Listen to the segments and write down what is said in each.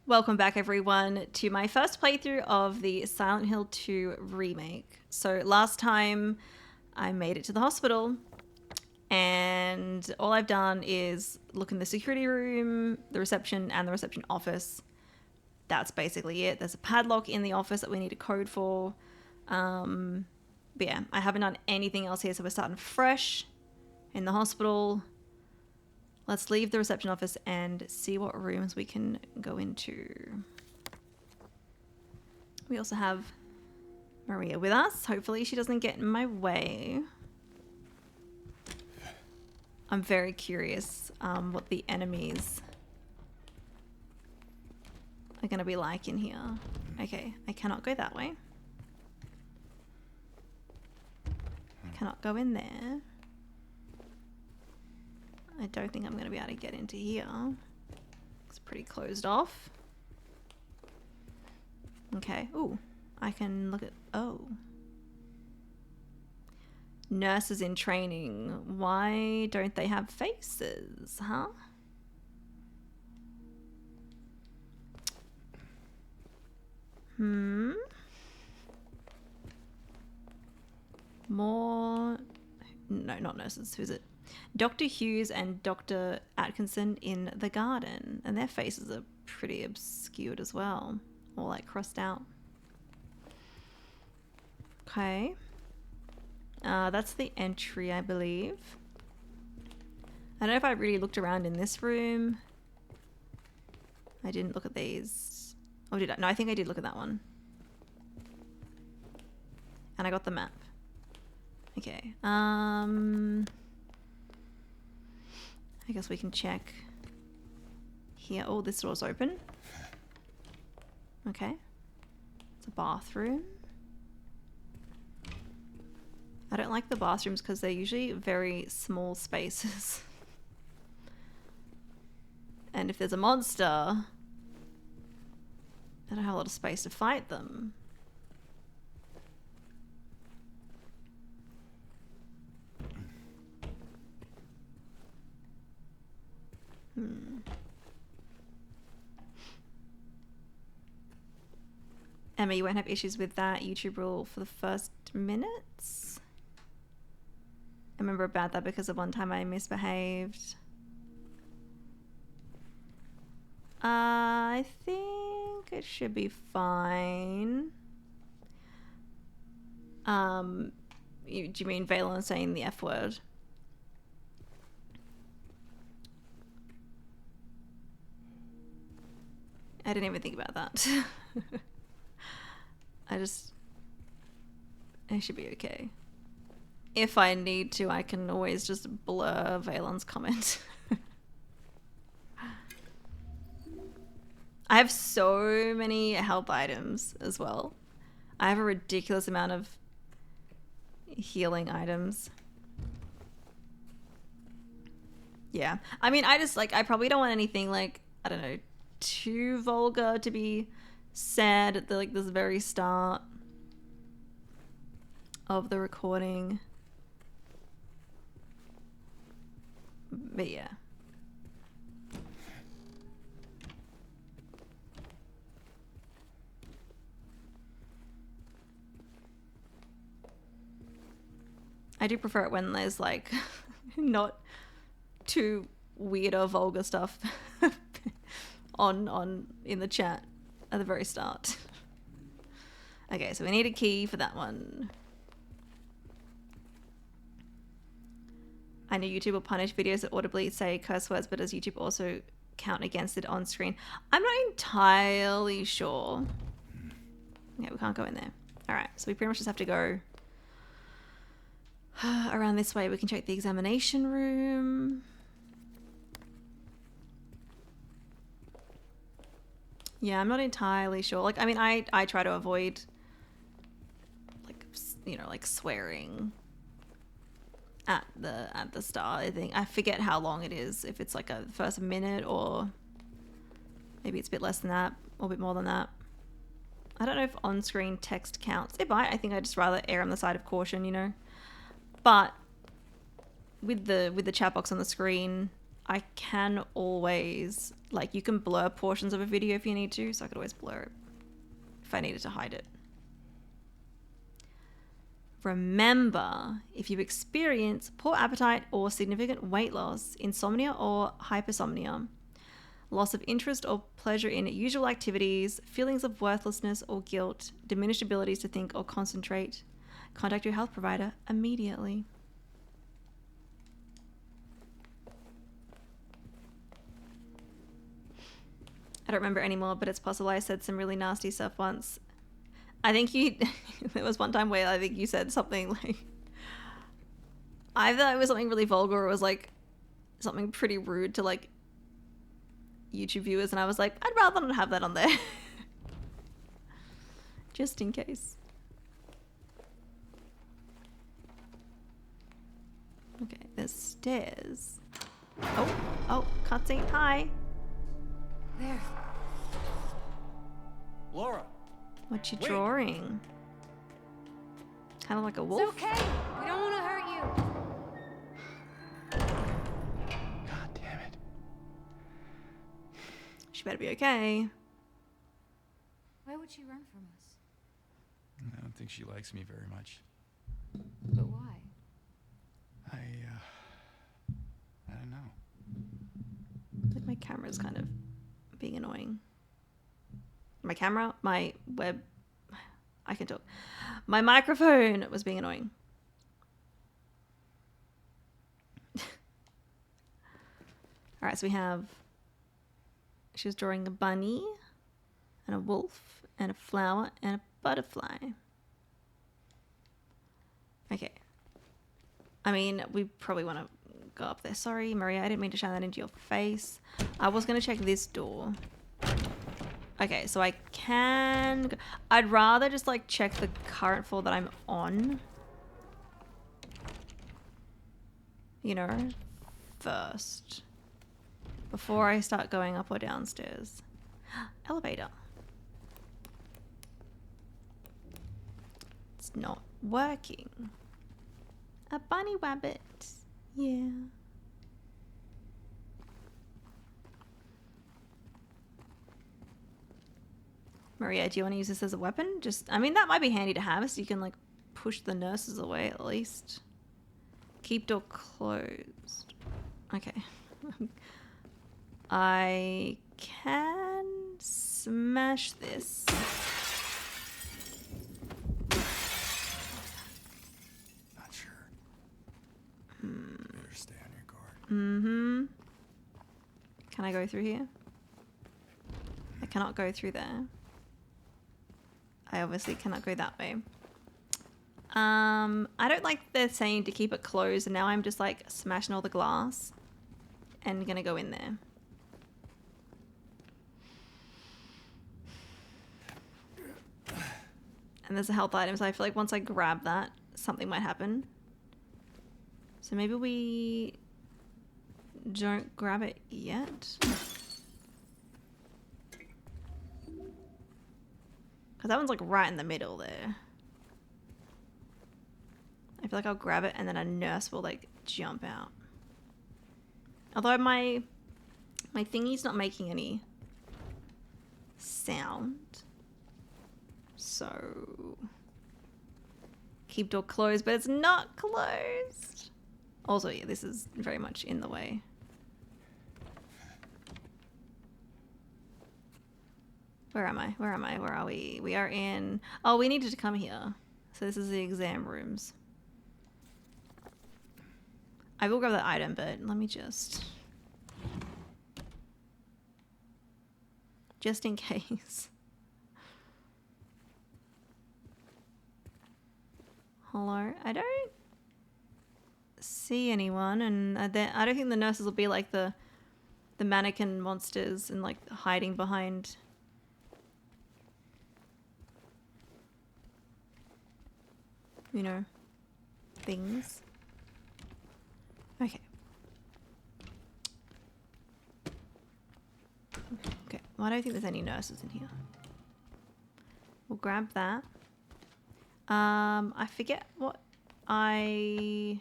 Welcome back everyone to my first playthrough of the Silent Hill 2 remake. So last time I made it to the hospital and all I've done is look in the security room, the reception and the reception office. That's basically it. There's a padlock in the office that we need a code for. But yeah, I haven't done anything else here, so we're starting fresh in the hospital. Let's leave the reception office and see what rooms we can go into. We also have Maria with us. Hopefully she doesn't get in my way. I'm very curious what the enemies are going to be like in here. Okay, I cannot go that way. Cannot go in there. I don't think I'm going to be able to get into here. It's pretty closed off. Okay. Ooh, I can look at... Oh. Nurses in training. Why don't they have faces, huh? More... No, not nurses. Who's it? Dr. Hughes and Dr. Atkinson in the garden. And their faces are pretty obscured as well. Or like crossed out. Okay. That's the entry, I believe. I don't know if I really looked around in this room. I didn't look at these. Oh, did I? No, I think I did look at that one. And I got the map. Okay. I guess we can check here. Oh, this door's open. Okay. It's a bathroom. I don't like the bathrooms because they're usually very small spaces. And if there's a monster, I don't have a lot of space to fight them. Emma, you won't have issues with that YouTube rule for the first minutes? I remember about that because of one time I misbehaved. I think it should be fine. Do you mean Valen saying the F word? I didn't even think about that. It should be okay. If I need to, I can always just blur Valen's comment. I have so many health items as well. I have a ridiculous amount of healing items. Yeah. I mean, I probably don't want anything like, I don't know, too vulgar to be said at this very start of the recording. But yeah. I do prefer it when there's like not too weird or vulgar stuff on in the chat at the very start. Okay, so we need a key for that one. I know YouTube will punish videos that audibly say curse words, but does YouTube also count against it on screen? I'm not entirely sure. Yeah, we can't go in there. All right, so we pretty much just have to go around this way. We can check the examination room. Yeah, I'm not entirely sure. Like, I mean, I try to avoid, like, you know, like swearing at the start. I think I forget how long it is. If it's like a first minute or maybe it's a bit less than that or a bit more than that. I don't know if on-screen text counts. It might. I think I'd just rather err on the side of caution, you know. But with the chat box on the screen, I can always, like, you can blur portions of a video if you need to, so I could always blur it if I needed to hide it. Remember, if you experience poor appetite or significant weight loss, insomnia or hypersomnia, loss of interest or pleasure in usual activities, feelings of worthlessness or guilt, diminished abilities to think or concentrate, contact your health provider immediately. I don't remember anymore, but it's possible I said some really nasty stuff once. I think you, there was one time where I think you said something like, either it was something really vulgar or it was like something pretty rude to like YouTube viewers, and I was like, I'd rather not have that on there. Just in case. Okay, there's stairs. Oh, cutscene, hi. There. Laura! What you Wait. drawing? Kind of like a wolf? It's okay. We don't want to hurt you. God damn it. She better be okay. Why would she run from us? I don't think she likes me very much. But why? I don't know. Like my camera's kind of being annoying. My camera, my web, I can talk. My microphone was being annoying. All right, so we have, she was drawing a bunny and a wolf and a flower and a butterfly. Okay. I mean, we probably want to go up there. Sorry, Maria, I didn't mean to shine that into your face. I was going to check this door. Okay, so I can... I'd rather just, like, check the current floor that I'm on. You know, first. Before I start going up or downstairs. Elevator. It's not working. A bunny rabbit. Yeah. Maria, do you want to use this as a weapon? Just, I mean, that might be handy to have so you can, like, push the nurses away at least. Keep door closed. Okay. I can smash this. Not sure. Better stay on your guard. Mm-hmm. Can I go through here? I cannot go through there. I obviously cannot go that way. I don't like they're saying to keep it closed, and now I'm just like smashing all the glass and gonna go in there. And there's a health item, so I feel like once I grab that, something might happen. So maybe we don't grab it yet. Because that one's like right in the middle there. I feel like I'll grab it and then a nurse will like jump out. Although my thingy's not making any sound. So keep door closed, but it's not closed. Also, yeah, this is very much in the way. Where am I? Where am I? Where are we? We are in... Oh, we needed to come here. So this is the exam rooms. I will grab that item, but let me just in case. Hello? I don't see anyone, and I don't think the nurses will be like the mannequin monsters and like hiding behind... you know, things. Okay. Okay, well, I don't think there's any nurses in here. We'll grab that. I forget what I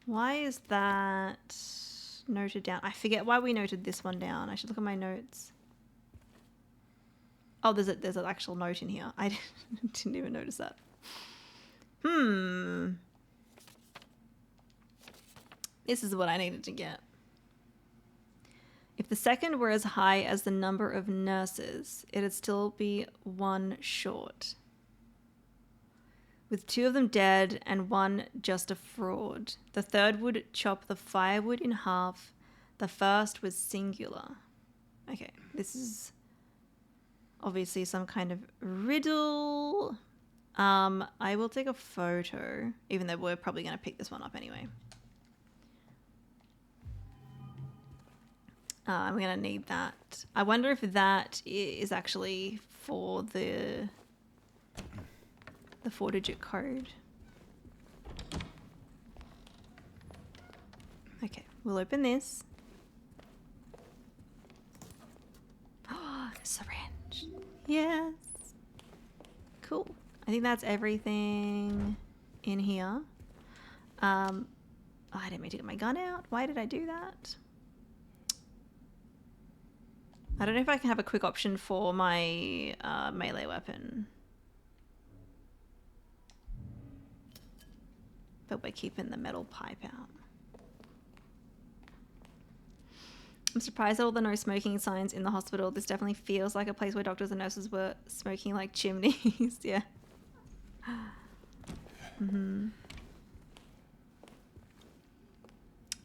Why is that noted down? I forget why we noted this one down. I should look at my notes. Oh, there's an actual note in here. I didn't even notice that. This is what I needed to get. If the second were as high as the number of nurses, it'd still be one short. With 2 of them dead and 1 just a fraud. The third would chop the firewood in half. The first was singular. Okay, this is obviously some kind of riddle. I will take a photo, even though we're probably going to pick this one up anyway. I'm going to need that. I wonder if that is actually for the 4-digit code. Okay, we'll open this. Oh, a syringe. Yes. Cool. I think that's everything in here. I didn't mean to get my gun out. Why did I do that? I don't know if I can have a quick option for my melee weapon. But we're keeping the metal pipe out. I'm surprised at all the no smoking signs in the hospital. This definitely feels like a place where doctors and nurses were smoking like chimneys. Yeah.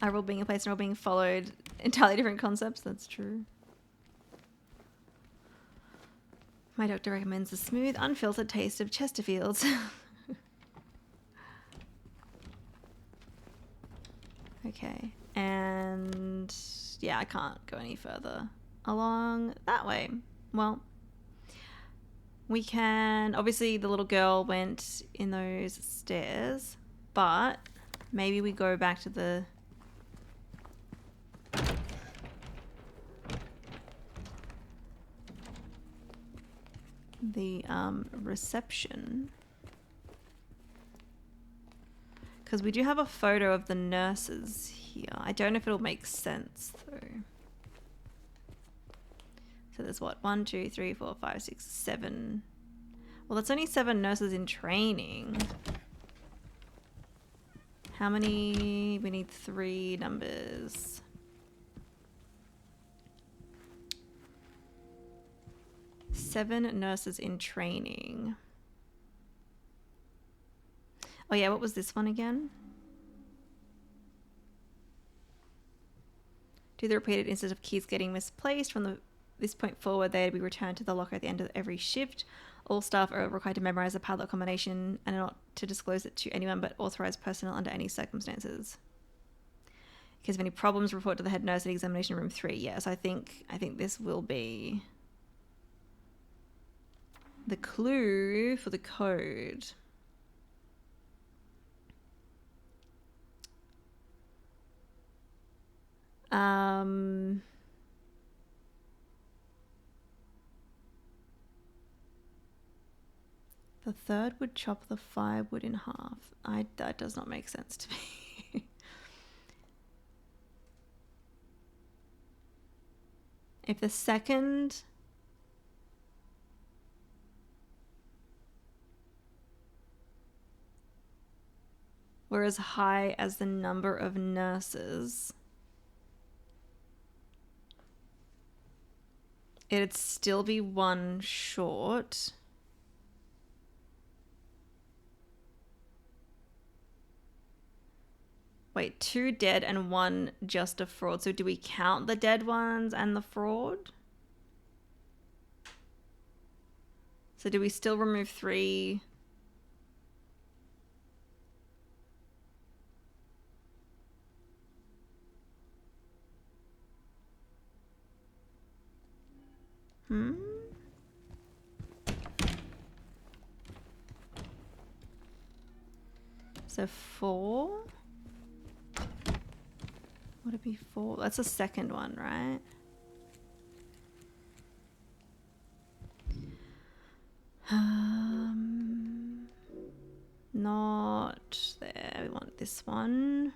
Are all being a place and all being followed. Entirely different concepts. That's true. My doctor recommends the smooth, unfiltered taste of Chesterfields. Okay, and yeah, I can't go any further along that way. Well, we can, obviously the little girl went in those stairs, but maybe we go back to the reception. Because we do have a photo of the nurses here. I don't know if it'll make sense though. So there's what? 1, 2, 3, 4, 5, 6, 7. Well, that's only 7 nurses in training. How many? We need 3 numbers. Seven nurses in training. Oh yeah, what was this one again? Due to the repeated instance of keys getting misplaced, from this point forward, they will be returned to the locker at the end of every shift. All staff are required to memorize the padlock combination and are not to disclose it to anyone but authorized personnel under any circumstances. In case of any problems, report to the head nurse at examination room 3. Yes, I think this will be the clue for the code. The third would chop the firewood in half. That does not make sense to me. If the second were as high as the number of nurses, it'd still be 1 short. Wait, 2 dead and 1 just a fraud. So do we count the dead ones and the fraud? So do we still remove 3? So 4? Would it be 4? That's the second one, right? Not there. We want this one.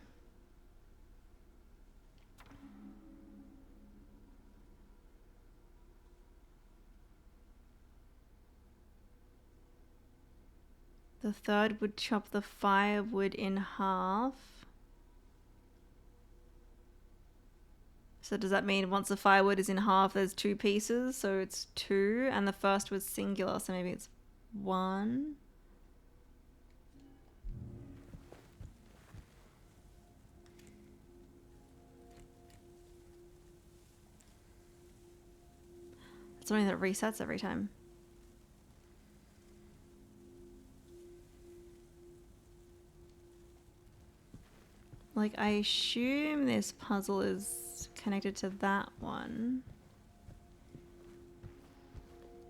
The third would chop the firewood in half. So does that mean once the firewood is in half, there's two pieces? So it's two, and the first was singular, so maybe it's one. It's only that it resets every time. Like, I assume this puzzle is connected to that one.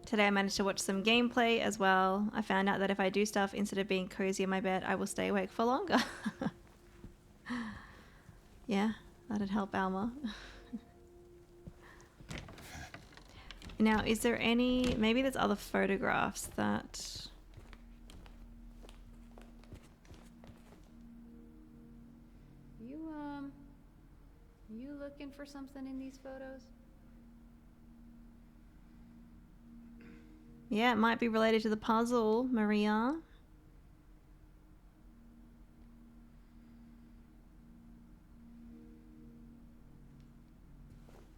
Today I managed to watch some gameplay as well. I found out that if I do stuff instead of being cozy in my bed, I will stay awake for longer. Yeah, that'd help Alma. Now, is there any... Maybe there's other photographs that... You looking for something in these photos? Yeah, it might be related to the puzzle, Maria.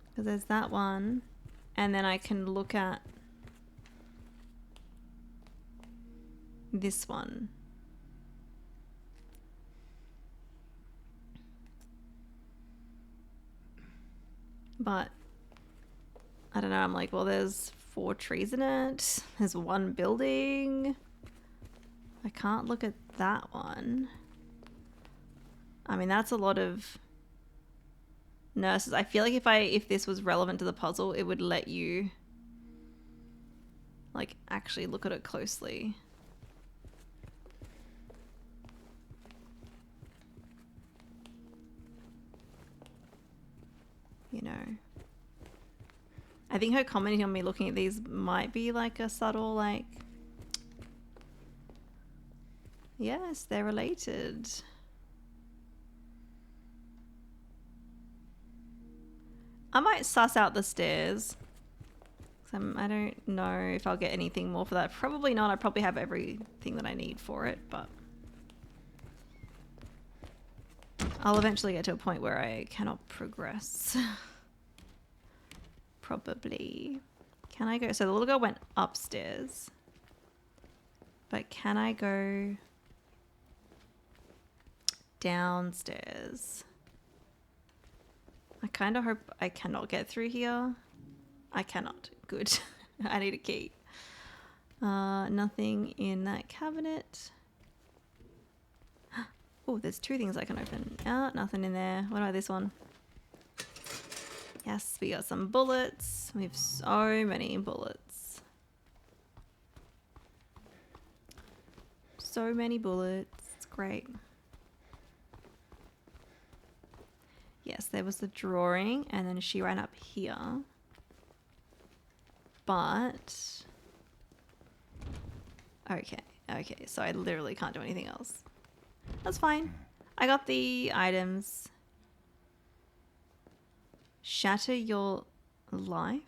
Because there's that one. And then I can look at this one. But I don't know, I'm like, well, there's 4 trees in it. There's one building. I can't look at that one. I mean, that's a lot of nurses. I feel like if this was relevant to the puzzle, it would let you like actually look at it closely. You know. I think her commenting on me looking at these might be like a subtle like, yes, they're related. I might suss out the stairs. I don't know if I'll get anything more for that. Probably not. I probably have everything that I need for it, but I'll eventually get to a point where I cannot progress. Probably. Can I go? So the little girl went upstairs. But can I go downstairs? I kind of hope I cannot get through here. I cannot. Good. I need a key. Nothing in that cabinet. Oh, there's 2 things I can open. Nothing in there. What about this one? Yes, we got some bullets. We have so many bullets. So many bullets. It's great. Yes, there was the drawing, and then she ran up here. But... Okay, so I literally can't do anything else. That's fine. I got the items. Shatter your life?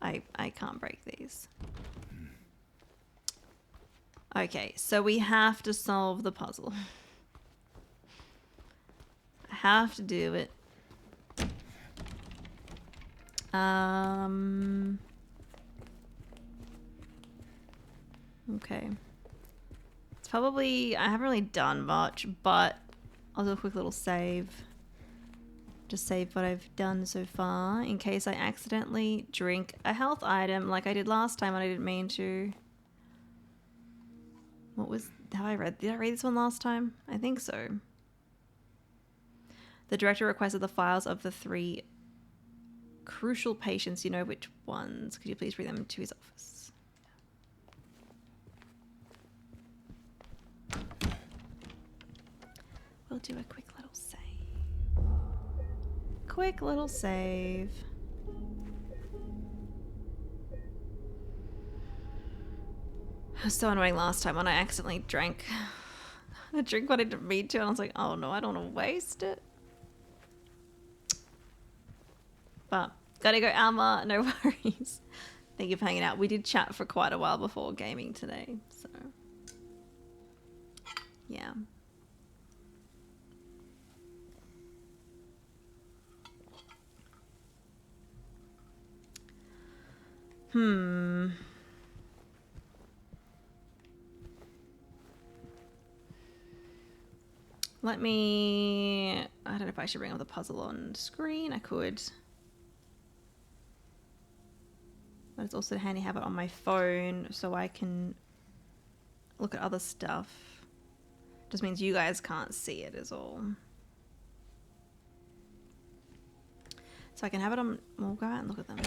I can't break these. Okay, so we have to solve the puzzle. I have to do it. Okay. It's probably... I haven't really done much, but I'll do a quick little save. Just save what I've done so far in case I accidentally drink a health item like I did last time and I didn't mean to. What was... Did I read this one last time? I think so. The director requested the files of the 3 crucial patients. You know which ones. Could you please bring them to his office? We'll do a quick little save. Quick little save. It was so annoying last time when I accidentally drank a drink what I didn't mean to, and I was like, oh no, I don't want to waste it. But gotta go, Alma. No worries. Thank you for hanging out. We did chat for quite a while before gaming today, so yeah. Let me... I don't know if I should bring up the puzzle on screen. I could. But it's also handy to have it on my phone so I can look at other stuff. Just means you guys can't see it is all. So I can have it on... We'll go out and look at them.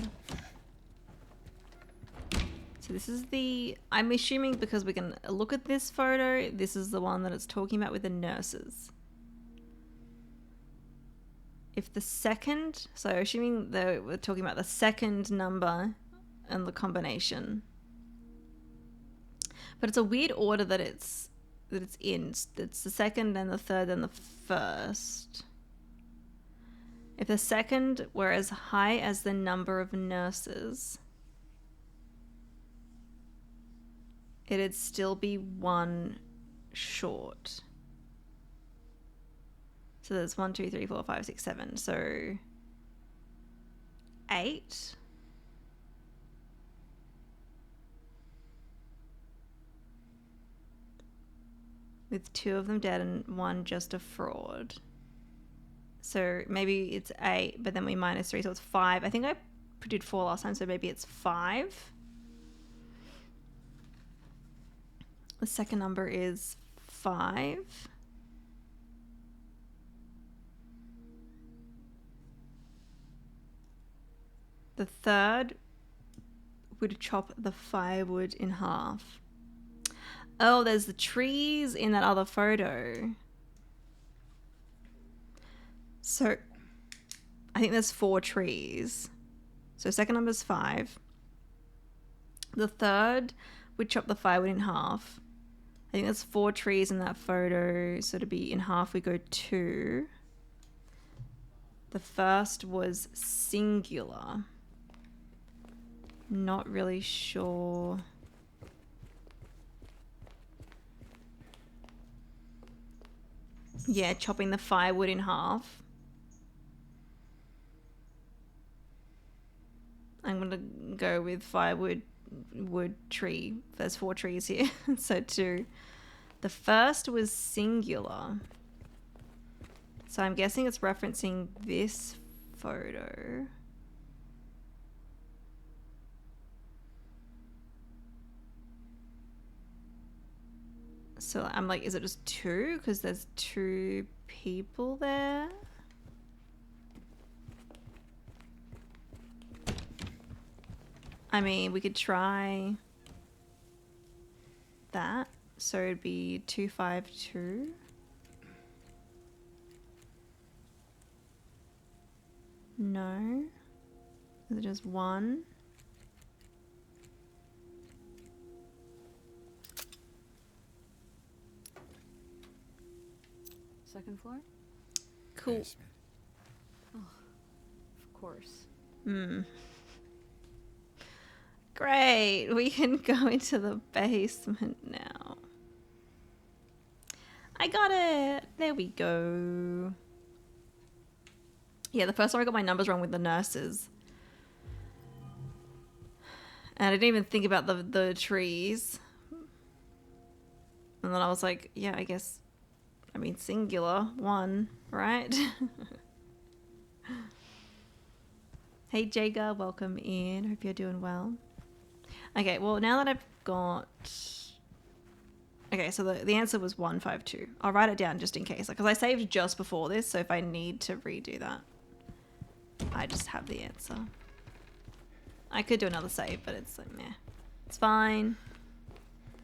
So this is the... I'm assuming because we can look at this photo, this is the one that it's talking about with the nurses. If the second... So assuming that we're talking about the second number and the combination. But it's a weird order that it's in. It's the second, then the third, then the first. If the second were as high as the number of nurses... it'd still be one short. So there's 1, 2, 3, 4, 5, 6, 7. So 8. With 2 of them dead and 1 just a fraud. So maybe it's 8, but then we minus 3, so it's 5. I think I did 4 last time, so maybe it's 5. The second number is 5. The third would chop the firewood in half. Oh, there's the trees in that other photo. So I think there's 4 trees. So second number is 5. The third would chop the firewood in half. I think there's 4 trees in that photo, so to be in half we go 2. The first was singular. Not really sure. Yeah, chopping the firewood in half. I'm gonna go with firewood, wood, tree. There's 4 trees here, so 2. The first was singular. So I'm guessing it's referencing this photo. So I'm like, is it just 2? Because there's 2 people there. I mean, we could try that. So it'd be 2, 5, 2. No. Is it just 1? Second floor? Cool. Basement. Of course. Great. We can go into the basement now. I got it. There we go. Yeah, the first one I got my numbers wrong with the nurses. And I didn't even think about the trees. And then I was like, yeah, I guess, I mean, singular, 1, right? Hey, Jager, welcome in. Hope you're doing well. Okay, well, now that I've got... Okay, so the answer was 152. I'll write it down just in case. Because I saved just before this, so if I need to redo that, I just have the answer. I could do another save, but it's like, meh. It's fine.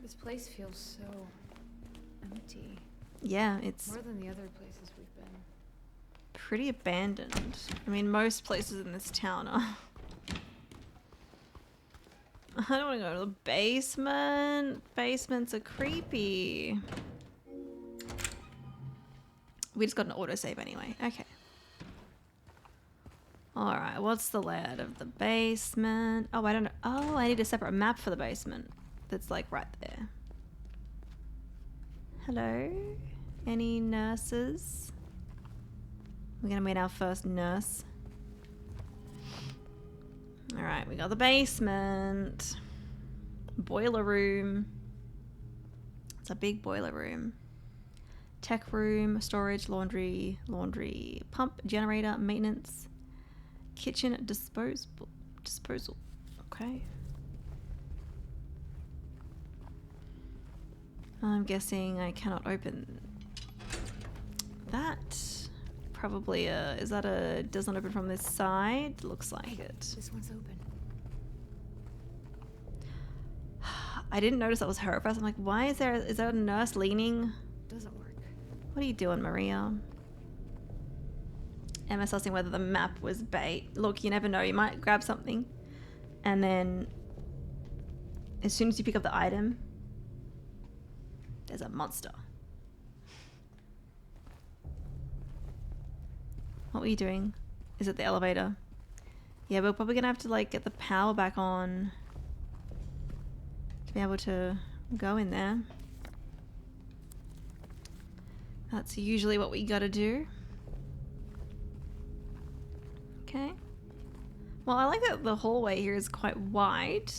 This place feels so empty. Yeah, it's More than the other places we've been. pretty abandoned. I mean, most places in this town are. I don't want to go to the basement. Basements are creepy. We just got an autosave anyway. Okay. Alright, what's the layout of the basement? Oh, I don't know. Oh, I need a separate map for the basement. That's like right there. Hello? Any nurses? We're gonna meet our first nurse. Alright, we got the basement. Boiler room. It's a big boiler room. Tech room, storage, laundry, pump, generator, maintenance, kitchen, disposal. Okay. I'm guessing I cannot open that. Probably is that a, does not open from this side? Looks like it. This one's open. I didn't notice that was her at first. I'm like, why is there a nurse leaning? Doesn't work. What are you doing, Maria? Am assessing whether the map was bait. Look, you never know. You might grab something, and then as soon as you pick up the item, there's a monster. What were you doing? Is it the elevator? Yeah, we're probably gonna have to like get the power back on to be able to go in there. That's usually what we gotta do. Okay. Well, I like that the hallway here is quite wide.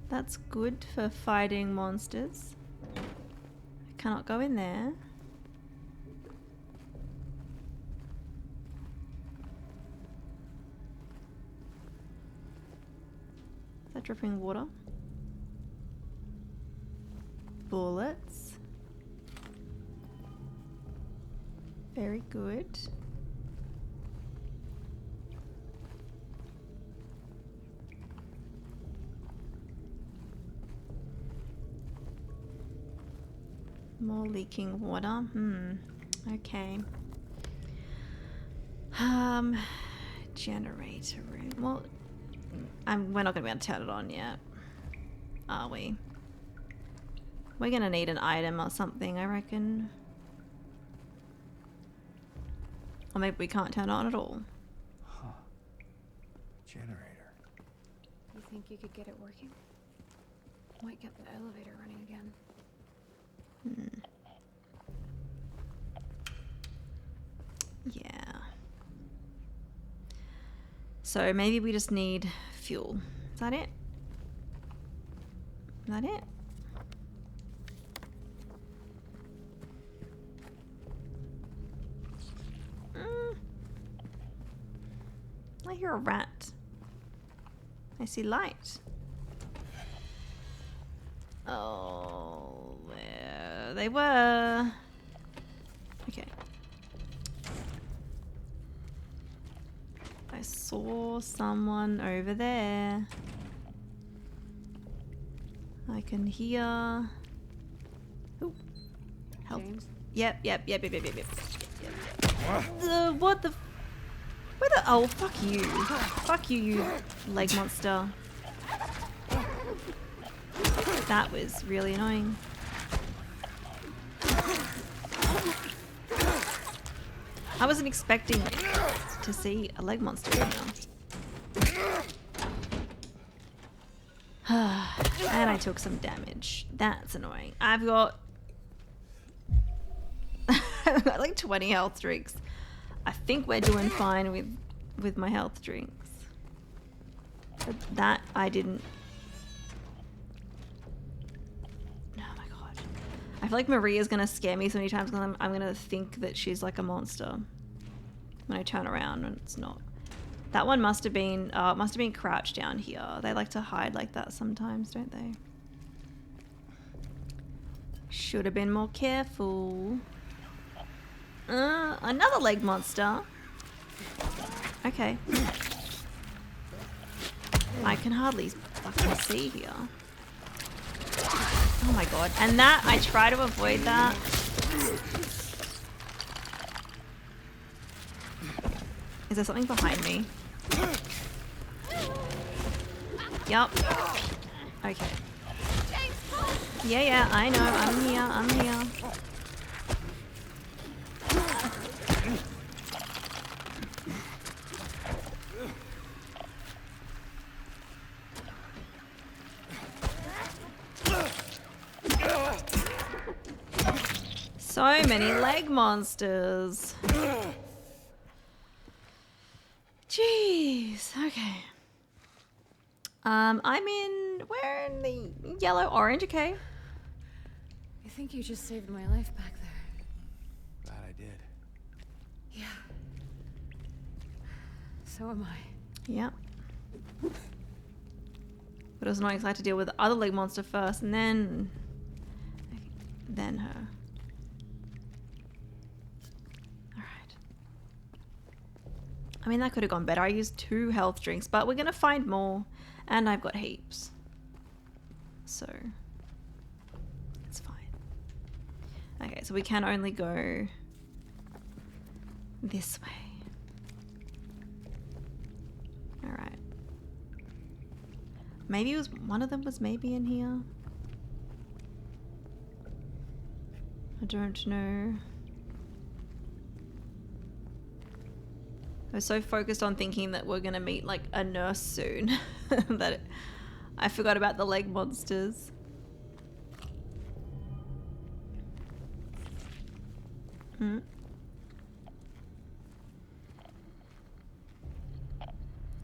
That's good for fighting monsters. I cannot go in there. Is that dripping water? Bullets. Very good. More leaking water. Okay. Generator room. Well, we're not gonna be able to turn it on yet, are we? We're gonna need an item or something, I reckon. Or maybe we can't turn it on at all. Huh. Generator. You think you could get it working? Might get the elevator running again. Yeah. So maybe we just need fuel. Is that it? Is that it? I hear a rat. I see light. Oh, there they were. Okay. I saw someone over there. I can hear. Ooh. Help. James? Yep. What the? Where the? Oh, fuck you. Fuck you, you leg monster. That was really annoying. I wasn't expecting to see a leg monster in here. And I took some damage. That's annoying. I've got like 20 health drinks. I think we're doing fine with my health drinks. But that I didn't. Oh my god. I feel like Maria's gonna scare me so many times because I'm gonna think that she's like a monster when I turn around and it's not. That one must have been crouched down here. They like to hide like that sometimes, don't they? Should have been more careful. Another leg monster. Okay. I can hardly fucking see here. Oh my god. And that, I try to avoid that. Is there something behind me? Yup. Okay. Yeah, I know. I'm here. So many leg monsters. Jeez. Okay. We're in the yellow orange, okay? I think you just saved my life back there. Glad I did. Yeah. So am I. Yep. But I was not excited to deal with the other leg monster first, and then her. Alright. I mean, that could have gone better. I used 2 health drinks, but we're gonna find more, and I've got heaps. So, it's fine. Okay, so we can only go this way. Alright. Maybe it was, one of them was maybe in here. I don't know. I was so focused on thinking that we're gonna meet like a nurse soon that I forgot about the leg monsters.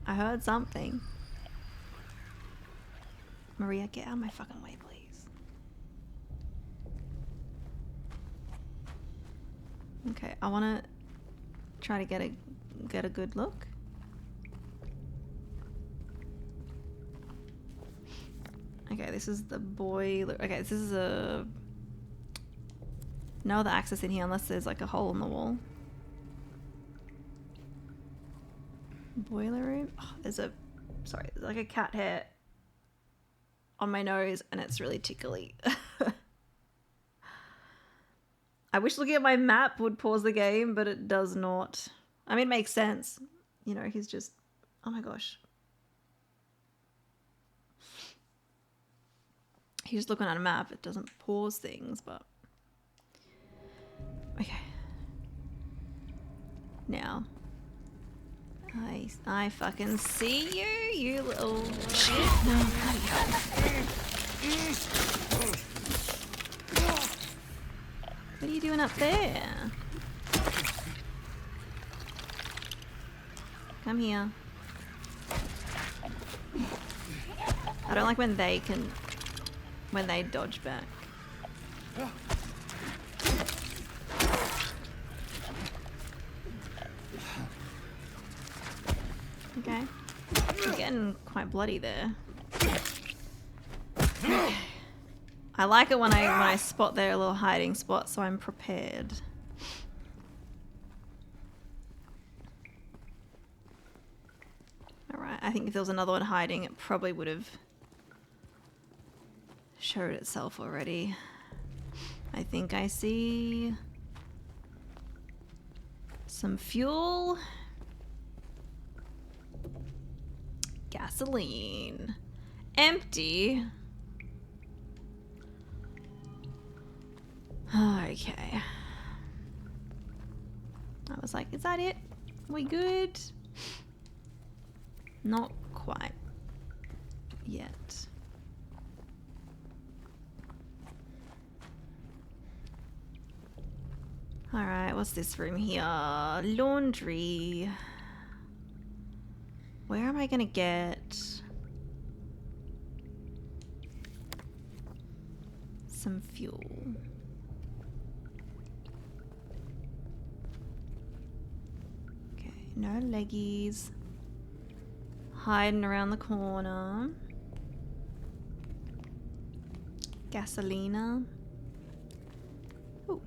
I heard something. Maria, get out of my fucking way, please. Okay, I want to try to get a good look. Okay, this is the boiler. Okay, this is a no other access in here unless there's like a hole in the wall. Boiler room. Oh, there's like a cat hair on my nose and it's really tickly. I wish looking at my map would pause the game, but it does not. I mean, it makes sense. You know, he's just... Oh my gosh. He's just looking at a map. It doesn't pause things, but... Okay. Now. I fucking see you, you little shit. No, bloody hell. What are you doing up there? Come here. I don't like when they dodge back. Okay. I'm getting quite bloody there. Okay. I like it when I spot their little hiding spot, so I'm prepared. Alright, I think if there was another one hiding, it probably would have showed itself already. I think I see some fuel. Gasoline. Empty. Okay. I was like, is that it? We good? Not quite yet. Alright, what's this room here? Laundry. Where am I gonna get some fuel? Okay, no leggies. Hiding around the corner. Gasolina. Ooh.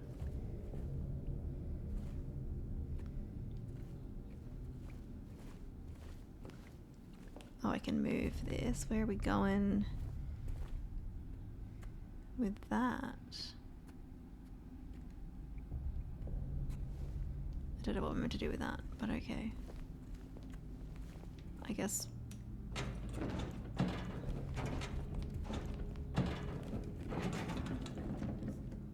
Oh, I can move this. Where are we going with that? I don't know what I'm meant to do with that, but okay. I guess.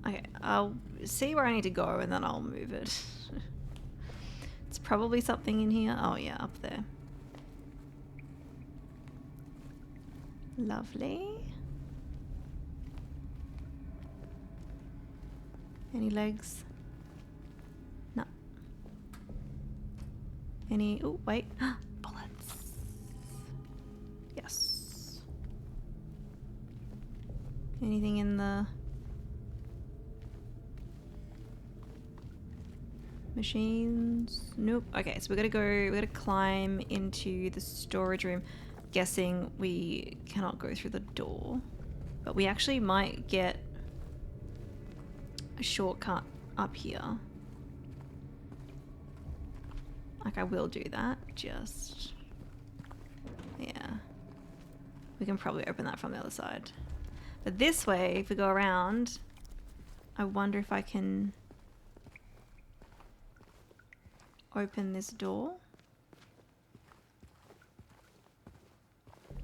Okay, I'll see where I need to go and then I'll move it. It's probably something in here. Oh yeah, up there. Lovely. Any legs? No. Any... Oh, wait. Bullets. Yes. Anything in the... machines? Nope. Okay, so we gotta climb into the storage room. Guessing we cannot go through the door. But we actually might get a shortcut up here. Like, I will do that, just... yeah. We can probably open that from the other side. But this way, if we go around, I wonder if I can open this door.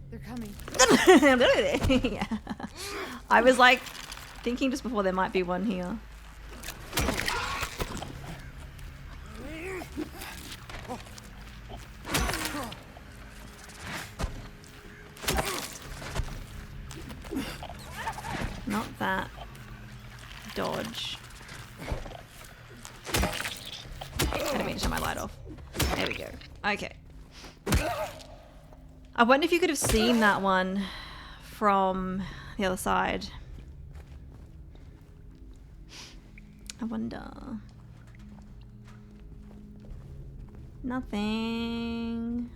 They're coming. Yeah. I was like thinking just before there might be one here. Not that. Dodge. I didn't mean to turn my light off. There we go. Okay. I wonder if you could have seen that one from the other side. I wonder. Nothing.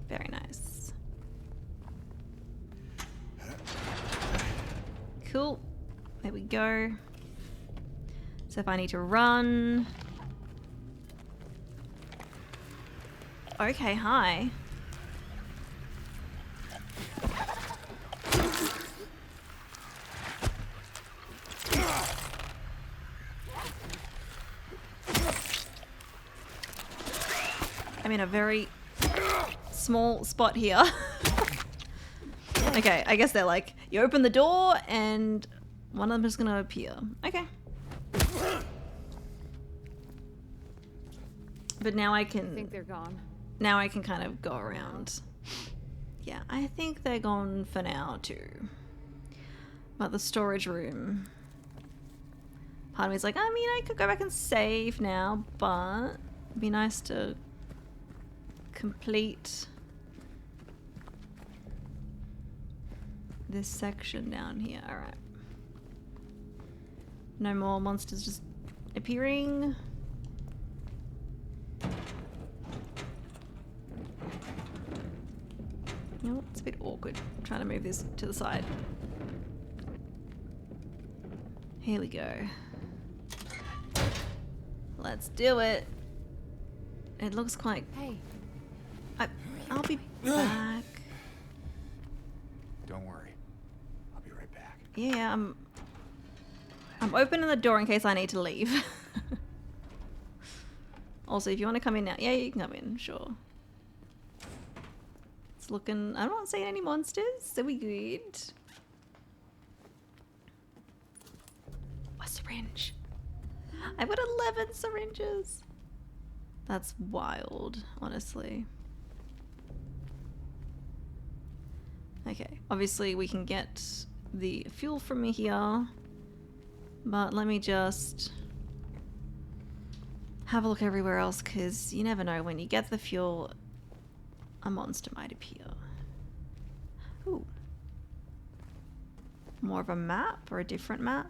Very nice. Cool. There we go. So if I need to run... Okay, hi. I'm in a very small spot here. Okay, I guess they're like, you open the door and one of them is gonna appear. Okay. But now I can... I think they're gone. Now I can kind of go around. Yeah, I think they're gone for now too. But the storage room... part of me is like, I mean, I could go back and save now, but it'd be nice to complete this section down here. Alright. No more monsters just appearing. You know what? It's a bit awkward trying to move this to the side. Here we go. Let's do it. It looks quite... Hey. I'll be back. Don't worry. I'll be right back. Yeah, I'm opening the door in case I need to leave. Also, if you want to come in now, yeah, you can come in, sure. It's looking... I'm not seeing any monsters, so we good. A syringe. I've got 11 syringes. That's wild, honestly. Okay, obviously we can get the fuel from here, but let me just have a look everywhere else, because you never know, when you get the fuel, a monster might appear. Ooh. More of a map, or a different map?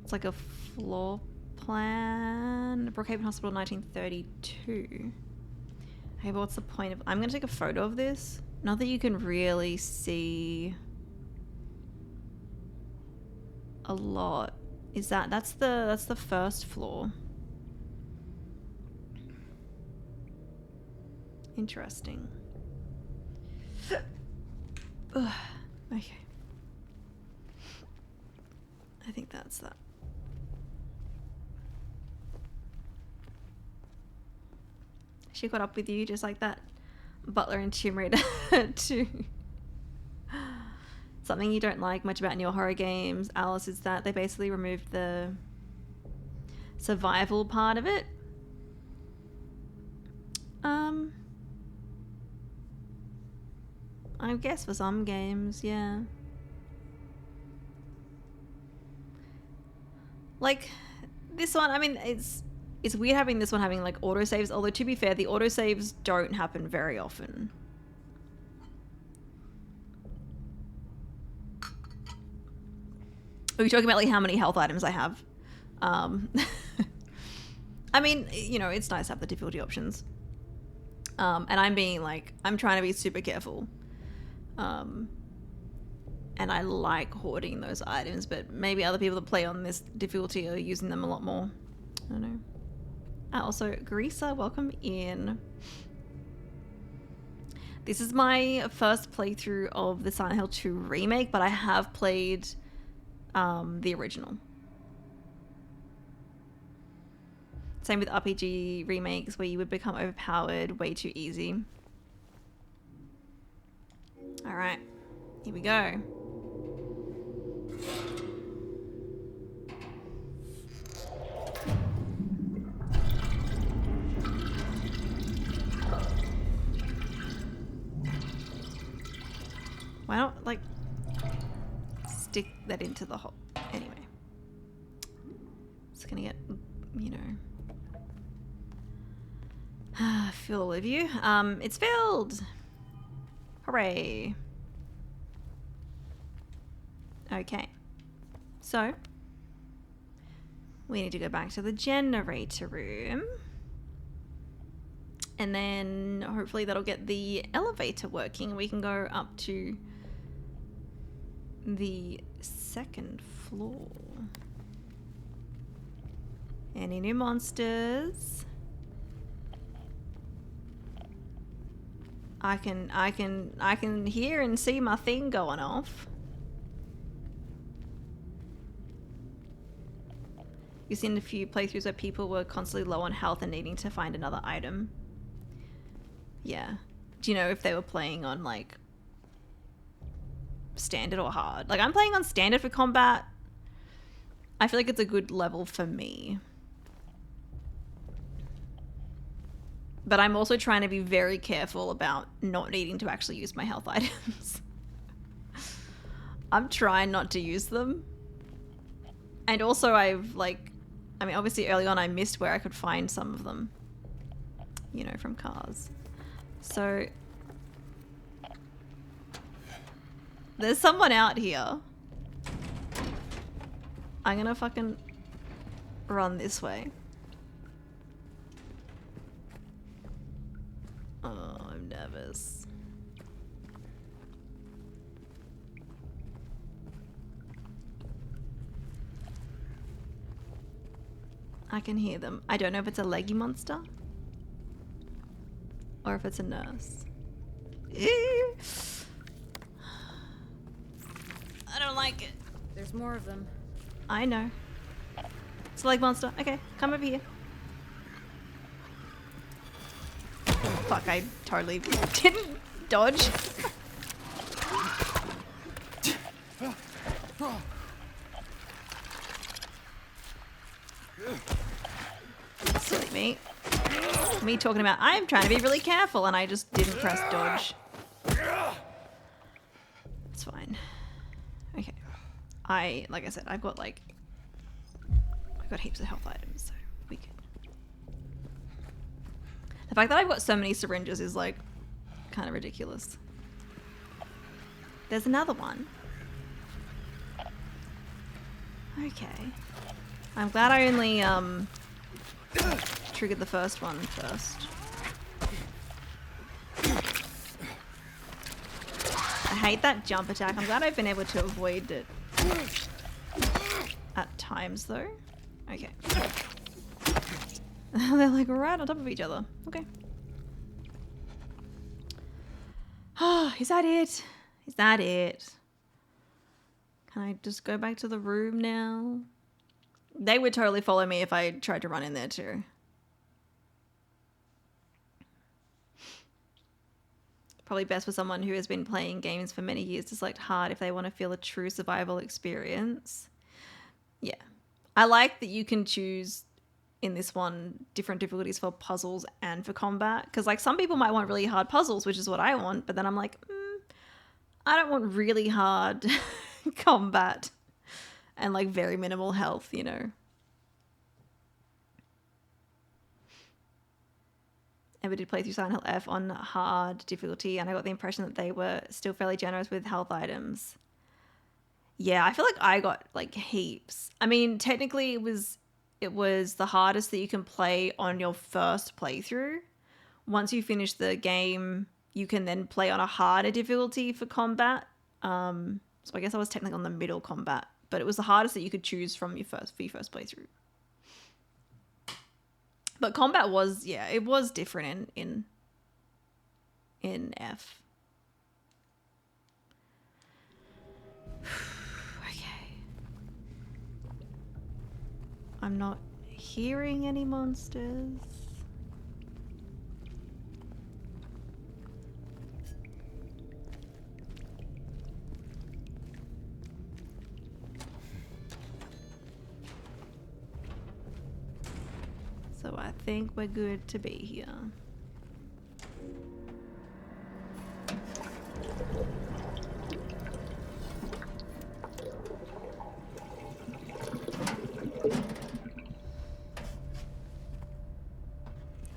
It's like a floor plan. Brookhaven Hospital, 1932. Hey, but what's the point of... I'm going to take a photo of this. Not that you can really see a lot. Is that... That's the first floor. Interesting. Ugh. Okay. I think that's that. She caught up with you just like that. Butler and Tomb Raider 2. Something you don't like much about newer horror games, Alice, is that they basically removed the survival part of it. I guess for some games, yeah. Like this one, I mean, it's weird having this one having like autosaves, although to be fair, the autosaves don't happen very often. Are we talking about like how many health items I have? I mean, you know, it's nice to have the difficulty options. And I'm trying to be super careful. And I like hoarding those items, but maybe other people that play on this difficulty are using them a lot more. I don't know. Also, Greaser, welcome in. This is my first playthrough of the Silent Hill 2 remake, but I have played the original. Same with RPG remakes where you would become overpowered way too easy. Alright, here we go. Why not, like, stick that into the hole? Anyway. It's gonna get, you know... fill of you. It's filled! Hooray. Okay. So, we need to go back to the generator room. And then hopefully that'll get the elevator working. We can go up to the second floor. Any new monsters? I can hear and see my thing going off. You've seen a few playthroughs where people were constantly low on health and needing to find another item. Yeah. Do you know if they were playing on like standard or hard? Like I'm playing on standard for combat. I feel like it's a good level for me. But I'm also trying to be very careful about not needing to actually use my health items. I'm trying not to use them. And also I've like, I mean, obviously early on I missed where I could find some of them, you know, from cars. So there's someone out here. I'm gonna fucking run this way. Oh, I'm nervous. I can hear them. I don't know if it's a leggy monster or if it's a nurse. I don't like it. There's more of them. I know. It's a leg monster. Okay, come over here. Fuck, I totally didn't dodge. Silly me. Me talking about I'm trying to be really careful and I just didn't press dodge. It's fine. Okay. Like I said, I've got heaps of health items, so we could. The fact that I've got so many syringes is like kind of ridiculous. There's another one. Okay. I'm glad I only triggered the first one first. I hate that jump attack. I'm glad I've been able to avoid it at times though. Okay. They're like right on top of each other. Okay. Oh, is that it? Is that it? Can I just go back to the room now? They would totally follow me if I tried to run in there too. Probably best for someone who has been playing games for many years to select hard if they want to feel a true survival experience. Yeah. I like that you can choose in this one different difficulties for puzzles and for combat. Because like some people might want really hard puzzles, which is what I want, but then I'm like, I don't want really hard combat and like very minimal health, you know. Ever did play through Silent Hill F on hard difficulty, and I got the impression that they were still fairly generous with health items. Yeah, I feel like I got like heaps. I mean, technically it was the hardest that you can play on your first playthrough. Once you finish the game, you can then play on a harder difficulty for combat. So I guess I was technically on the middle combat, but it was the hardest that you could choose from your first playthrough. But combat was, yeah, it was different in F. Okay. I'm not hearing any monsters. So I think we're good to be here.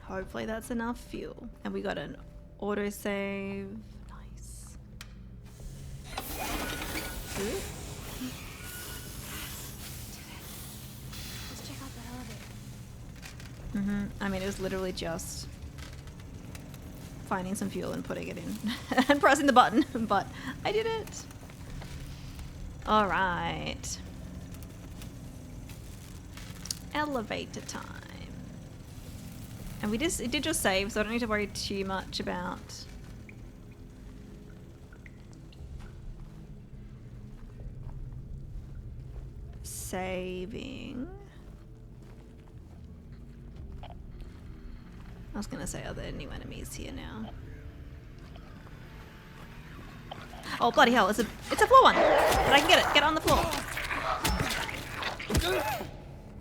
Hopefully that's enough fuel. And we got an autosave. Nice. Good. Let's check out that elevator. I mean, it was literally just finding some fuel and putting it in and pressing the button, but I did it. All right. Elevator time. And it did just save, so I don't need to worry too much about saving. I was gonna say, are there new enemies here now? Oh bloody hell! It's a floor one, but I can get it. Get it on the floor.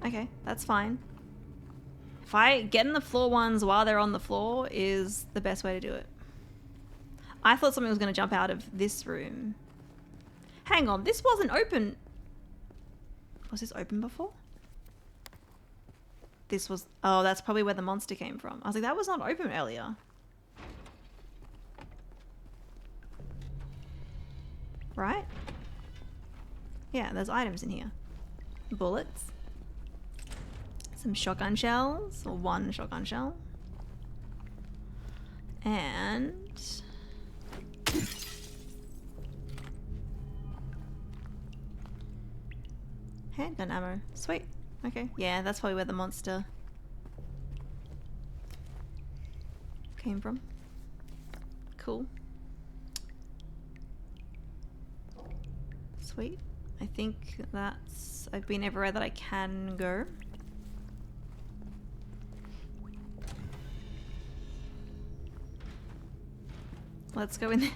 Okay, that's fine. If I get in the floor ones while they're on the floor is the best way to do it. I thought something was gonna jump out of this room. Hang on, this wasn't open. Was this open before? This was... Oh, that's probably where the monster came from. I was like, that was not open earlier. Right? Yeah, there's items in here. Bullets. Some shotgun shells. Or one shotgun shell. And... handgun ammo. Sweet. Okay. Yeah, that's probably where the monster came from. Cool. Sweet. I think that's... I've been everywhere that I can go. Let's go in there.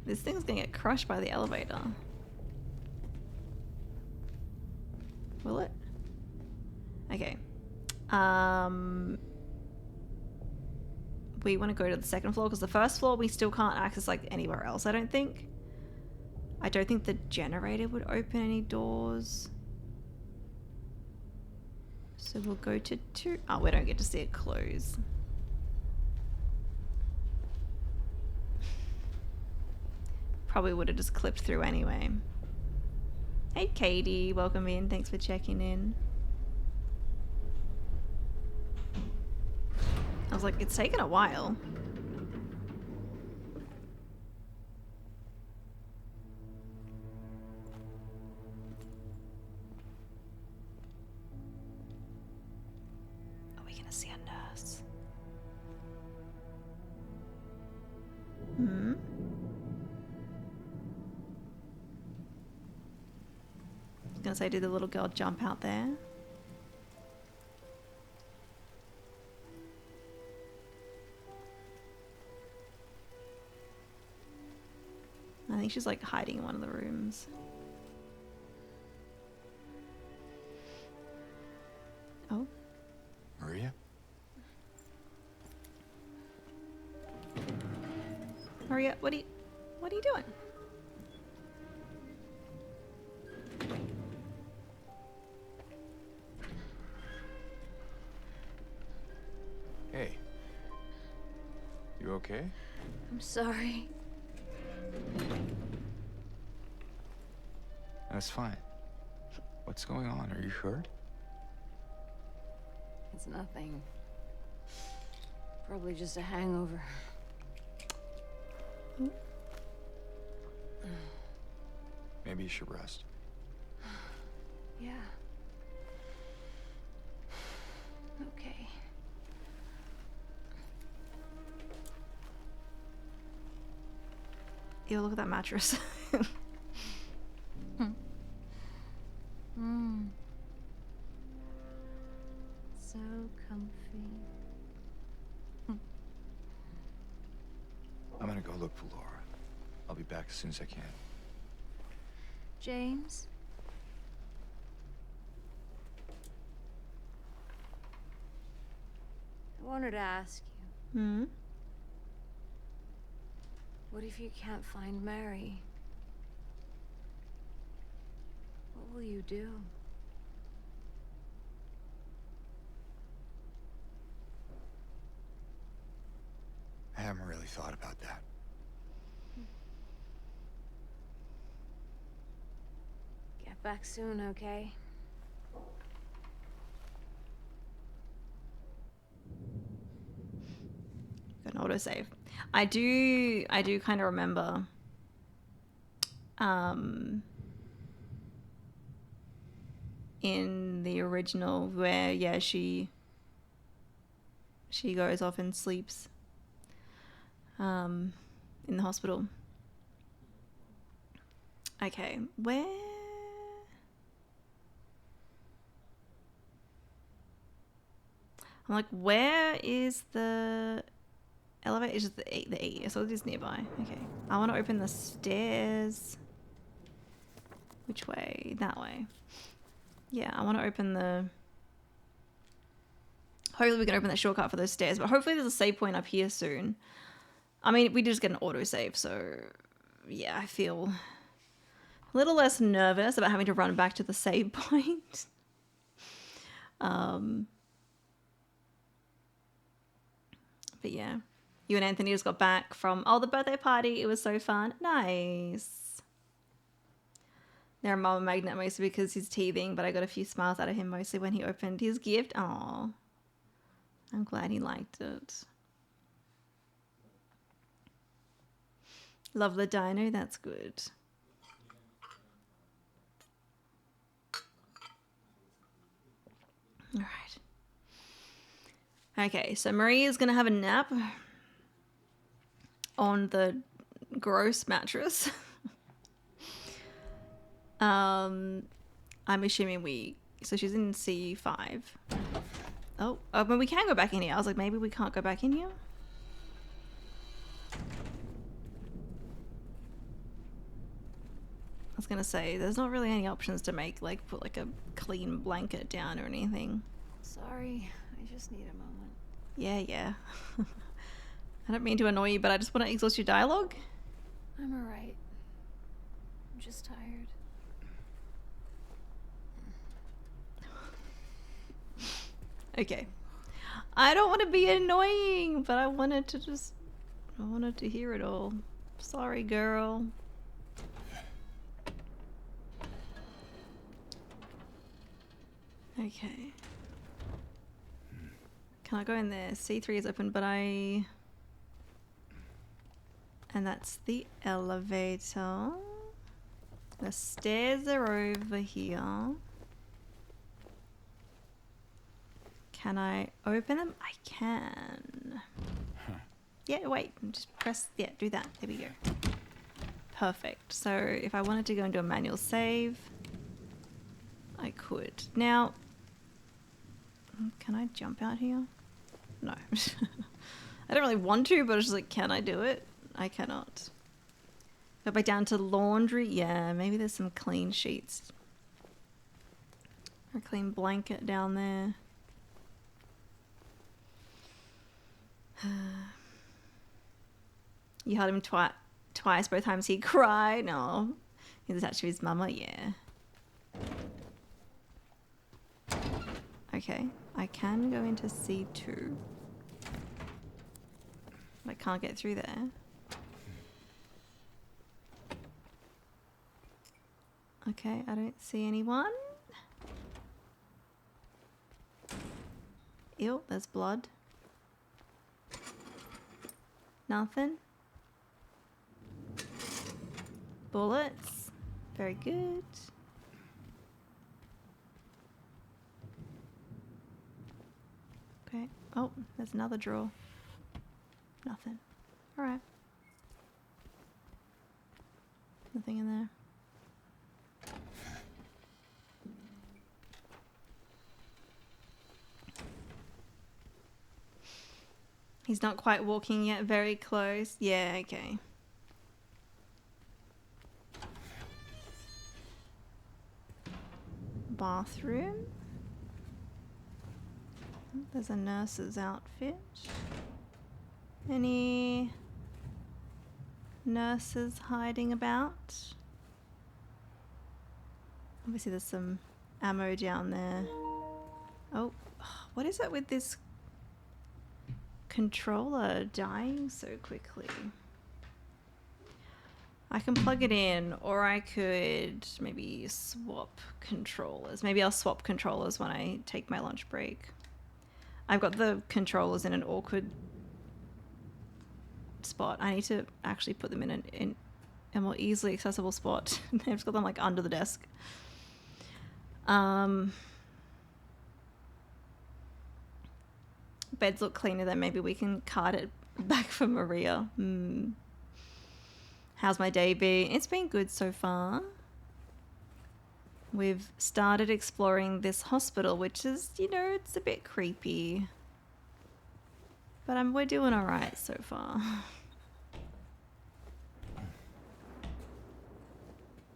This thing's gonna get crushed by the elevator. Will it? Okay. We want to go to the second floor because the first floor we still can't access like anywhere else, I don't think. I don't think the generator would open any doors. So we'll go to 2. Oh, we don't get to see it close. Probably would have just clipped through anyway. Hey Katie, welcome in. Thanks for checking in. I was like, it's taken a while. Are we gonna see a nurse? Hmm? I was gonna say, did the little girl jump out there? I think she's like hiding in one of the rooms. Oh. Hurry up. What are you doing? Hey. You okay? I'm sorry. That's fine. What's going on? Are you sure? It's nothing. Probably just a hangover. Maybe you should rest. Yeah. Okay. Ew, look at that mattress. So comfy. I'm gonna go look for Laura. I'll be back as soon as I can. James? I wanted to ask you, Hmm? what if you can't find Mary? What will you do? I haven't really thought about that. Get back soon, okay? Got an autosave. I do kind of remember in the original where, yeah, she goes off and sleeps in the hospital. Okay, where? I'm like, where is the elevator? Is it the E? So it is nearby. Okay. I want to open the stairs. Which way? That way. Yeah, I want to open the... Hopefully we can open that shortcut for those stairs, but hopefully there's a save point up here soon. I mean, we just get an autosave, so... Yeah, I feel a little less nervous about having to run back to the save point. But yeah. You and Anthony just got back from, the birthday party. It was so fun. Nice. They're a mama magnet mostly because he's teething, but I got a few smiles out of him mostly when he opened his gift. Aw. I'm glad he liked it. Love the dino. That's good. All right. Okay, so Marie is going to have a nap on the gross mattress. I'm assuming so she's in C5. Oh, but we can go back in here. I was like, maybe we can't go back in here. I was going to say, there's not really any options to make, like, put like a clean blanket down or anything. Sorry, I just need a moment. Yeah. I don't mean to annoy you, but I just want to exhaust your dialogue. I'm alright. I'm just tired. Okay. I don't want to be annoying, but I wanted to hear it all. Sorry, girl. Okay. Can I go in there? C3 is open, but and that's the elevator. The stairs are over here. Can I open them? I can. Yeah, wait. Just press... Yeah, do that. There we go. Perfect. So if I wanted to go into a manual save, I could. Now, can I jump out here? No. I don't really want to, but it's just like, can I do it? I cannot. Go back down to laundry. Yeah, maybe there's some clean sheets. Or a clean blanket down there. You held him twice, both times he cried. No. He's attached to his mama, yeah. Okay, I can go into C2. But I can't get through there. Okay, I don't see anyone. Ew, there's blood. Nothing. Bullets. Very good. Okay. Oh, there's another drawer. Nothing. Alright. Nothing in there. He's not quite walking yet. Very close. Yeah, okay. Bathroom. There's a nurse's outfit. Any nurses hiding about? Obviously there's some ammo down there. Oh, what is it with this controller dying so quickly? I can plug it in, or I could maybe swap controllers. Maybe I'll swap controllers when I take my lunch break. I've got the controllers in an awkward spot. I need to actually put them in a more easily accessible spot. I've just got them like under the desk. Beds look cleaner, then maybe we can cart it back for Maria. How's my day been? It's been good so far. We've started exploring this hospital, which is, you know, it's a bit creepy. But we're doing all right so far.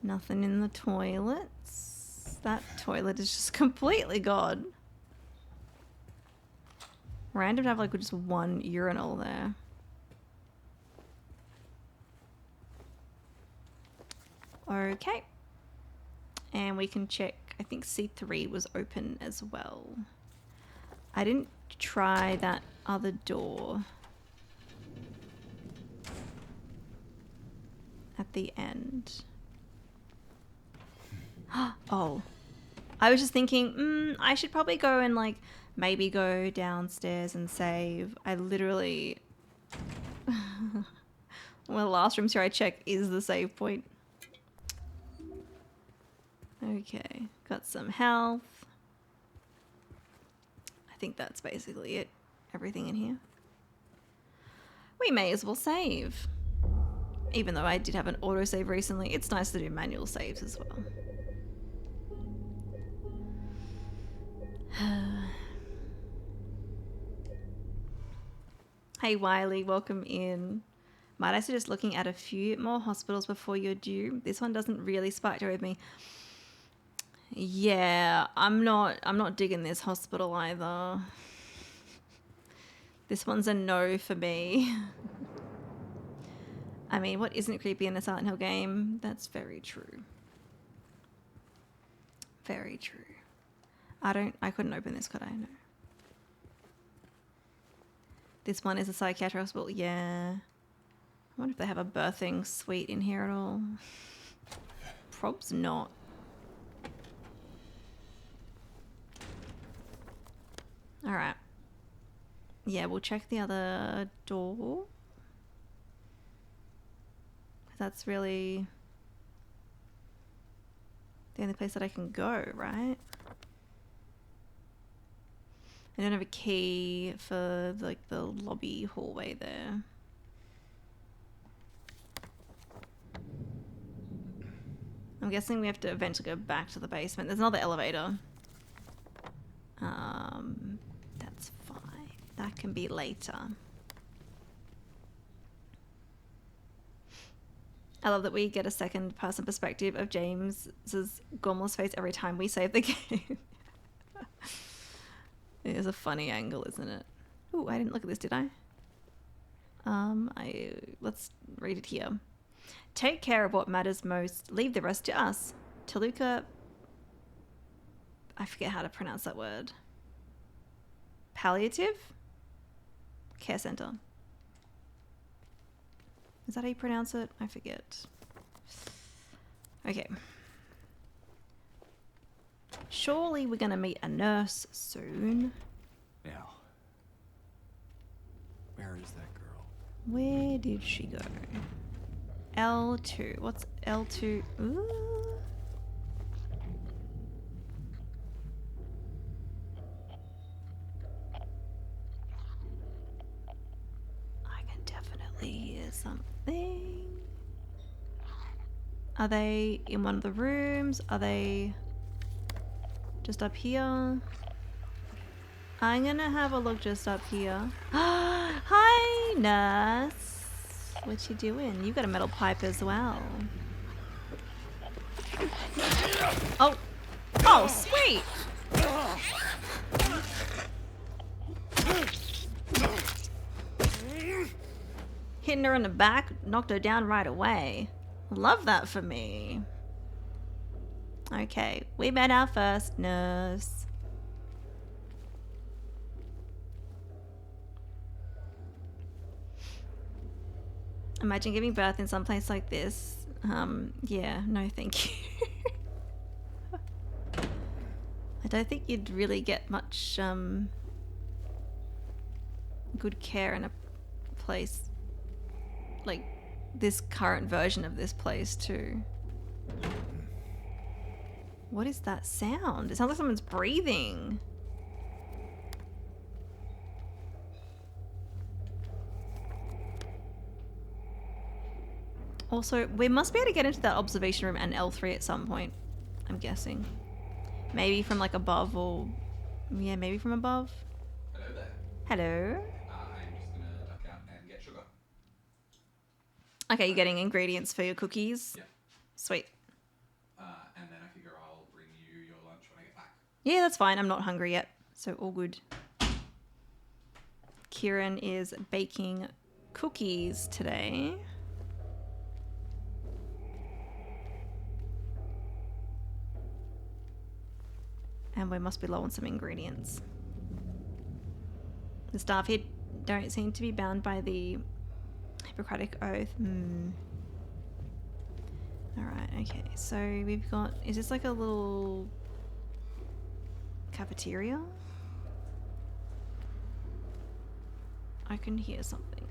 Nothing in the toilets. That toilet is just completely gone. Random to have like just one urinal there. Okay. And we can check, I think C3 was open as well. I didn't try that other door at the end. Oh, I was just thinking, I should probably go and like maybe go downstairs and save. I literally, well, the last room here I check is the save point. Okay, got some health. I think that's basically it. Everything in here. We may as well save. Even though I did have an autosave recently, it's nice to do manual saves as well. Hey Wiley, welcome in. Might I suggest looking at a few more hospitals before you're due? This one doesn't really spark joy with me. Yeah, I'm not digging this hospital either. This one's a no for me. I mean, what isn't creepy in a Silent Hill game? That's very true. Very true. I couldn't open this, could I? No. This one is a psychiatric hospital. Yeah. I wonder if they have a birthing suite in here at all. Prob's not. Alright. Yeah, we'll check the other door. That's really the only place that I can go, right? I don't have a key for like the lobby hallway there. I'm guessing we have to eventually go back to the basement. There's another elevator. That's fine. That can be later. I love that we get a second person perspective of James's gormless face every time we save the game. It is a funny angle, isn't it? Ooh, I didn't look at this, did I? Let's read it here. Take care of what matters most. Leave the rest to us. Toluca. I forget how to pronounce that word. Palliative Care Center. Is that how you pronounce it? I forget. Okay. Surely we're gonna meet a nurse soon. Now, where is that girl? Where did she go? L2. What's L2? Ooh. I can definitely hear something. Are they in one of the rooms? Are they just up here? I'm gonna have a look just up here. Hi, nurse. What you doing? You got a metal pipe as well. Oh. Oh, sweet. Hitting her in the back, knocked her down right away. Love that for me. Okay, we met our first nurse. Imagine giving birth in some place like this. Yeah, no thank you. I don't think you'd really get much good care in a place like this current version of this place too. What is that sound? It sounds like someone's breathing. Also, we must be able to get into that observation room and L3 at some point, I'm guessing. Maybe from like above or... Yeah, maybe from above. Hello there. Hello. I'm just gonna duck out and get sugar. Okay, you're getting ingredients for your cookies? Yeah. Sweet. And then I figure I'll bring you your lunch when I get back. Yeah, that's fine. I'm not hungry yet, so all good. Kieran is baking cookies today. And we must be low on some ingredients. The staff here don't seem to be bound by the Hippocratic Oath. Alright, okay. So we've got... Is this like a little cafeteria? I can hear something.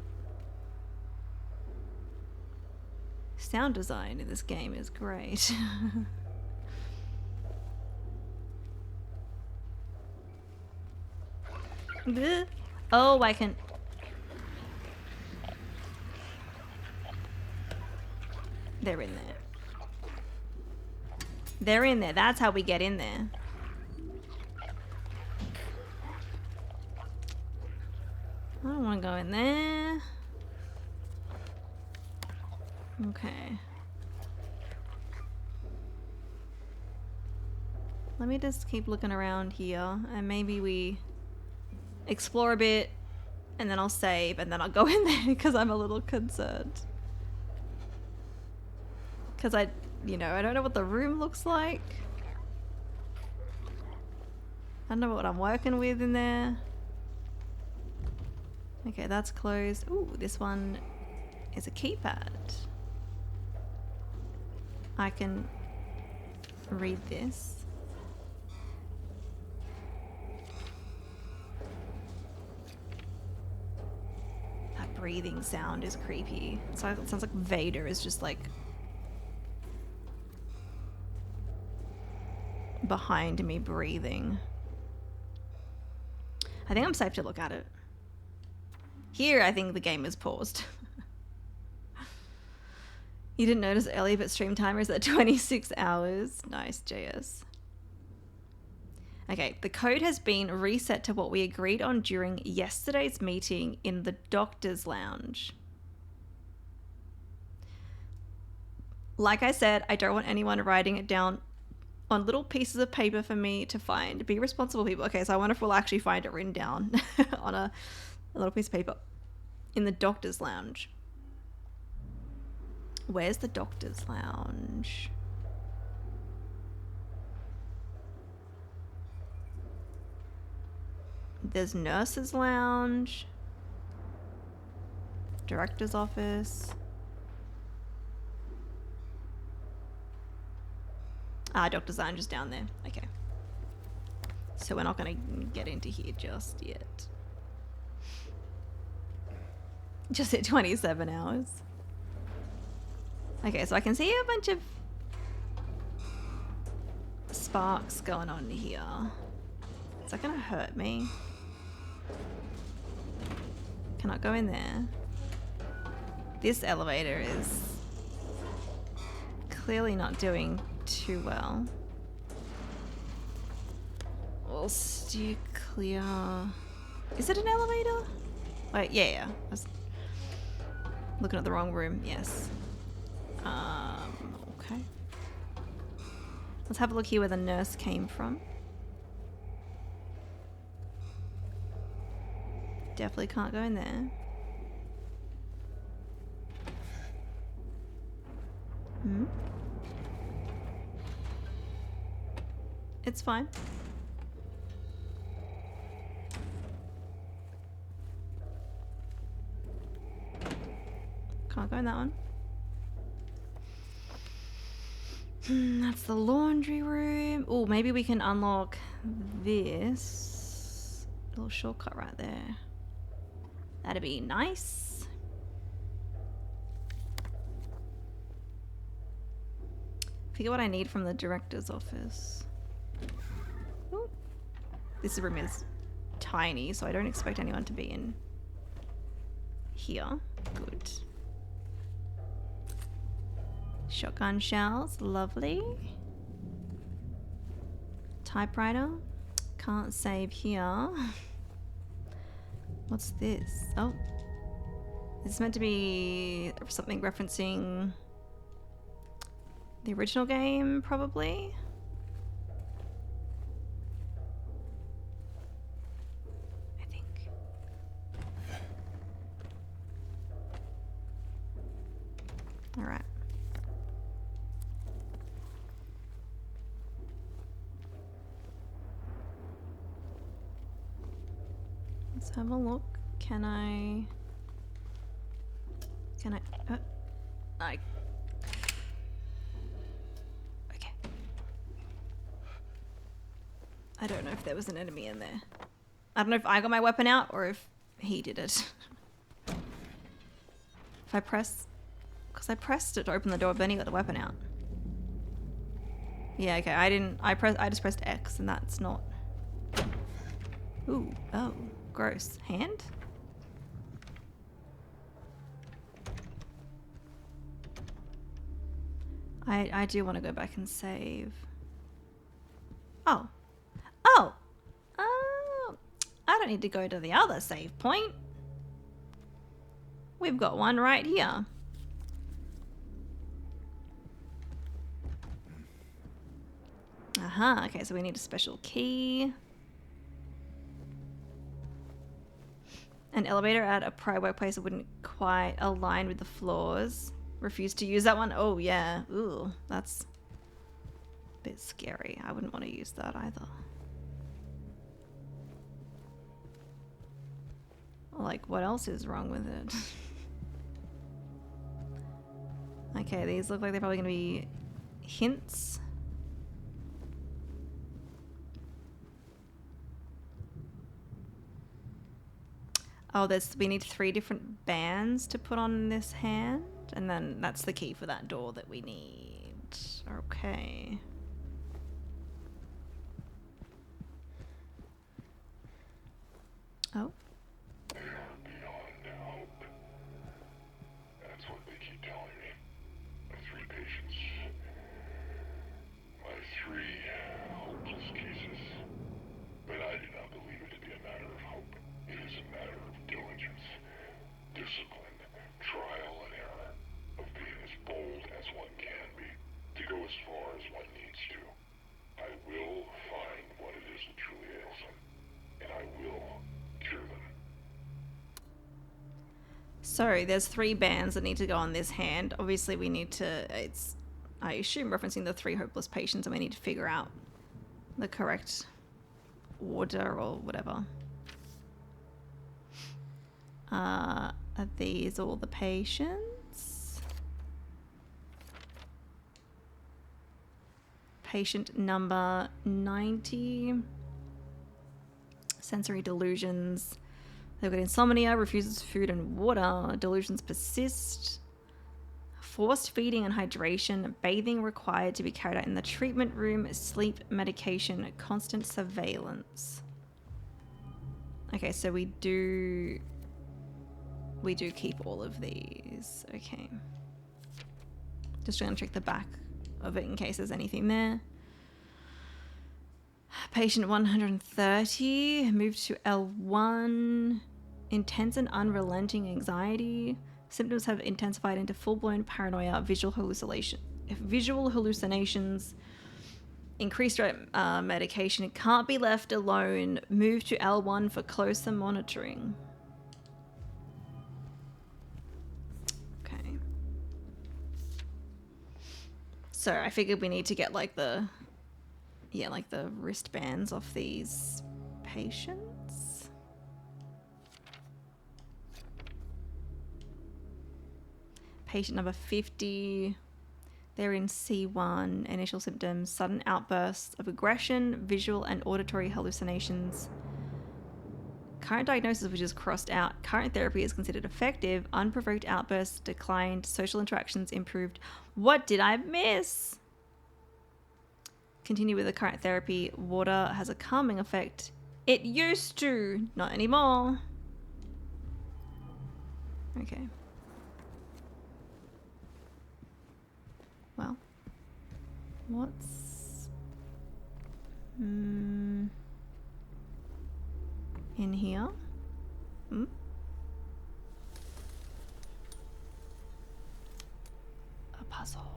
Sound design in this game is great. Oh, I can... They're in there. They're in there. That's how we get in there. I don't want to go in there. Okay. Let me just keep looking around here and maybe we explore a bit and then I'll save and then I'll go in there because I'm a little concerned. Because I don't know what the room looks like. I don't know what I'm working with in there. Okay, that's closed. Ooh, this one is a keypad. I can read this. That breathing sound is creepy. It sounds like Vader is just like behind me breathing. I think I'm safe to look at it. Here, I think the game is paused. You didn't notice earlier, but stream timer is at 26 hours. Nice, JS. Okay, the code has been reset to what we agreed on during yesterday's meeting in the doctor's lounge. Like I said, I don't want anyone writing it down on little pieces of paper for me to find. Be responsible, people. Okay, so I wonder if we'll actually find it written down on a little piece of paper in the doctor's lounge. Where's the doctor's lounge? There's nurse's lounge. Director's office. Ah, doctor's lounge is down there. Okay. So we're not gonna get into here just yet. Just at 27 hours. Okay, so I can see a bunch of sparks going on here. Is that gonna hurt me? Cannot go in there. This elevator is clearly not doing too well. We'll steer clear. Is it an elevator? Wait, yeah. I was looking at the wrong room. Yes. Okay. Let's have a look here where the nurse came from. Definitely can't go in there. Hmm? It's fine. Can't go in that one. That's the laundry room. Oh, maybe we can unlock this little shortcut right there. That'd be nice. Forget what I need from the director's office. Ooh. This room is tiny, so I don't expect anyone to be in here. Good. Shotgun shells, lovely. Typewriter, can't save here. What's this? Oh, it's meant to be something referencing the original game, probably. I think. All right. Let's have a look. Can I... Okay. I don't know if there was an enemy in there. I don't know if I got my weapon out or if he did it. If I press... Because I pressed it to open the door, but then he got the weapon out. Yeah, okay, I didn't... I just pressed X and that's not... Ooh, oh. Gross. Hand? I do want to go back and save. Oh. Oh! Oh! I don't need to go to the other save point. We've got one right here. Aha, okay, so we need a special key. An elevator at a prior workplace wouldn't quite align with the floors. Refused to use that one? Oh, yeah. Ooh, that's a bit scary. I wouldn't want to use that either. Like, what else is wrong with it? Okay, these look like they're probably going to be hints. Oh, we need 3 different bands to put on this hand, and then that's the key for that door that we need. Okay. Oh. They are beyond hope. That's what they keep telling me. My 3 patients. My 3 hopeless cases. But I do not believe it to be a matter of hope. It is a matter of diligence, discipline, trial and error, of being as bold as one can be, to go as far as one needs to. I will find what it is that truly ails them, and I will cure them. So there's 3 bands that need to go on this hand. Obviously we need to, it's, I assume referencing the 3 hopeless patients, and we need to figure out the correct order or whatever. Are these all the patients? Patient number 90. Sensory delusions. They've got insomnia, refuses food and water. Delusions persist. Forced feeding and hydration. Bathing required to be carried out in the treatment room. Sleep medication. Constant surveillance. Okay, so we do keep all of these. Okay. Just trying to check the back of it in case there's anything there. Patient 130 moved to L1. Intense and unrelenting anxiety. Symptoms have intensified into full-blown paranoia, visual hallucinations, increased medication. It can't be left alone. Move to L1 for closer monitoring. Okay. So I figured we need to get like the wristbands off these patients. Patient number 50. They're in C1. Initial symptoms: sudden outbursts of aggression, visual and auditory hallucinations. Current diagnosis, which is crossed out. Current therapy is considered effective. Unprovoked outbursts declined. Social interactions improved. What did I miss? Continue with the current therapy. Water has a calming effect. It used to. Not anymore. Okay. Well. What's... in here? A puzzle.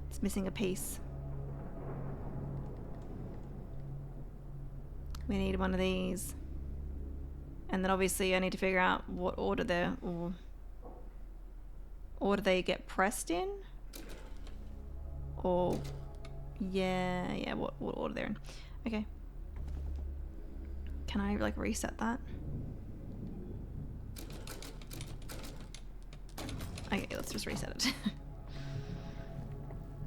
It's missing a piece. We need one of these. And then obviously I need to figure out what order they're... Or do they get pressed in? Or... Yeah, what order they're in. Okay. Can I, like, reset that? Okay, let's just reset it.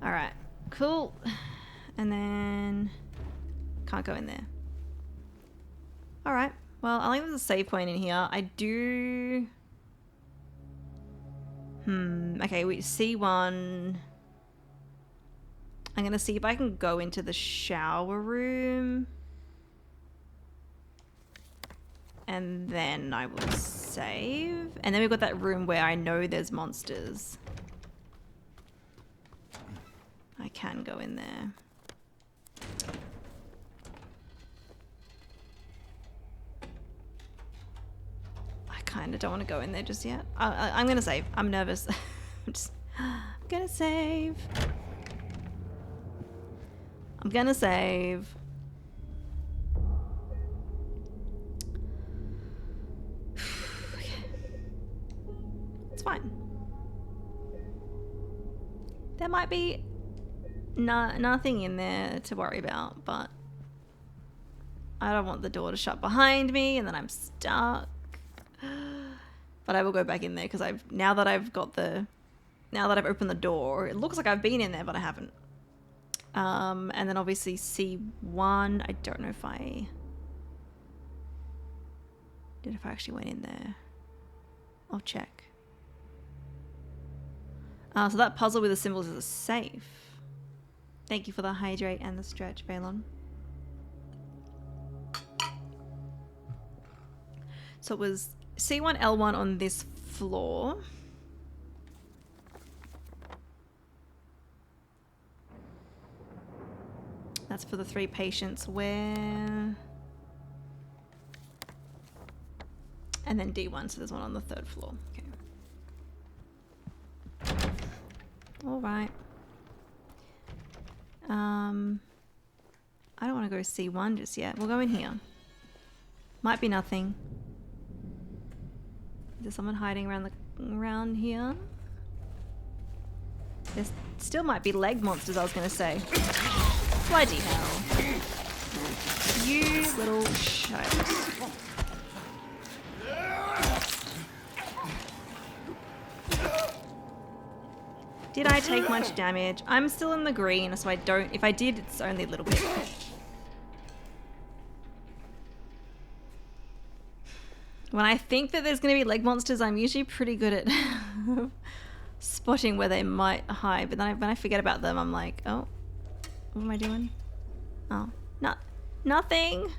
Alright, cool. And then... Can't go in there. Alright, well, I think there's a save point in here. I do... Okay, we C1... I'm gonna see if I can go into the shower room. And then I will save. And then we've got that room where I know there's monsters. I can go in there. I kind of don't want to go in there just yet. I'm gonna save. I'm nervous. I'm gonna save. I'm gonna save. It's fine. There might be nothing in there to worry about, but I don't want the door to shut behind me and then I'm stuck. But I will go back in there because now that I've opened the door, it looks like I've been in there, but I haven't. And then obviously C1, I don't know if I actually went in there. I'll check. So that puzzle with the symbols is a safe. Thank you for the hydrate and the stretch, Balon. So it was C1, L1 on this floor. That's for the 3 patients where... And then D1, so there's one on the 3rd floor. Okay. All right. I don't want want to go C1 just yet. We'll go in here. Might be nothing. Is there someone hiding around here? There still might be leg monsters, I was going to say. Bloody hell. You little shite. Did I take much damage? I'm still in the green, so I don't... If I did, it's only a little bit. When I think that there's going to be leg monsters, I'm usually pretty good at spotting where they might hide. But then when I forget about them, I'm like, oh, what am I doing? Oh, nothing.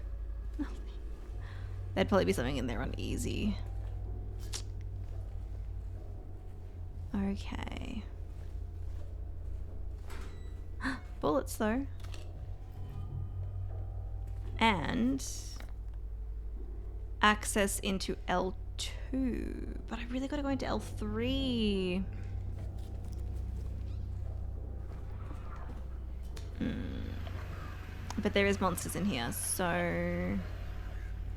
There'd probably be something in there on easy. Okay. Bullets though. And access into L2. But I really gotta go into L3. But there is monsters in here, so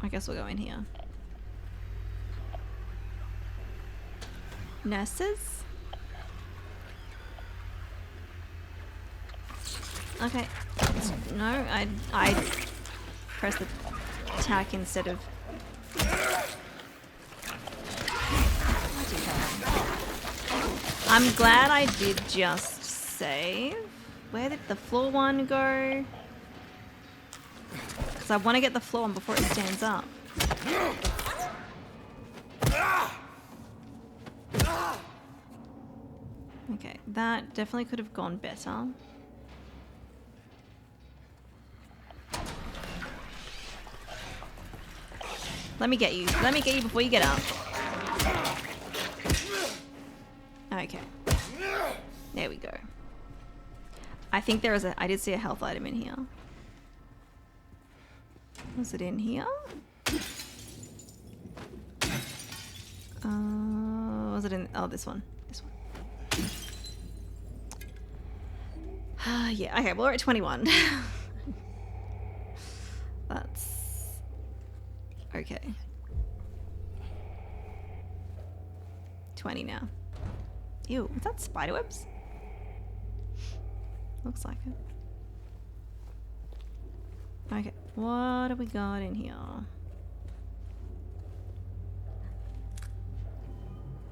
I guess we'll go in here. Nurses? Okay. No, I press the attack instead of... I'm glad I did just save. Where did the floor one go? Because I want to get the floor one before it stands up. Okay, that definitely could have gone better. Let me get you. Let me get you before you get up. Okay. There we go. I think there is I did see a health item in here. Was it in here? Was it in... Oh, this one. This one. Yeah, okay, well, we're at 21. That's... Okay. 20 now. Ew, is that spider webs? Looks like it. Okay, what do we got in here?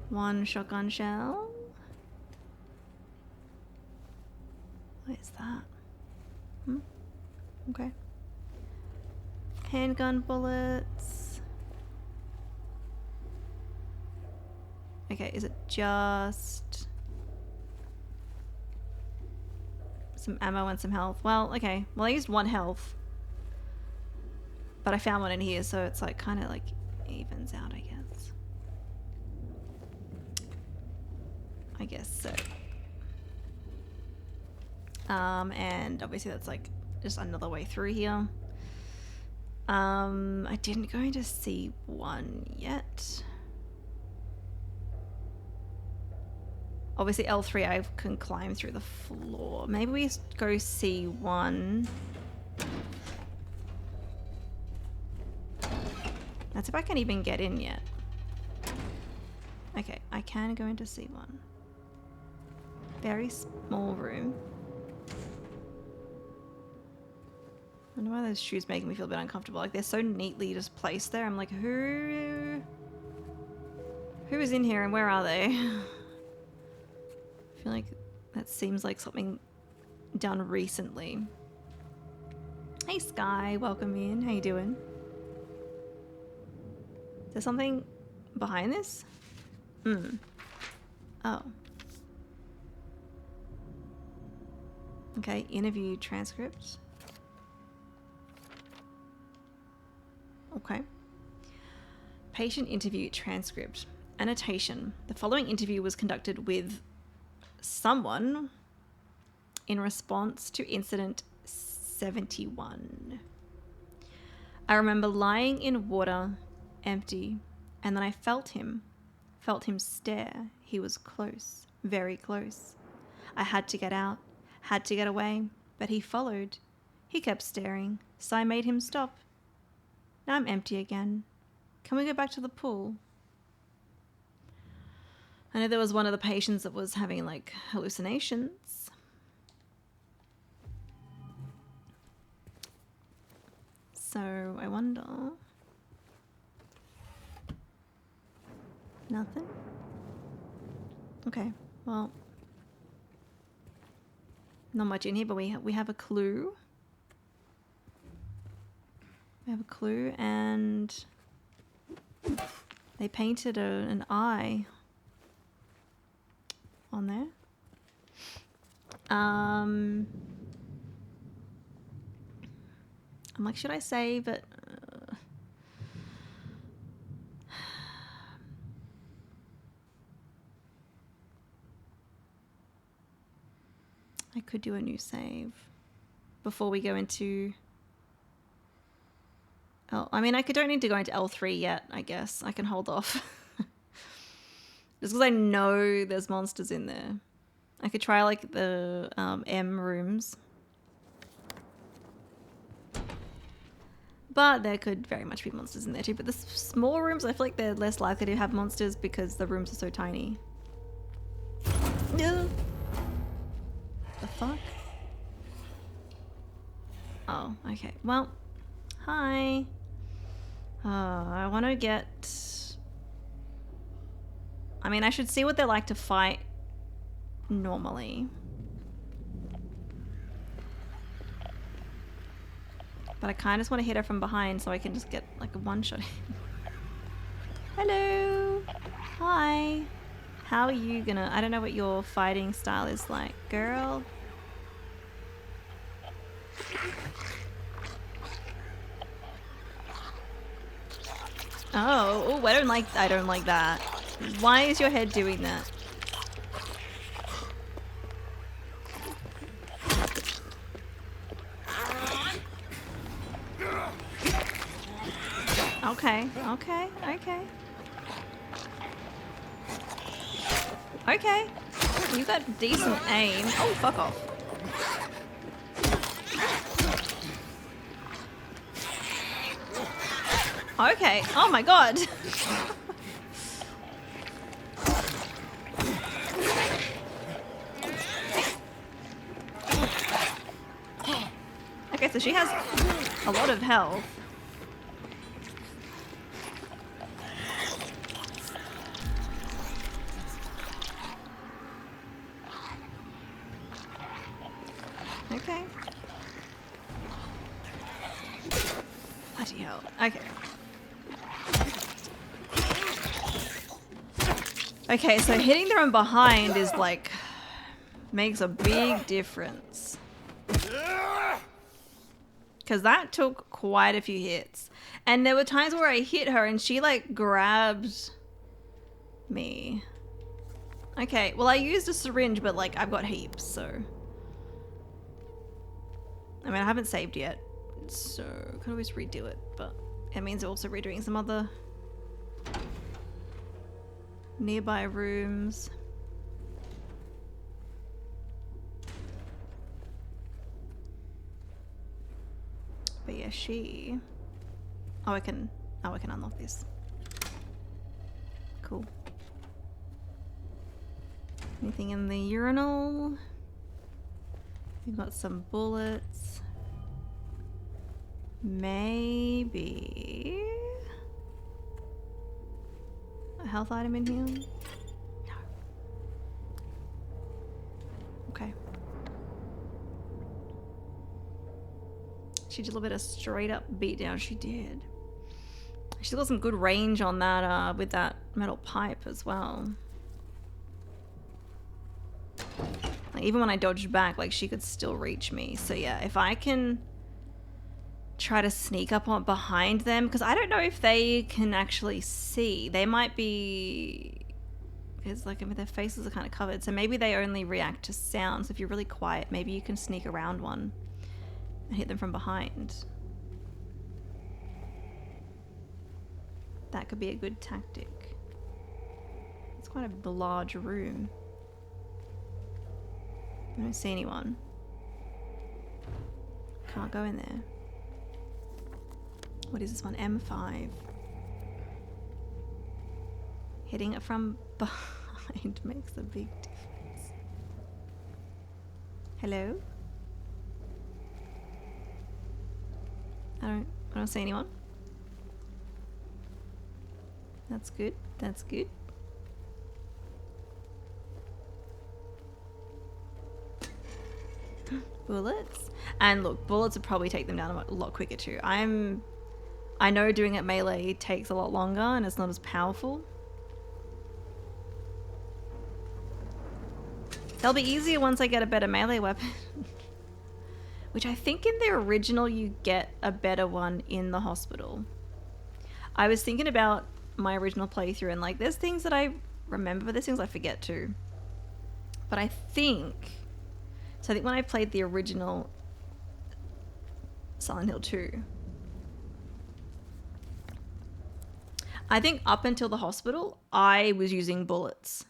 One shotgun shell. What is that? Okay. Handgun bullets. Okay, is it just some ammo and some health? Well, okay. Well, I used one health. But I found one in here, so it's like kind of like evens out, I guess. I guess so. And obviously that's like just another way through here. I didn't go into C1 yet. Obviously L3 I can climb through the floor. Maybe we go C1. That's if I can even get in yet. Okay, I can go into C1. Very small room. I wonder why those shoes making me feel a bit uncomfortable. Like they're so neatly just placed there. I'm like, who is in here and where are they? I feel like that seems like something done recently. Hey Sky, welcome in. How you doing? Is there something behind this? Oh. Okay, interview transcript. Okay. Patient interview transcript. Annotation. The following interview was conducted with someone in response to incident 71. I remember lying in water, empty, and then I felt him stare. He was close, very close. I had to get out, had to get away, but he followed. He kept staring, so I made him stop. Now I'm empty again. Can we go back to the pool? I know there was one of the patients that was having like hallucinations. So I wonder. Nothing? Okay, well. Not much in here, but we have a clue. We have a clue, and they painted an eye on there. I'm like, should I save it? I could do a new save before we go into... Oh, I mean, don't need to go into L3 yet, I guess. I can hold off. Just because I know there's monsters in there. I could try, like, the M rooms. But there could very much be monsters in there too. But the small rooms, I feel like they're less likely to have monsters because the rooms are so tiny. No. The fuck? Oh, okay. Well, hi. I want to get... I mean, I should see what they're like to fight normally. But I kind of just want to hit her from behind so I can just get like a one-shot. Hello. Hi. How are you gonna... I don't know what your fighting style is like, girl. Oh, I don't like that. Why is your head doing that? Okay. Okay. You got decent aim. Oh, fuck off. Okay. Oh my god. Okay, so she has a lot of health. Okay. Bloody hell. Okay. Okay, so hitting them from behind is like... makes a big difference. Because that took quite a few hits. And there were times where I hit her and she like grabbed me. Okay, well I used a syringe, but like I've got heaps, so... I mean, I haven't saved yet, so I could always redo it, but it means also redoing some other nearby rooms. But yeah, she... Oh, I can unlock this. Cool. Anything in the urinal? We've got some bullets. Maybe a health item in here? No. Okay. She did a little bit of straight up beat down. She did. She's got some good range on that with that metal pipe as well. Like, even when I dodged back, like she could still reach me. So yeah, if I can try to sneak up on behind them, because I don't know if they can actually see. They might be... It's like, I mean, their faces are kind of covered, so maybe they only react to sounds. If you're really quiet, maybe you can sneak around one and hit them from behind. That could be a good tactic. It's quite a large room. I don't see anyone. Can't go in there. What is this one? M5. Hitting it from behind makes a big difference. Hello? I don't see anyone. That's good. That's good. Bullets. And look, bullets would probably take them down a lot quicker too. I know doing it melee takes a lot longer and it's not as powerful. They'll be easier once I get a better melee weapon. Which I think in the original you get a better one in the hospital. I was thinking about my original playthrough and like there's things that I remember, but there's things I forget too. But I think when I played the original Silent Hill 2, I think up until the hospital, I was using bullets.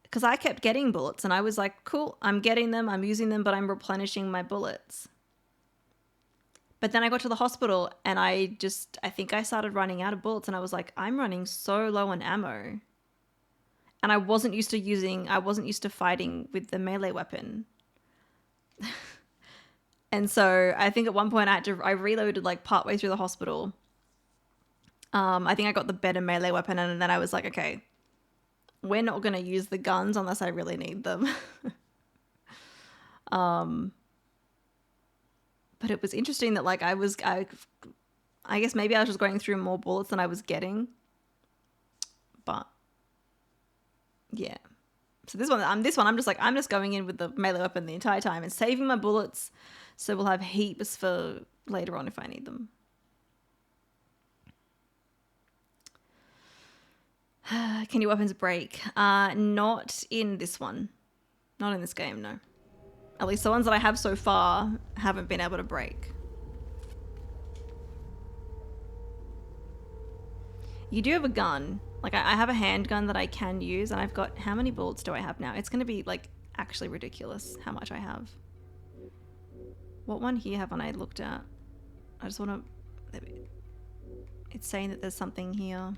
Because I kept getting bullets and I was like, cool, I'm getting them, I'm using them, but I'm replenishing my bullets. But then I got to the hospital and I think I started running out of bullets and I was like, I'm running so low on ammo. And I wasn't used to fighting with the melee weapon. And so I think at one point I reloaded like partway through the hospital. I think I got the better melee weapon and then I was like, okay, we're not going to use the guns unless I really need them. But it was interesting that like I guess maybe I was just going through more bullets than I was getting. But yeah. So this one, I'm just going in with the melee weapon the entire time and saving my bullets so we'll have heaps for later on if I need them. Can your weapons break? Not in this one. Not in this game, no. At least the ones that I have so far haven't been able to break. You do have a gun. Like I have a handgun that I can use and I've got, how many bullets do I have now? It's going to be like actually ridiculous how much I have. What one here haven't I looked at? I just want to, it's saying that there's something here.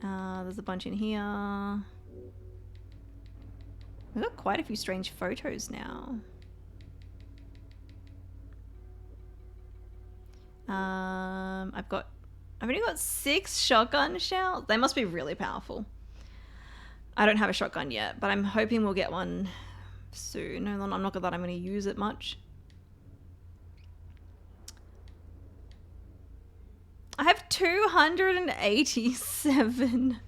There's a bunch in here. We've got quite a few strange photos now. I've only got 6 shotgun shells. They must be really powerful. I don't have a shotgun yet, but I'm hoping we'll get one soon. I'm not that I'm going to use it much. I have 287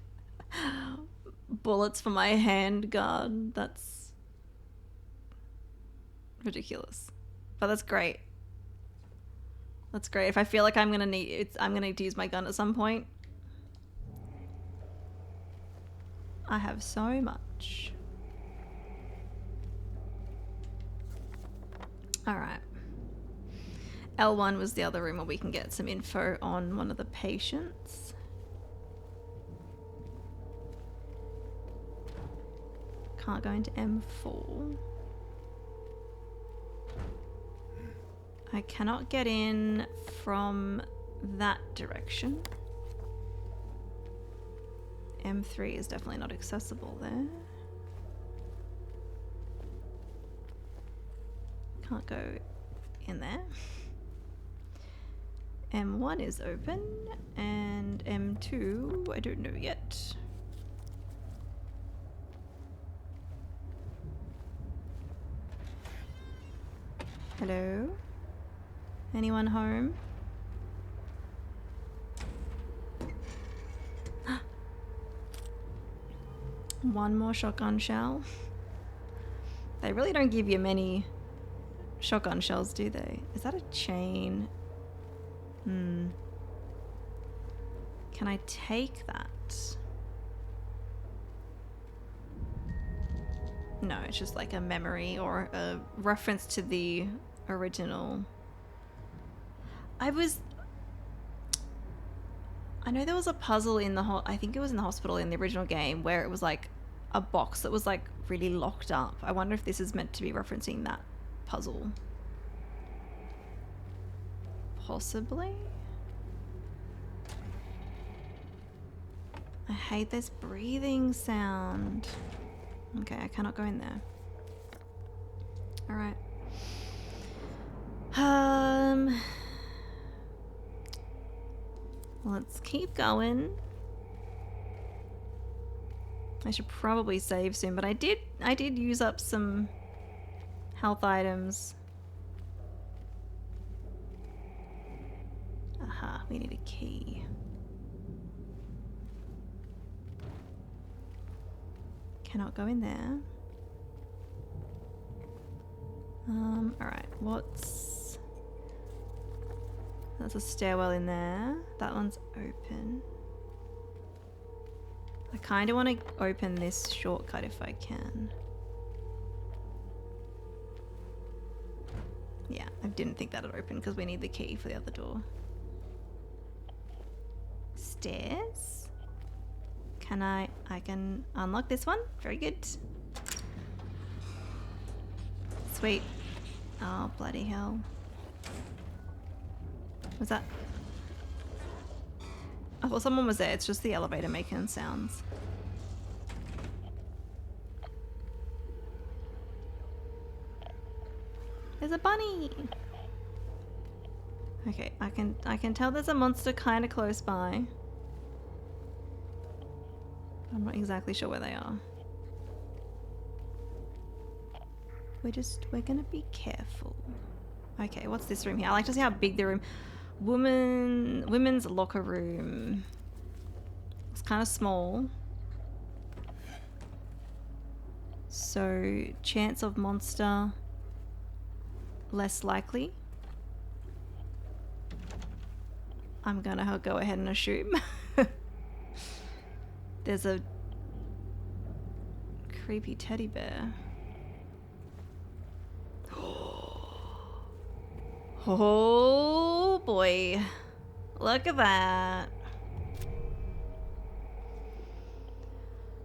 bullets for my handgun. That's ridiculous, but that's great. That's great. If I feel like I'm gonna need to use my gun at some point. I have so much. All right. L1 was the other room where we can get some info on one of the patients. Can't go into M4. I cannot get in from that direction. M3 is definitely not accessible there. Can't go in there. M1 is open and M2 I don't know yet. Hello? Anyone home? One more shotgun shell. They really don't give you many shotgun shells, do they? Is that a chain? Can I take that? No, it's just like a memory or a reference to the original. I know there was a puzzle in I think it was in the hospital in the original game where it was like a box that was like really locked up. I wonder if this is meant to be referencing that puzzle. Possibly. I hate this breathing sound. Okay, I cannot go in there. All right. Let's keep going. I should probably save soon, but I did use up some health items. Aha, we need a key. Cannot go in there. Alright, that's a stairwell in there. That one's open. I kind of want to open this shortcut if I can. Yeah, I didn't think that would open because we need the key for the other door. Stairs? I can unlock this one. Very good. Sweet. Oh, bloody hell. Was that? I thought someone was there. It's just the elevator making sounds. There's a bunny. Okay, I can tell there's a monster kind of close by. I'm not exactly sure where they are. We're gonna be careful. Okay, what's this room here? I like to see how big the room. Women's locker room. It's kind of small. So, chance of monster less likely. I'm gonna go ahead and assume. There's a creepy teddy bear. Oh boy. Look at that.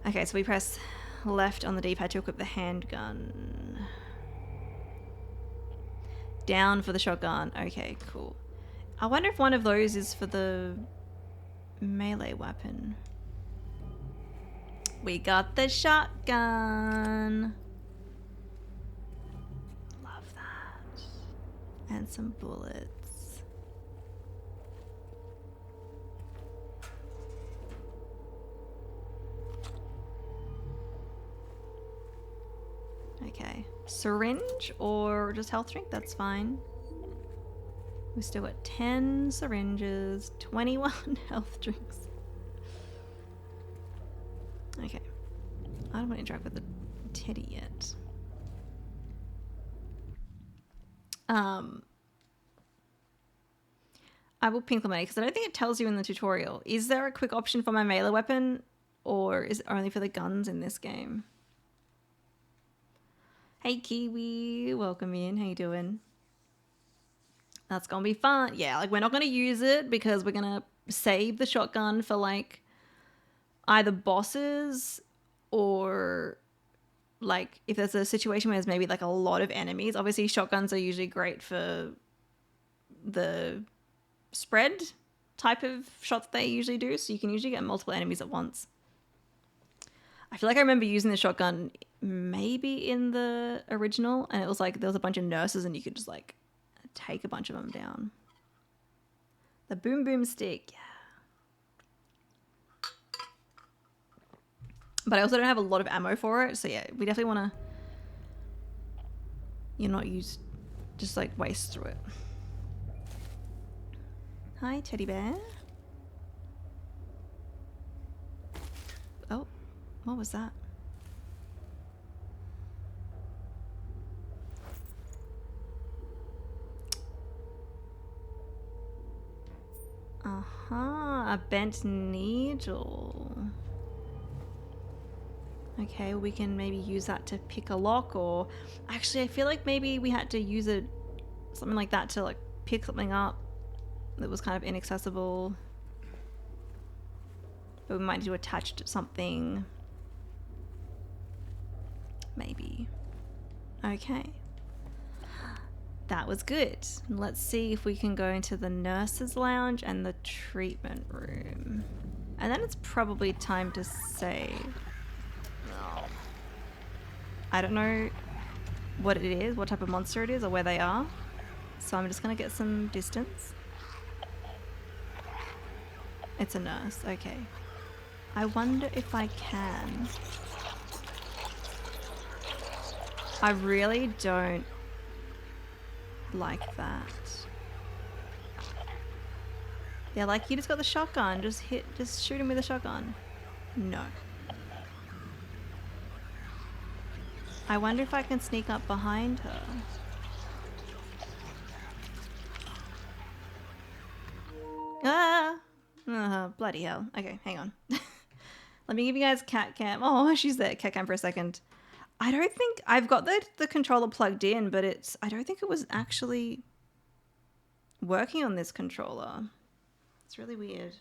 Okay, so we press left on the D-pad to equip the handgun. Down for the shotgun. Okay, cool. I wonder if one of those is for the melee weapon. We got the shotgun. Love that. And some bullets. Okay. Syringe or just health drink? That's fine. We still got 10 syringes, 21 health drinks. Okay. I don't want to interact with the teddy yet. I will pink the money because I don't think it tells you in the tutorial. Is there a quick option for my melee weapon, or is it only for the guns in this game? Hey Kiwi, welcome in. How you doing? That's gonna be fun. Yeah, like we're not gonna use it because we're gonna save the shotgun for like either bosses or like if there's a situation where there's maybe like a lot of enemies. Obviously shotguns are usually great for the spread type of shot that they usually do, so you can usually get multiple enemies at once. I feel like I remember using the shotgun maybe in the original, and it was like there was a bunch of nurses and you could just like take a bunch of them down. The boom boom stick, yeah. But I also don't have a lot of ammo for it, so yeah, we definitely want to not use, just like waste through it. Hi, teddy bear. Oh, what was that? A bent needle. Okay, we can maybe use that to pick a lock, or actually I feel like maybe we had to use something like that to like pick something up that was kind of inaccessible, but we might need to attach to something. Maybe. Okay. That was good. Let's see if we can go into the nurse's lounge and the treatment room. And then it's probably time to save. Oh. I don't know what it is, what type of monster it is, or where they are. So I'm just gonna get some distance. It's a nurse, okay. I wonder if I can. I really don't like that. Yeah, like you just got the shotgun. Just shoot him with a shotgun. No. I wonder if I can sneak up behind her. Ah! Bloody hell. Okay, hang on. Let me give you guys cat cam. Oh, she's there. Cat cam for a second. I don't think I've got the controller plugged in, but I don't think it was actually working on this controller. It's really weird.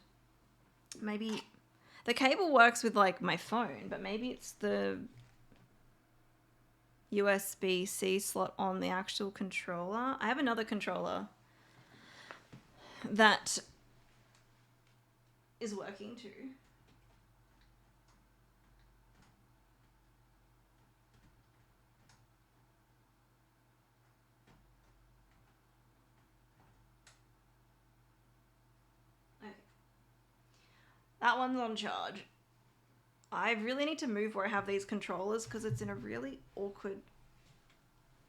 Maybe the cable works with like my phone, but maybe it's the USB-C slot on the actual controller. I have another controller that is working too. Okay. That one's on charge. I really need to move where I have these controllers because it's in a really awkward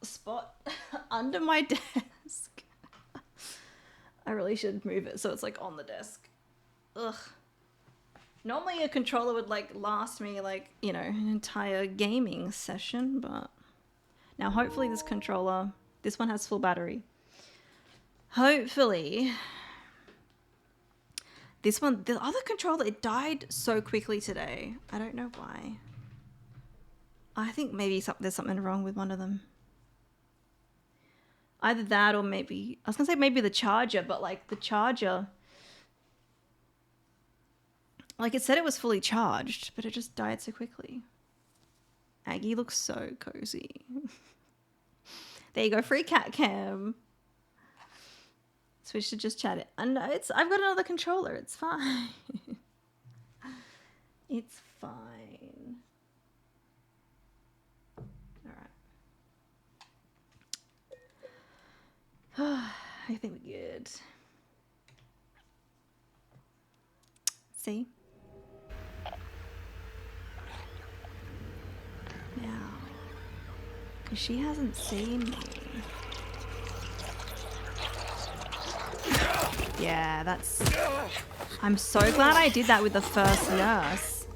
spot under my desk. I really should move it so it's like on the desk. Ugh. Normally a controller would like last me like, you know, an entire gaming session, but now hopefully this controller, this one has full battery. Hopefully this one, the other controller, it died so quickly today. I don't know why. I think maybe there's something wrong with one of them. Either that or maybe, I was gonna say maybe the charger, but like the charger, like it said it was fully charged, but it just died so quickly. Aggie looks so cozy. There you go, free cat cam. Switch to just chat it. And I've got another controller. It's fine. It's fine. All right. I think we're good. See? Now, because she hasn't seen me. Yeah, that's... I'm so glad I did that with the first nurse.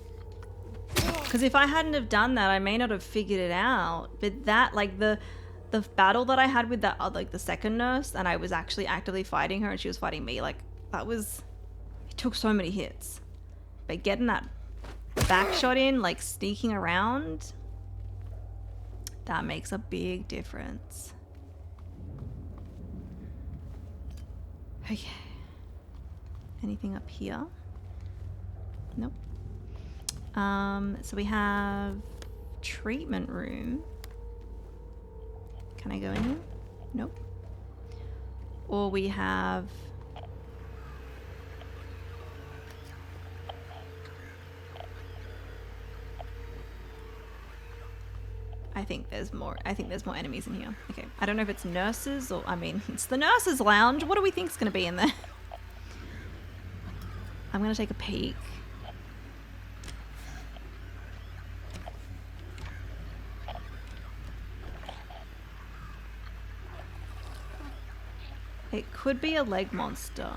Because if I hadn't have done that, I may not have figured it out. But that, like, the battle that I had with that, like, the second nurse, and I was actually actively fighting her and she was fighting me, like, that was... It took so many hits. But getting that back shot in, like, sneaking around, that makes a big difference. Okay. Anything up here? Nope. So we have treatment room. Can I go in here? Nope. Or we have... I think there's more enemies in here. Okay. I don't know if it's nurses or... I mean, it's the nurses' lounge. What do we think is going to be in there? I'm going to take a peek. It could be a leg monster.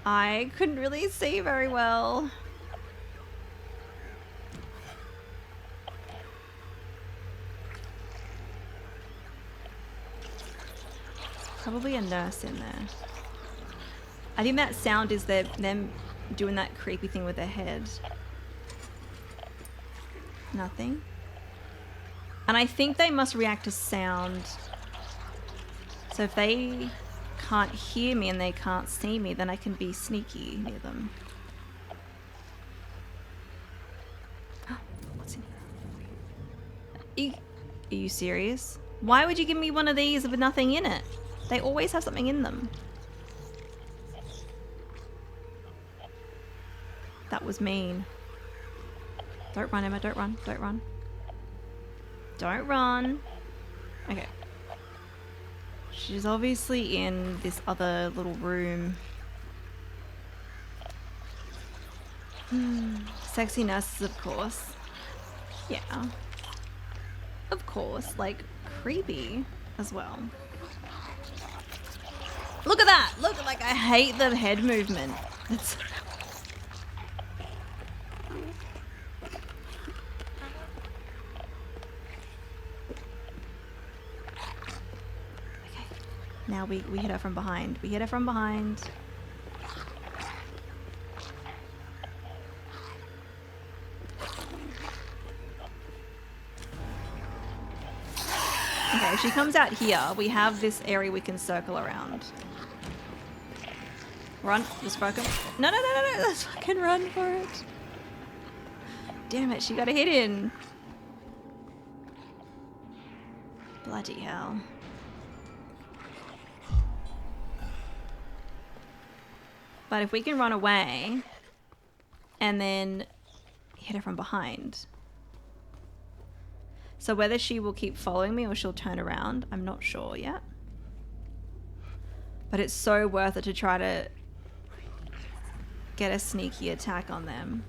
I couldn't really see very well. Probably a nurse in there. I think that sound is them doing that creepy thing with their head. Nothing. And I think they must react to sound. So if they can't hear me and they can't see me, then I can be sneaky near them. Are you serious? Why would you give me one of these with nothing in it? They always have something in them. That was mean. Don't run, Emma. Don't run. Don't run. Don't run. Okay. She's obviously in this other little room. Sexy nurses, of course. Yeah. Of course. Like, creepy as well. Look at that! Look, like, I hate the head movement. It's... Now we hit her from behind. We hit her from behind. Okay, if she comes out here, we have this area we can circle around. Run. Just broken. No, no, no, no, no. Let's fucking run for it. Damn it, she got a hit in. Bloody hell. But if we can run away and then hit her from behind. So whether she will keep following me or she'll turn around, I'm not sure yet. But it's so worth it to try to get a sneaky attack on them.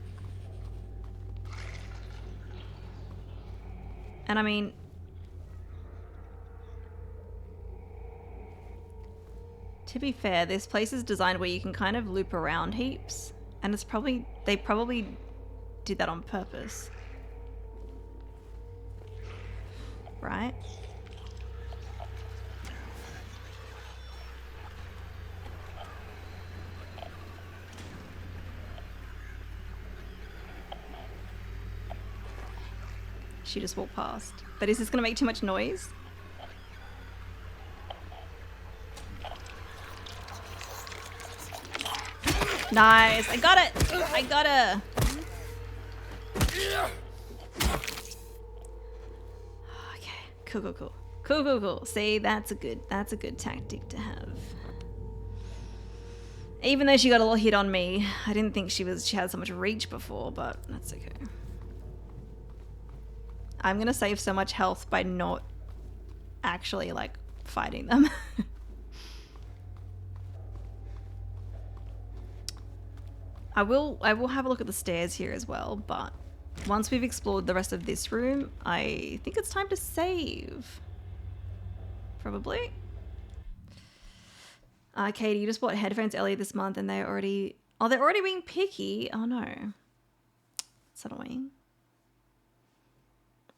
And I mean, to be fair, this place is designed where you can kind of loop around heaps. And it's probably, they probably did that on purpose. Right? She just walked past. But is this gonna make too much noise? Nice, I got it! I got her! Okay, cool, cool, cool. Cool, cool, cool. See, that's a good tactic to have. Even though she got a little hit on me, I didn't think she had so much reach before, but that's okay. I'm gonna save so much health by not actually, like, fighting them. I will have a look at the stairs here as well, but once we've explored the rest of this room, I think it's time to save. Probably. Katie, you just bought headphones earlier this month and they're already being picky. Oh no. It's annoying.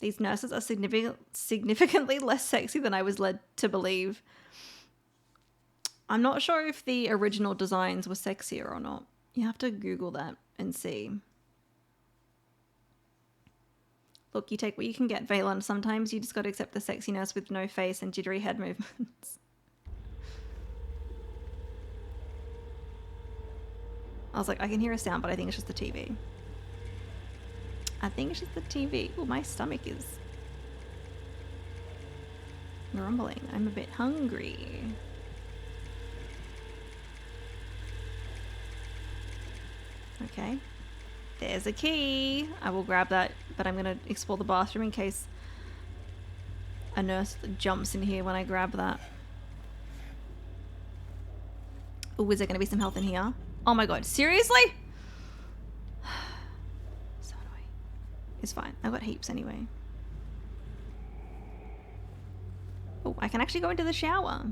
These nurses are significantly less sexy than I was led to believe. I'm not sure if the original designs were sexier or not. You have to Google that and see. Look, you take what you can get, Valen. Sometimes you just got to accept the sexiness with no face and jittery head movements. I was like, I can hear a sound, but I think it's just the TV. I think it's just the TV. Oh, my stomach is grumbling. I'm a bit hungry. Okay. There's a key. I will grab that, but I'm going to explore the bathroom in case a nurse jumps in here when I grab that. Oh, is there going to be some health in here? Oh my god, seriously? So annoying. It's fine. I've got heaps anyway. Oh, I can actually go into the shower.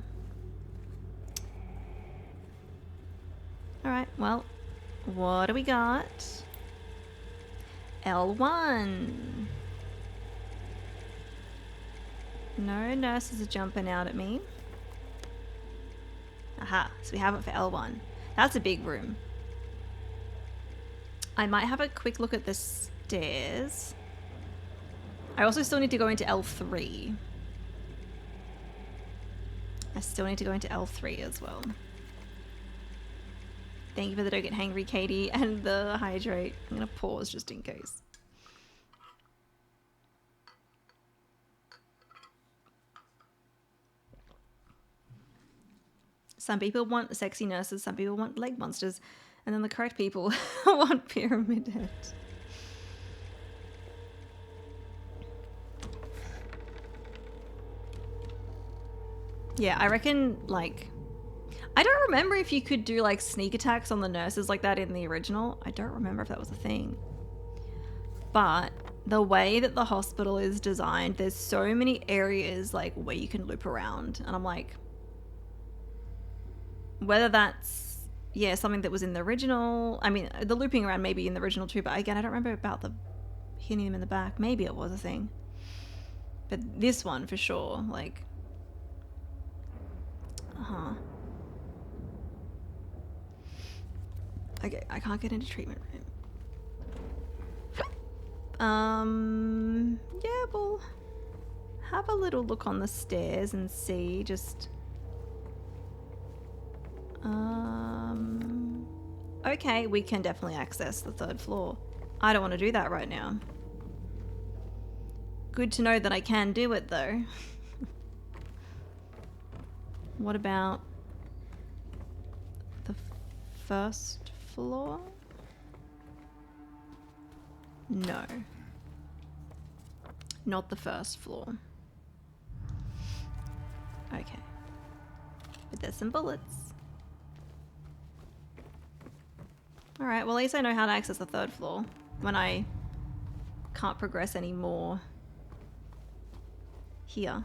Alright, well, what do we got? L1. No nurses are jumping out at me. Aha, so we have it for L1. That's a big room. I might have a quick look at the stairs. I also still need to go into L3. I still need to go into L3 as well. Thank you for the don't get hangry, Katie, and the hydrate. I'm gonna pause just in case. Some people want sexy nurses, some people want leg monsters, and then the correct people want pyramid head. Yeah, I reckon, like... I don't remember if you could do, like, sneak attacks on the nurses like that in the original. I don't remember if that was a thing. But the way that the hospital is designed, there's so many areas, like, where you can loop around. And I'm like... Whether that's, yeah, something that was in the original... I mean, the looping around maybe in the original too, but again, I don't remember about the hitting them in the back. Maybe it was a thing. But this one, for sure, like... Uh-huh. Okay, I can't get into treatment room. Yeah, we'll have a little look on the stairs and see, just... Okay, we can definitely access the 3rd floor. I don't want to do that right now. Good to know that I can do it, though. What about the 1st floor? No. Not the 1st floor. Okay. But there's some bullets. Alright, well at least I know how to access the 3rd floor when I can't progress any more here.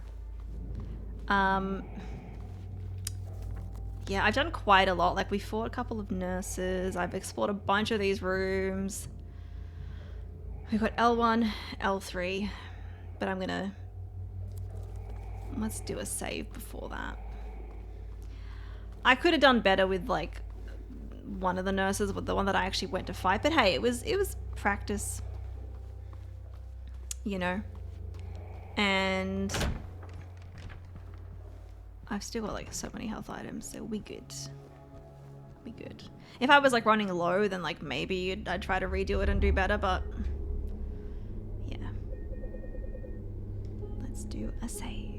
Yeah, I've done quite a lot. Like, we fought a couple of nurses. I've explored a bunch of these rooms. We've got L1, L3, but I'm gonna... Let's do a save before that. I could have done better with, like, one of the nurses, with the one that I actually went to fight, but hey, it was practice, you know. And I've still got like so many health items, so we good. We good. If I was like running low, then like maybe I'd try to redo it and do better, but yeah. Let's do a save.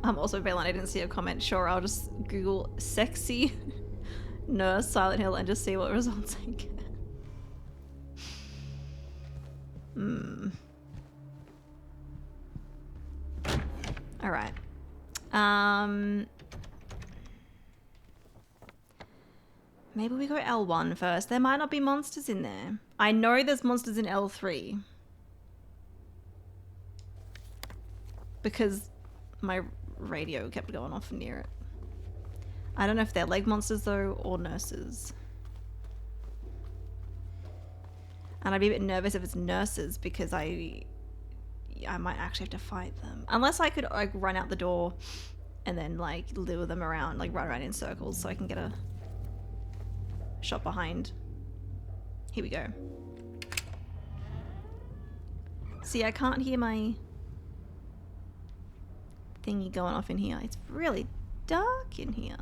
I'm also Valen, I didn't see a comment. Sure, I'll just Google sexy nurse Silent Hill and just see what results I get. Alright. Maybe we go L1 first. There might not be monsters in there. I know there's monsters in L3. Because my radio kept going off near it. I don't know if they're leg monsters though, or nurses. And I'd be a bit nervous if it's nurses because I might actually have to fight them. Unless I could like run out the door and then like lure them around, like run around in circles so I can get a shot behind. Here we go. See, I can't hear my thingy going off in here. It's really dark in here.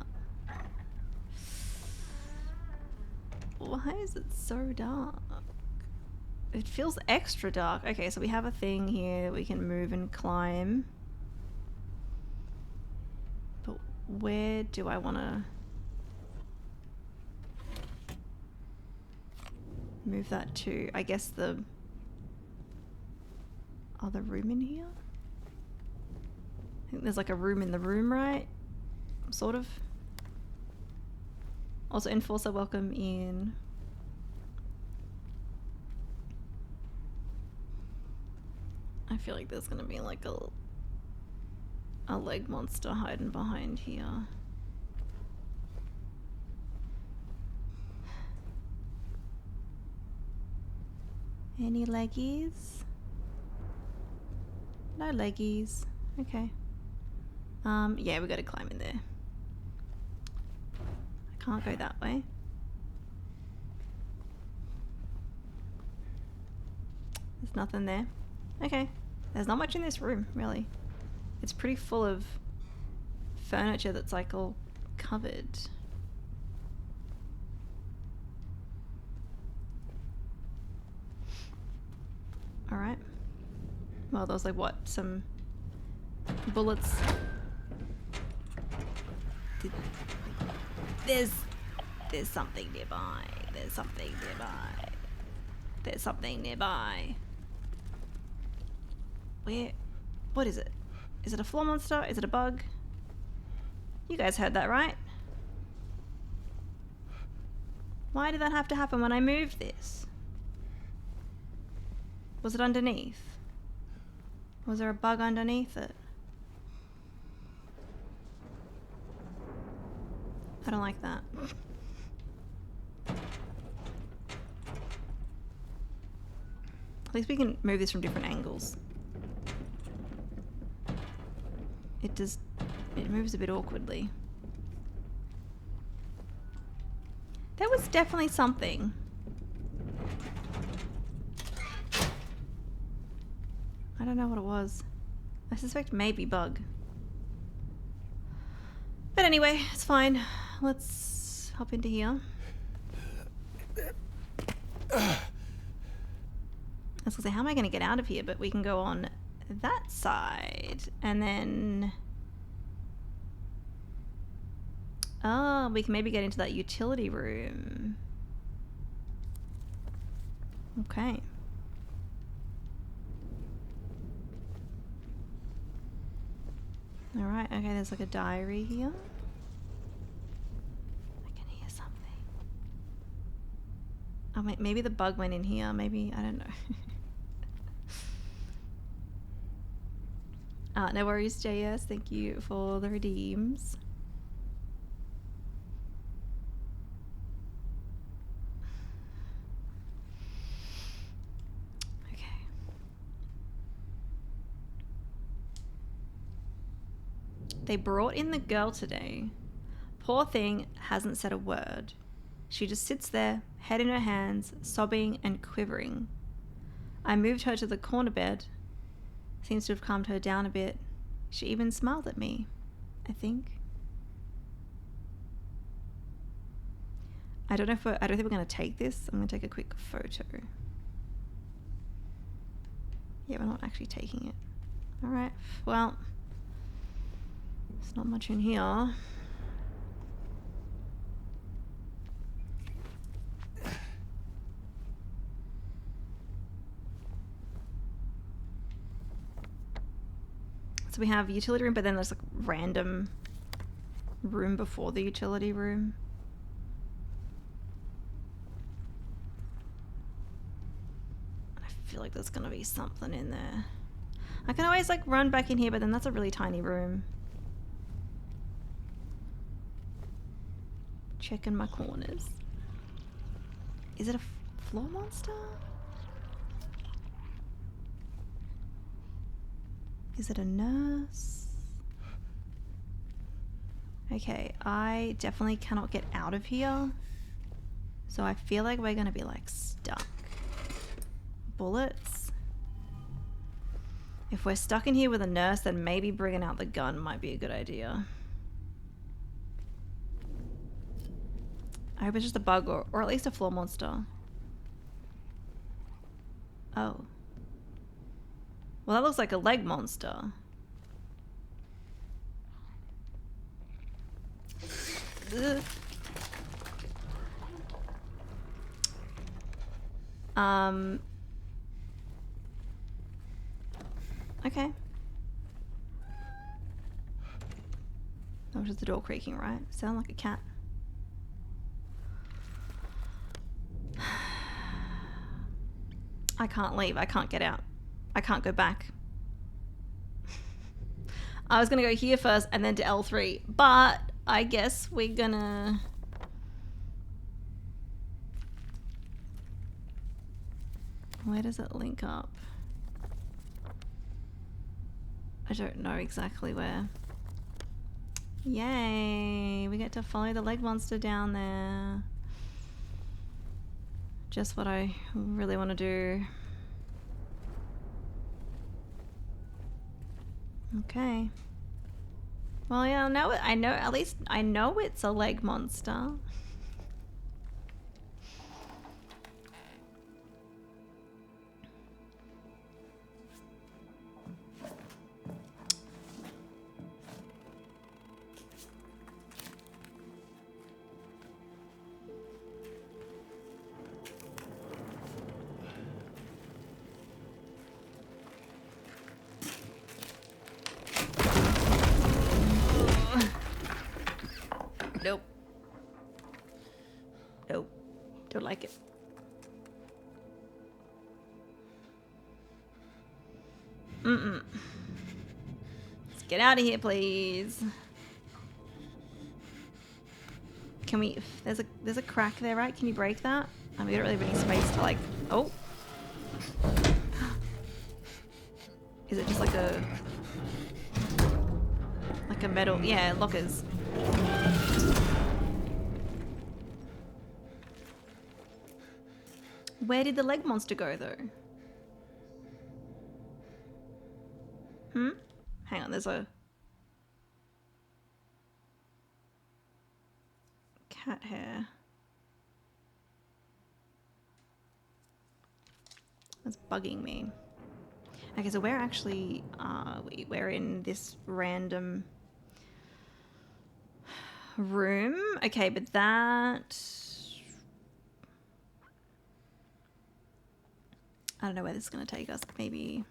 Why is it so dark? It feels extra dark. Okay, so we have a thing here we can move and climb. But where do I want to move that to? I guess the other room in here? I think there's like a room in the room, right? Sort of. Also, Enforcer, welcome in. I feel like there's gonna be like a leg monster hiding behind here. Any leggies? No leggies. Okay. Yeah, we gotta climb in there. I can't go that way. There's nothing there. Okay. There's not much in this room, really. It's pretty full of furniture that's like all covered. Alright. Well, there was like what? Some bullets. There's something nearby. There's something nearby. There's something nearby. Where? What is it? Is it a floor monster? Is it a bug? You guys heard that, right? Why did that have to happen when I moved this? Was it underneath? Was there a bug underneath it? I don't like that. At least we can move this from different angles. It moves a bit awkwardly. There was definitely something. I don't know what it was. I suspect maybe bug. But anyway, it's fine. Let's hop into here. I was gonna say, how am I gonna get out of here? But we can go on that side. And then... oh, we can maybe get into that utility room. Okay. Alright, okay, there's like a diary here. I can hear something. Oh, maybe the bug went in here. Maybe, I don't know. No worries, JS. Thank you for the redeems. Okay. They brought in the girl today. Poor thing hasn't said a word. She just sits there, head in her hands, sobbing and quivering. I moved her to the corner bed. Seems to have calmed her down a bit. She even smiled at me, I think. I don't think we're going to take this. I'm going to take a quick photo. Yeah, we're not actually taking it. Alright, well, there's not much in here. So we have utility room, but then there's like random room before the utility room. I feel like there's gonna be something in there. I can always like run back in here, but then that's a really tiny room. Checking my corners. Is it a floor monster? Is it a nurse? Okay, I definitely cannot get out of here. So I feel like we're gonna be like stuck. Bullets. If we're stuck in here with a nurse, then maybe bringing out the gun might be a good idea. I hope it's just a bug or at least a floor monster. Oh. Well, that looks like a leg monster. Ugh. Okay. That was just the door creaking, right? Sound like a cat. I can't leave. I can't get out. I can't go back. I was gonna go here first and then to L3, but I guess we're gonna... where does it link up? I don't know exactly where. Yay! We get to follow the leg monster down there. Just what I really want to do. Okay. Well, yeah, now I know, at least I know it's a leg monster. Nope. Nope. Don't like it. Mm-mm. Let's get out of here, please. Can we... There's a crack there, right? Can you break that? I mean, we don't really have any space to, like... Oh. Is it just like a... Like a metal... Yeah, lockers. Where did the leg monster go, though? Hang on, there's a... cat hair. That's bugging me. Okay, so where actually are we? We're in this random room. Okay, but that... I don't know where this is going to take us. Maybe...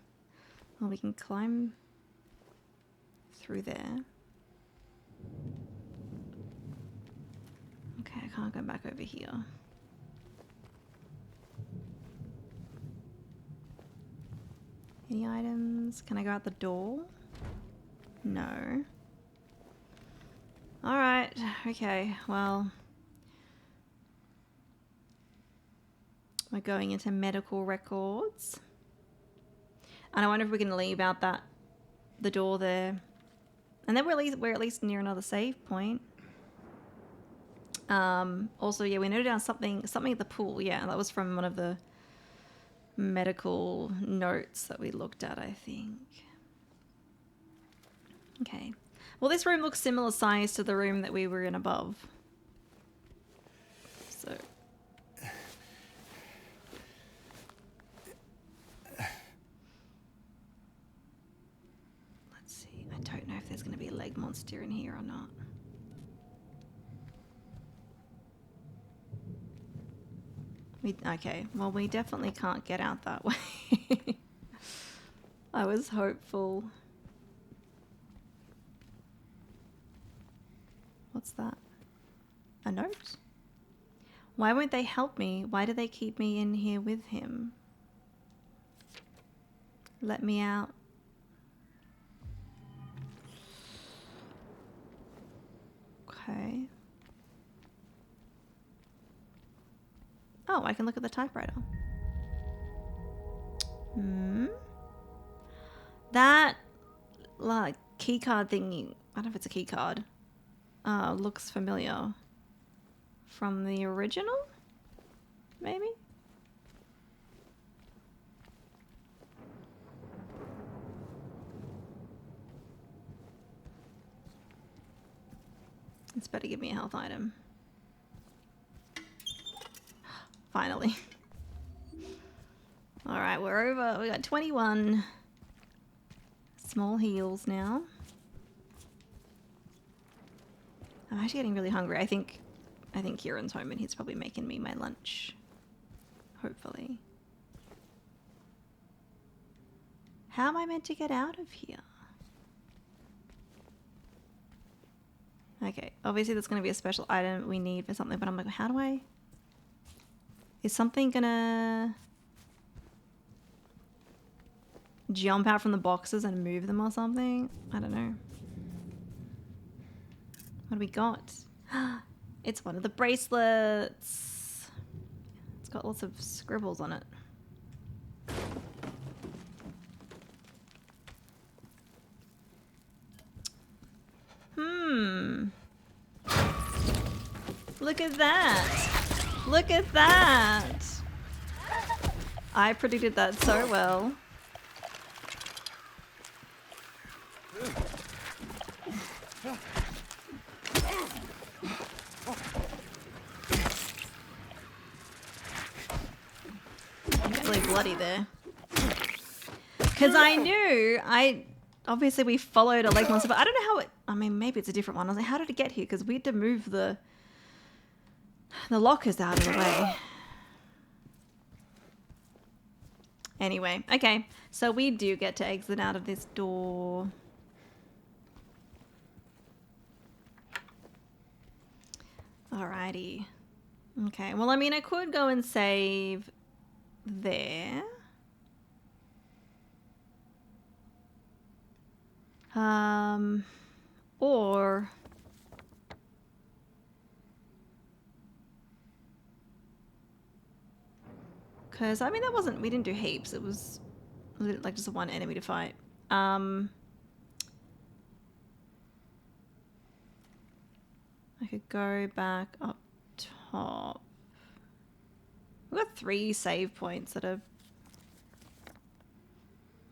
Well, we can climb through there. Okay, I can't go back over here. Any items? Can I go out the door? No. Alright, okay, well... We're going into medical records. And I wonder if we can leave out the door there. And then we're at least near another save point. Also, yeah, we noted down something at the pool. Yeah, that was from one of the medical notes that we looked at, I think. Okay. Well, this room looks similar size to the room that we were in above. So... Let's see. I don't know if there's going to be a leg monster in here or not. Okay, well, we definitely can't get out that way. I was hopeful. What's that? A note? Why won't they help me? Why do they keep me in here with him? Let me out. Okay. Oh, I can look at the typewriter. That like key card thingy, I don't know if it's a key card, looks familiar. From the original? Maybe? It's better give me a health item. Finally. Alright, we're over. We got 21 small heals now. I'm actually getting really hungry. I think Kieran's home and he's probably making me my lunch. Hopefully. How am I meant to get out of here? Okay, obviously there's going to be a special item we need for something, but I'm like, how do I... Is something gonna jump out from the boxes and move them or something? I don't know. What do we got? It's one of the bracelets. It's got lots of scribbles on it. Look at that. Look at that! I predicted that so well. I'm really bloody there. Because I knew, obviously we followed a leg monster, but I don't know how it, I mean, maybe it's a different one. I was like, how did it get here? Because we had to move the lockers out of the way. Anyway, okay. So we do get to exit out of this door. Alrighty. Okay, well, I mean, I could go and save there. Or... Because, I mean, that wasn't... We didn't do heaps. It was like just one enemy to fight. I could go back up top. We've got 3 save points that are...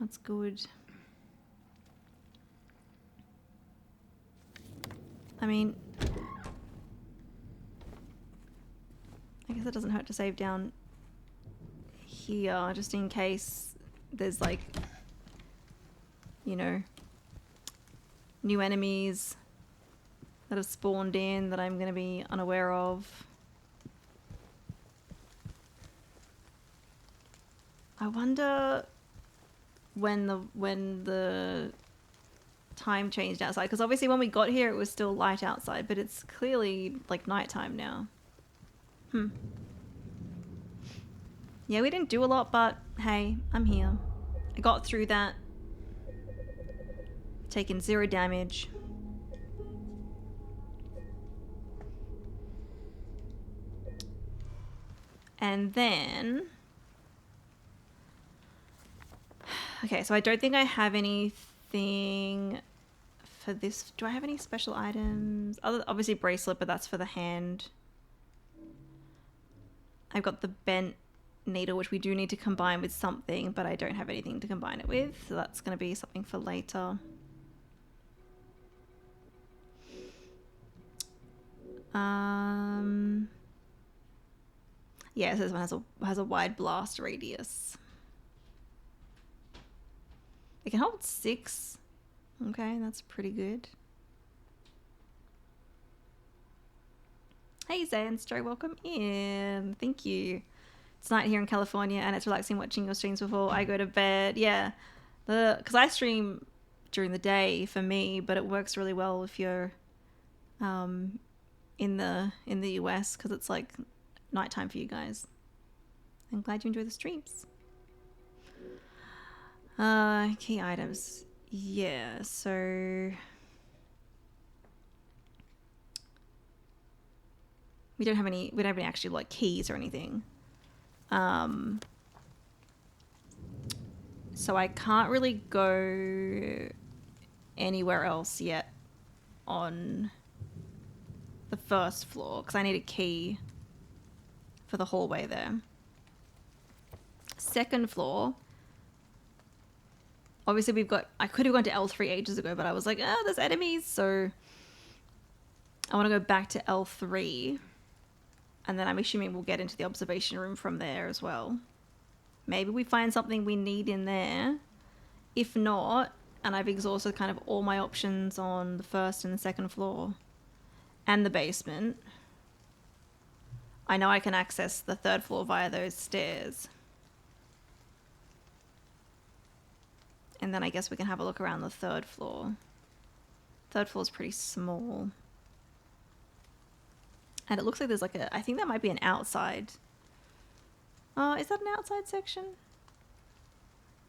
That's good. I mean... I guess it doesn't hurt to save down here, just in case there's like, you know, new enemies that have spawned in that I'm going to be unaware of. I wonder when the time changed outside, because obviously when we got here it was still light outside, but it's clearly like nighttime now. Yeah, we didn't do a lot, but hey, I'm here. I got through that. Taken 0 damage. And then... Okay, so I don't think I have anything for this. Do I have any special items? Obviously bracelet, but that's for the hand. I've got the bent needle, which we do need to combine with something, but I don't have anything to combine it with, so that's going to be something for later. Yeah, so this one has a wide blast radius. It can hold 6. Okay, that's pretty good. Hey Zanstro, welcome in. Thank you. It's night here in California and it's relaxing watching your streams before I go to bed. Yeah, because I stream during the day for me, but it works really well if you're in the US, because it's like nighttime for you guys. I'm glad you enjoy the streams. Key items. Yeah, so we don't have any actually like keys or anything. So I can't really go anywhere else yet on the first floor because I need a key for the hallway there. Second floor, obviously I could have gone to L3 ages ago, but I was like, oh, there's enemies, so I want to go back to L3, and then I'm assuming we'll get into the observation room from there as well. Maybe we find something we need in there. If not, and I've exhausted kind of all my options on the first and the second floor and the basement, I know I can access the third floor via those stairs. And then I guess we can have a look around the third floor. Third floor is pretty small. And it looks like there's like I think that might be an outside. Oh, is that an outside section?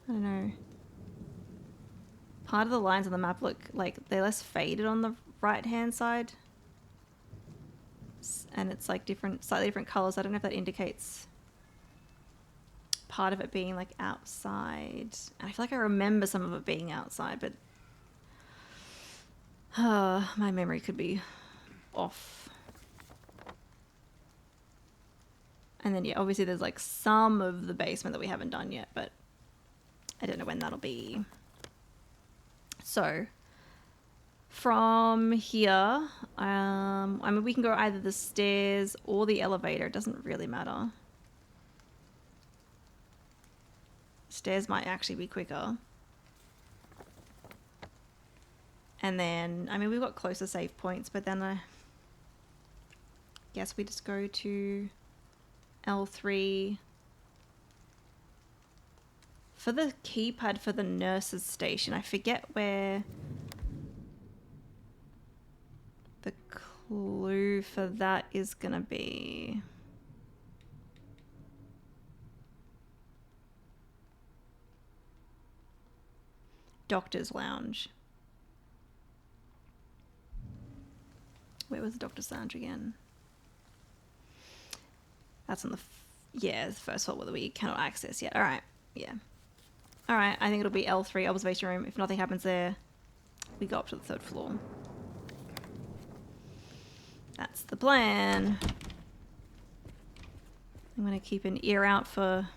I don't know. Part of the lines on the map look like they're less faded on the right-hand side. And it's like slightly different colors. I don't know if that indicates part of it being like outside. And I feel like I remember some of it being outside, but my memory could be off. And then, yeah, obviously there's like some of the basement that we haven't done yet, but I don't know when that'll be. So, from here, I mean, we can go either the stairs or the elevator. It doesn't really matter. Stairs might actually be quicker. And then, I mean, we've got closer save points, but then I guess we just go to L3 for the keypad for the nurse's station. I forget where the clue for that is gonna be... Doctor's Lounge. Where was the Doctor's Lounge again? That's on the... yeah, the first floor that we cannot access yet. Alright, yeah. Alright, I think it'll be L3, observation room. If nothing happens there, we go up to the 3rd floor. That's the plan. I'm gonna keep an ear out for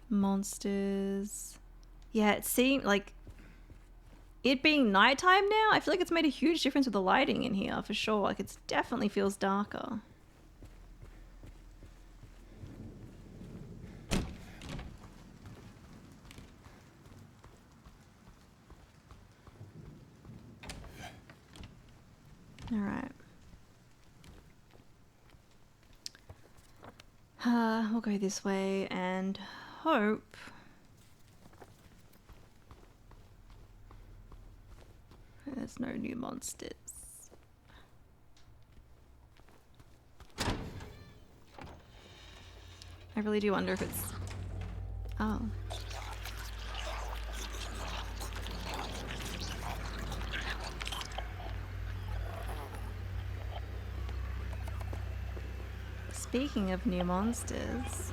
monsters. Yeah, it seemed like it being nighttime now, I feel like it's made a huge difference with the lighting in here for sure. Like it definitely feels darker. All right. We'll go this way and hope. There's no new monsters. I really do wonder if it's... oh. Speaking of new monsters...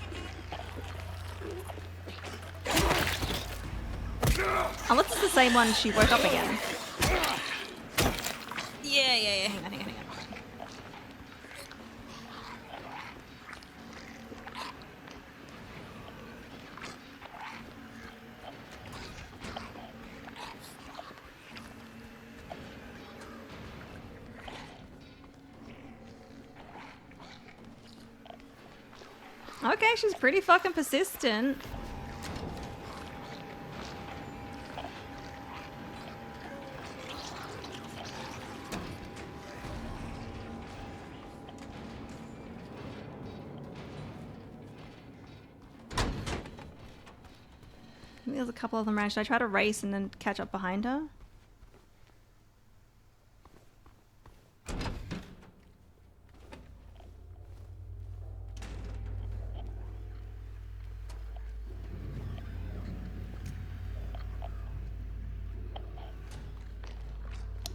unless it's the same one she woke up again. Yeah, hang on. Okay, she's pretty fucking persistent. There's a couple of them around. Should I try to race and then catch up behind her?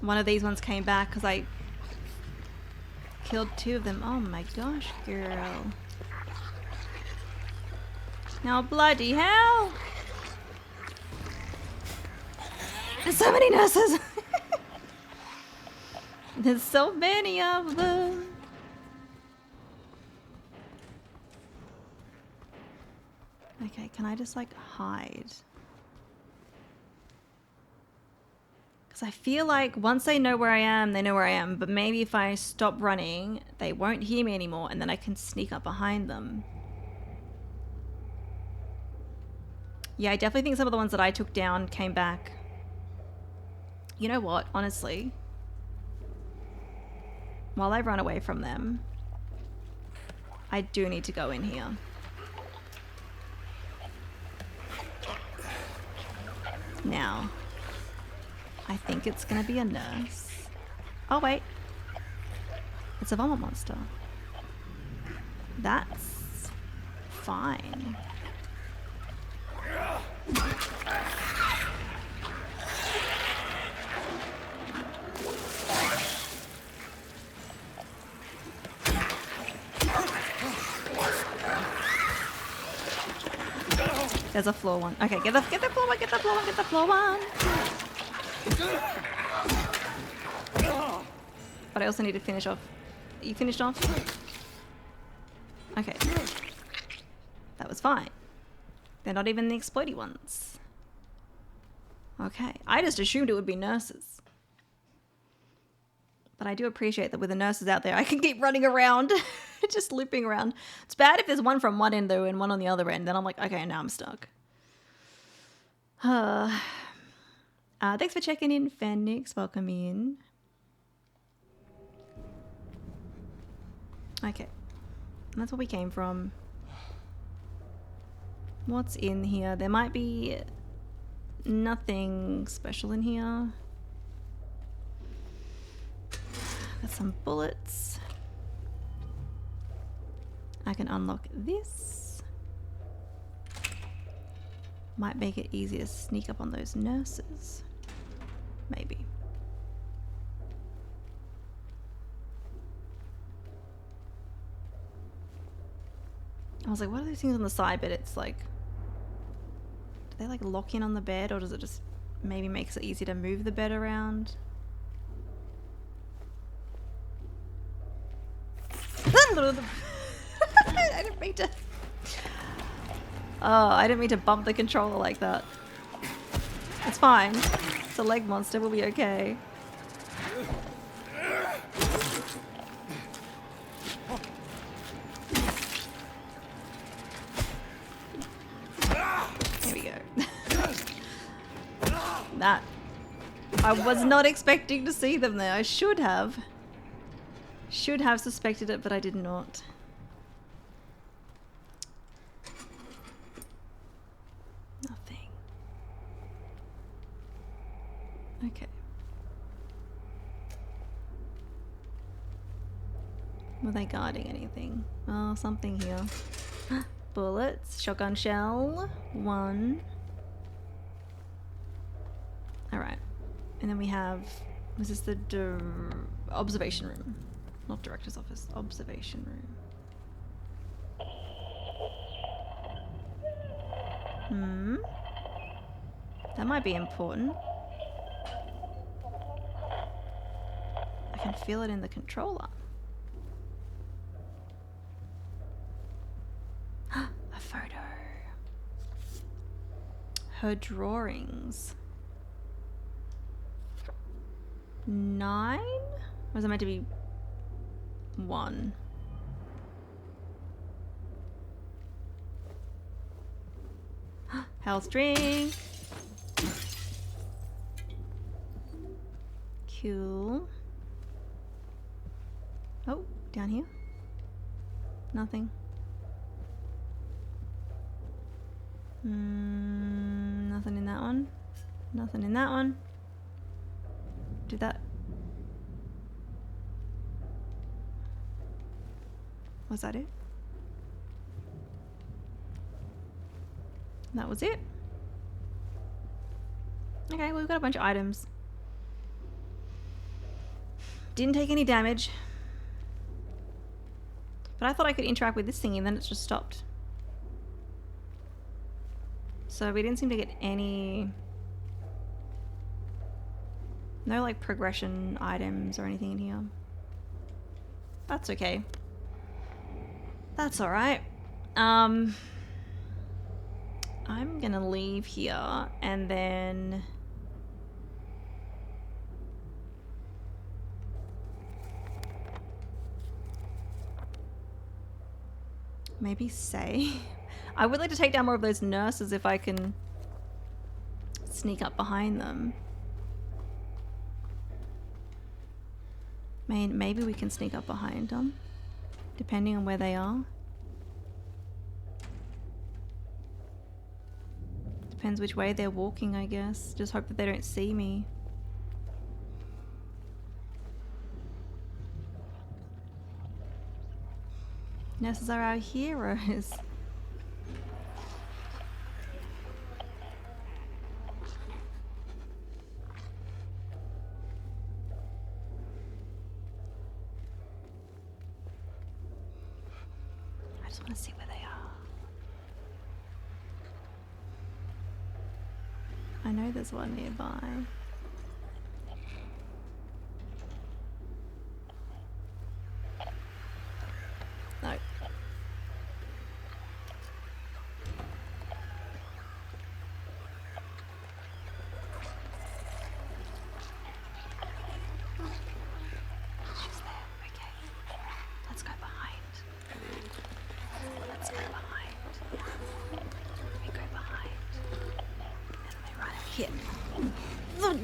One of these ones came back because I killed 2 of them. Oh my gosh, girl. Now bloody hell! There's so many nurses! There's so many of them! Okay, can I just like hide? Because I feel like once they know where I am, they know where I am. But maybe if I stop running, they won't hear me anymore and then I can sneak up behind them. Yeah, I definitely think some of the ones that I took down came back. You know what, honestly, while I run away from them, I do need to go in here. Now, I think it's gonna be a nurse. Oh wait, it's a vomit monster. That's fine. There's a floor one. Okay, get the floor one, get the floor one, get the floor one. But I also need to finish off. You finished off? Okay. That was fine. They're not even the explodey ones. Okay. I just assumed it would be nurses. But I do appreciate that with the nurses out there, I can keep running around. Just looping around. It's bad if there's one from one end though and one on the other end. Then I'm like, okay, now I'm stuck. Thanks for checking in, Fenix. Welcome in. Okay. That's where we came from. What's in here? There might be nothing special in here. some bullets. I can unlock this. Might make it easier to sneak up on those nurses. Maybe. I was like, what are those things on the side? But it's like, do they like lock in on the bed, or does it just maybe makes it easier to move the bed around? I didn't mean to. Oh, I didn't mean to bump the controller like that. It's fine. It's a leg monster. We'll be okay. Here we go. That. I was not expecting to see them there. I should have. Should have suspected it, but I did not. Nothing. Okay. Were they guarding anything? Oh, something here. Bullets. Shotgun shell. 1. Alright. And then we have... Was this the observation room? Not director's office. Observation room. That might be important. I can feel it in the controller. A photo. Her drawings. 9? Or is it meant to be 1? Health drink. Cool. Oh, down here. Nothing. Nothing in that one. Nothing in that one. Did that. Was that it? That was it. Okay, well, we've got a bunch of items. Didn't take any damage. But I thought I could interact with this thing and then it's just stopped. So we didn't seem to get any... No, like, progression items or anything in here. That's okay. That's alright. I'm gonna leave here and then... Maybe say... I would like to take down more of those nurses if I can sneak up behind them. Maybe we can sneak up behind them, depending on where they are. Depends which way they're walking, I guess. Just hope that they don't see me. Nurses are our heroes. I just want to see where they are. I know there's one nearby. No. She's there. Okay. Let's go behind. Let's go behind. We go behind. And we run over here.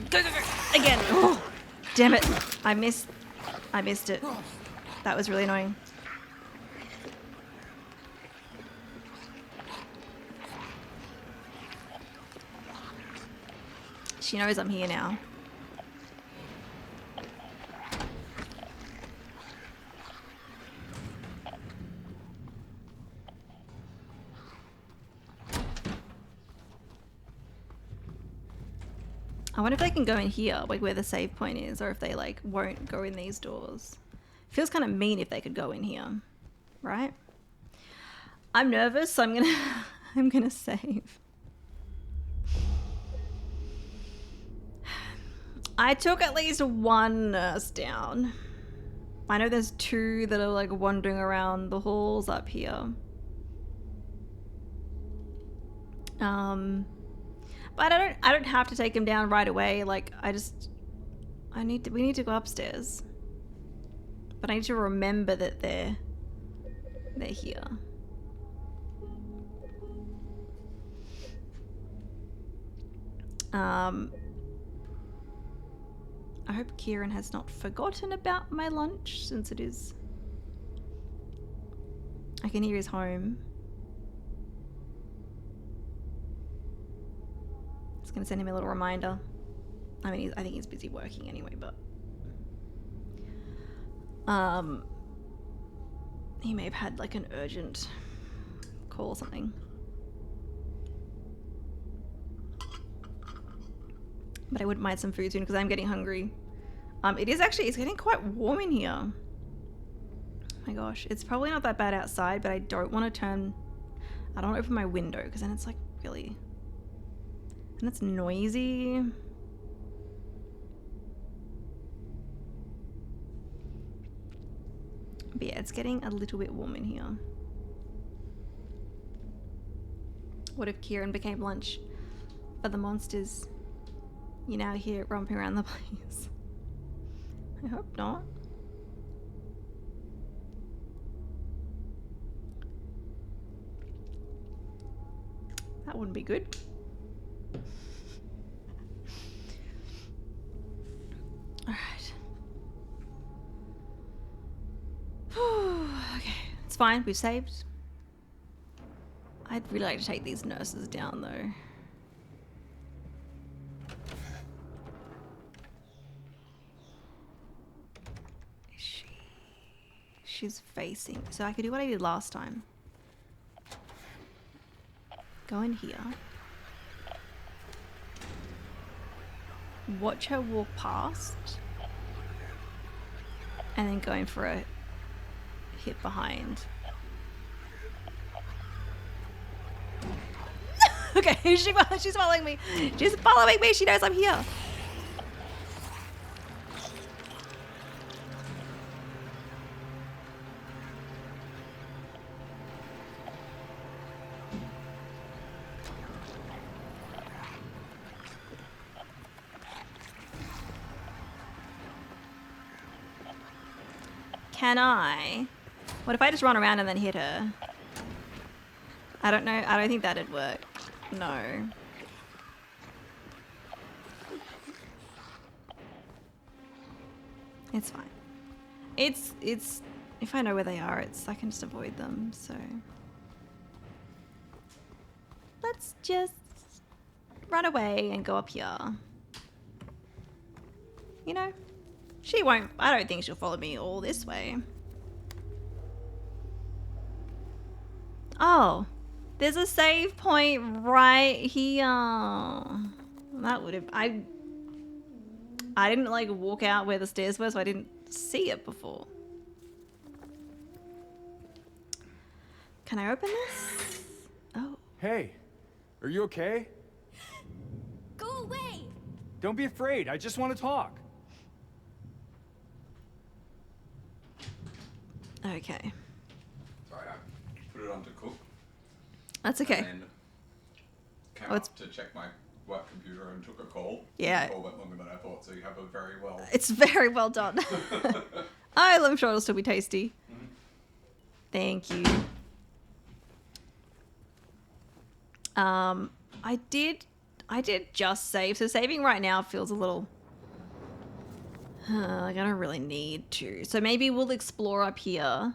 Go, go, go. Again. Oh, damn it. I missed it. That was really annoying. She knows I'm here now. I wonder if they can go in here, like where the save point is, or if they like won't go in these doors. Feels kind of mean if they could go in here, right? I'm nervous, so I'm gonna I'm gonna save. I took at least one nurse down. I know there's 2 that are like wandering around the halls up here. But I don't have to take him down right away. Like we need to go upstairs. But I need to remember that they're here. I hope Kieran has not forgotten about my lunch, since it is... I can hear his home. Just gonna send him a little reminder. I mean, I think he's busy working anyway, but... he may have had like an urgent call or something. But I wouldn't mind some food soon because I'm getting hungry. It's getting quite warm in here. Oh my gosh, it's probably not that bad outside, but I don't want to open my window because then it's like really, and it's noisy. But yeah, it's getting a little bit warm in here. What if Kieran became lunch for the monsters? You now hear it romping around the place. I hope not. That wouldn't be good. Alright. Okay, it's fine, we've saved. I'd really like to take these nurses down though. She's facing, so I could do what I did last time. Go in here. Watch her walk past. And then go in for a hit behind. Okay, she's following me. She's following me. She knows I'm here. Can I? What if I just run around and then hit her? I don't know. I don't think that'd work. No. It's fine. It's if I know where they are, I can just avoid them, so. Let's just run away and go up here. You know? She won't, I don't think she'll follow me all this way. Oh, there's a save point right here. That would have, I didn't like walk out where the stairs were, so I didn't see it before. Can I open this? Oh. Hey, are you okay? Go away! Don't be afraid. I just want to talk. Okay. Sorry, I put it on to cook. That's okay. And then came up to check my work computer and took a call. Yeah. The call went longer than I thought, so you have a very well... It's very well done. I'm sure it'll still be tasty. Mm-hmm. Thank you. I did just save, so saving right now feels a little like I don't really need to. So maybe we'll explore up here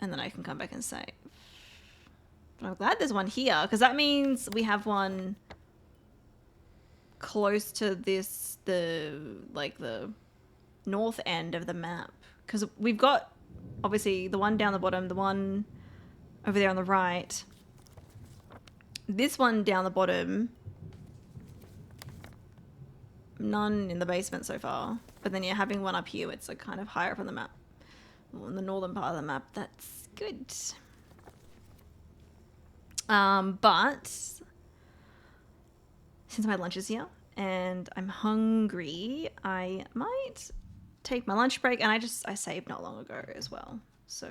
and then I can come back and save. But I'm glad there's one here because that means we have one close to the north end of the map, because we've got obviously the one down the bottom, the one over there on the right. This one down the bottom none in the basement so far. But then yeah, having one up here, it's like kind of higher up on the map. Well, in the northern part of the map, that's good. But since my lunch is here and I'm hungry, I might take my lunch break, and I saved not long ago as well. So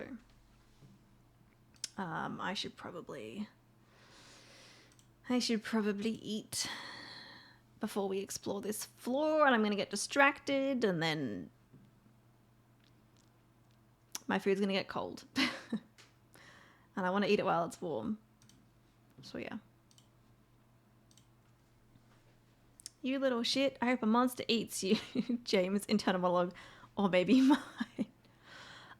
I should probably eat before we explore this floor, and I'm gonna get distracted, and then my food's gonna get cold. And I want to eat it while it's warm. So yeah. You little shit, I hope a monster eats you. James, internal monologue, or maybe mine.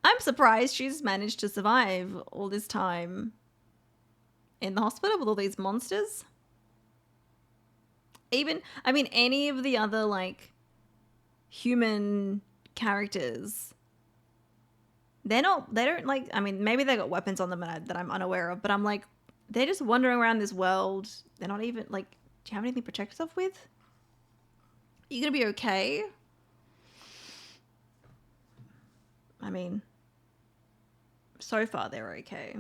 I'm surprised she's managed to survive all this time in the hospital with all these monsters. Even, I mean, any of the other, like, human characters, they don't, like, I mean, maybe they got weapons on them that I'm unaware of, but I'm like, they're just wandering around this world. They're not even, like, do you have anything to protect yourself with? Are you gonna be okay? I mean, so far they're okay.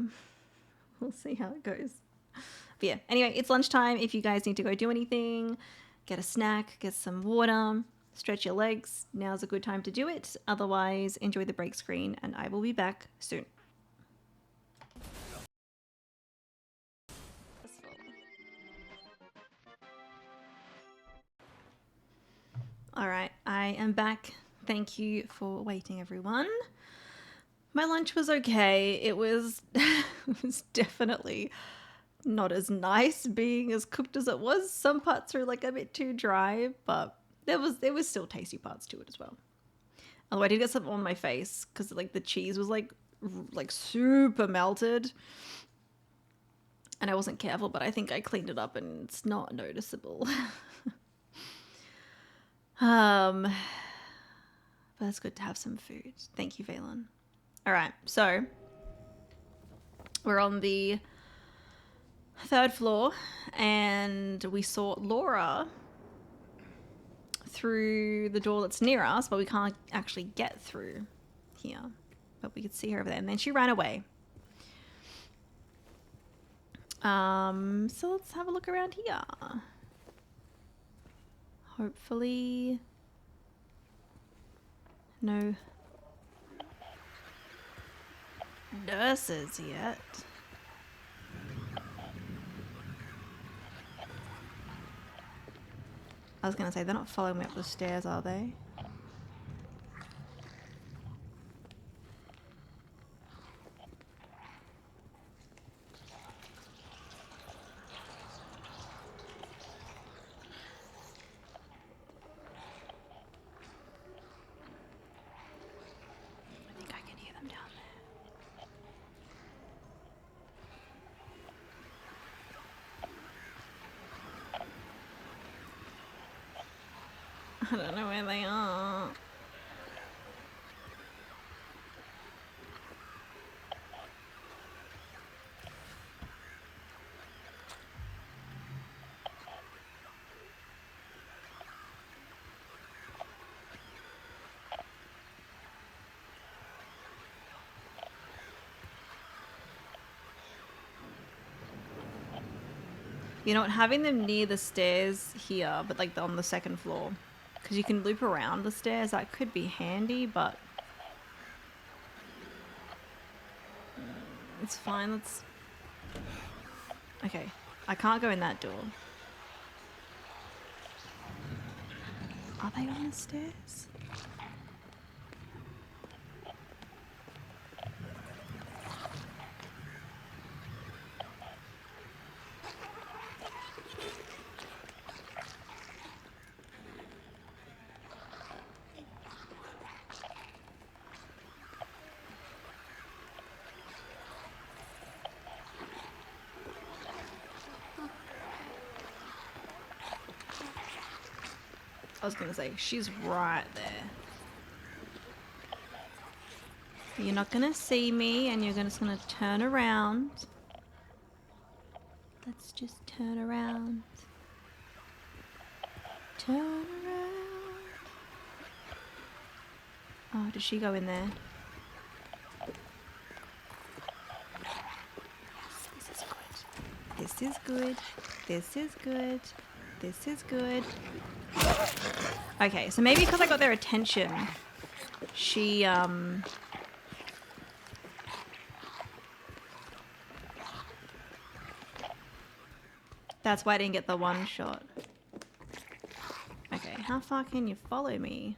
We'll see how it goes. But yeah, anyway, it's lunchtime. If you guys need to go do anything, get a snack, get some water, stretch your legs, now's a good time to do it. Otherwise, enjoy the break screen, and I will be back soon. All right, I am back. Thank you for waiting, everyone. My lunch was okay. It was, it was definitely not as nice being as cooked as it was. Some parts are like a bit too dry, but there was still tasty parts to it as well. Although I did get some on my face because like the cheese was like super melted, and I wasn't careful. But I think I cleaned it up, and it's not noticeable. But it's good to have some food. Thank you, Valen. All right, so we're on the 3rd floor, and we saw Laura through the door that's near us, but we can't actually get through here. But we could see her over there, and then she ran away. So let's have a look around here. Hopefully, no nurses yet. I was gonna say, they're not following me up the stairs, are they? I think I can hear them down there. I don't know where they are. You know what, having them near the stairs here, but like on the 2nd floor, because you can loop around the stairs, that could be handy, but it's fine. Let's... Okay, I can't go in that door. Are they on the stairs? I was gonna say, she's right there. You're not gonna see me, and you're just gonna turn around. Let's just turn around. Turn around. Oh, did she go in there? Yes, this is good. This is good. This is good. This is good. Okay, so maybe because I got their attention, she, that's why I didn't get the one shot. Okay, how far can you follow me?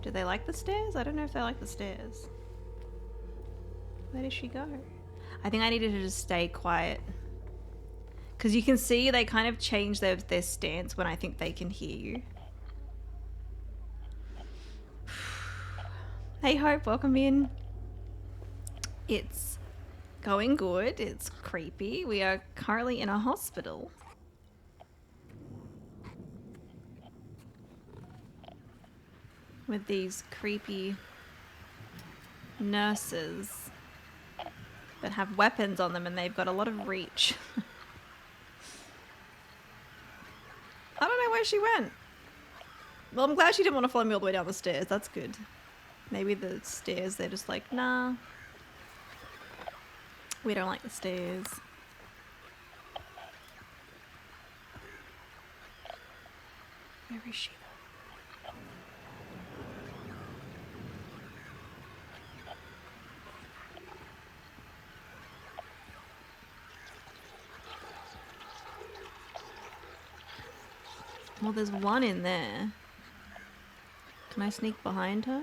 Do they like the stairs? I don't know if they like the stairs. Where did she go? I think I needed to just stay quiet. Because you can see they kind of change their stance when I think they can hear you. Hey Hope, welcome in. It's going good. It's creepy. We are currently in a hospital. With these creepy nurses that have weapons on them and they've got a lot of reach. I don't know where she went. Well, I'm glad she didn't want to follow me all the way down the stairs. That's good. Maybe the stairs, they're just like, nah. We don't like the stairs. Where is she? Well, there's one in there. Can I sneak behind her?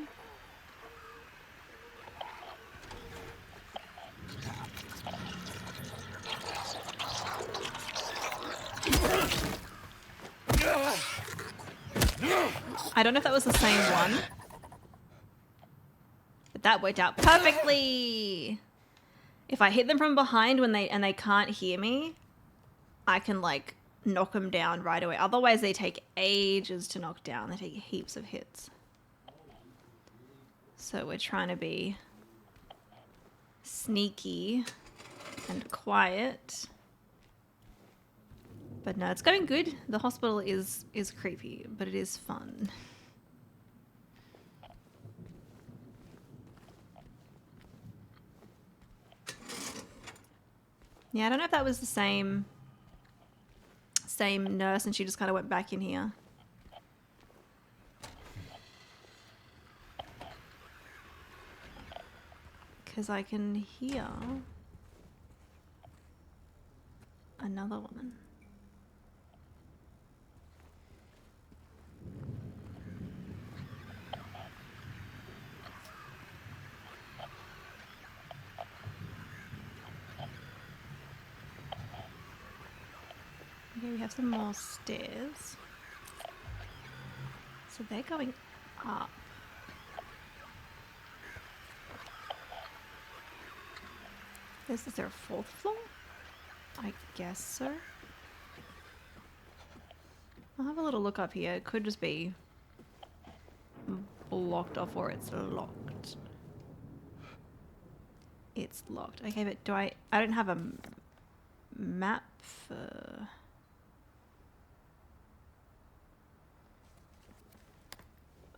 I don't know if that was the same one. But that worked out perfectly! If I hit them from behind when they can't hear me, I can like knock them down right away. Otherwise they take ages to knock down. They take heaps of hits. So we're trying to be sneaky and quiet. But no, it's going good. The hospital is creepy, but it is fun. Yeah, I don't know if that was the same nurse and she just kind of went back in here. Because I can hear another one. Okay, we have some more stairs. So they're going up. Is there a fourth floor? I guess so. I'll have a little look up here. It could just be blocked off or it's locked. It's locked. Okay, but do I don't have a map for...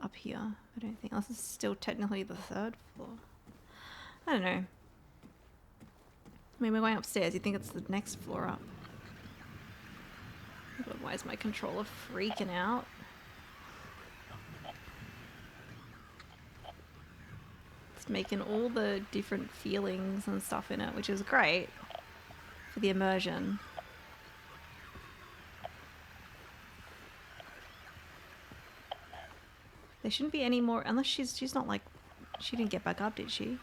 up here, I don't think. Unless it's still technically the third floor. I don't know. I mean, we're going upstairs. You think it's the next floor up. But why is my controller freaking out? It's making all the different feelings and stuff in it, which is great for the immersion. There shouldn't be any more, unless she's not like, she didn't get back up, did she?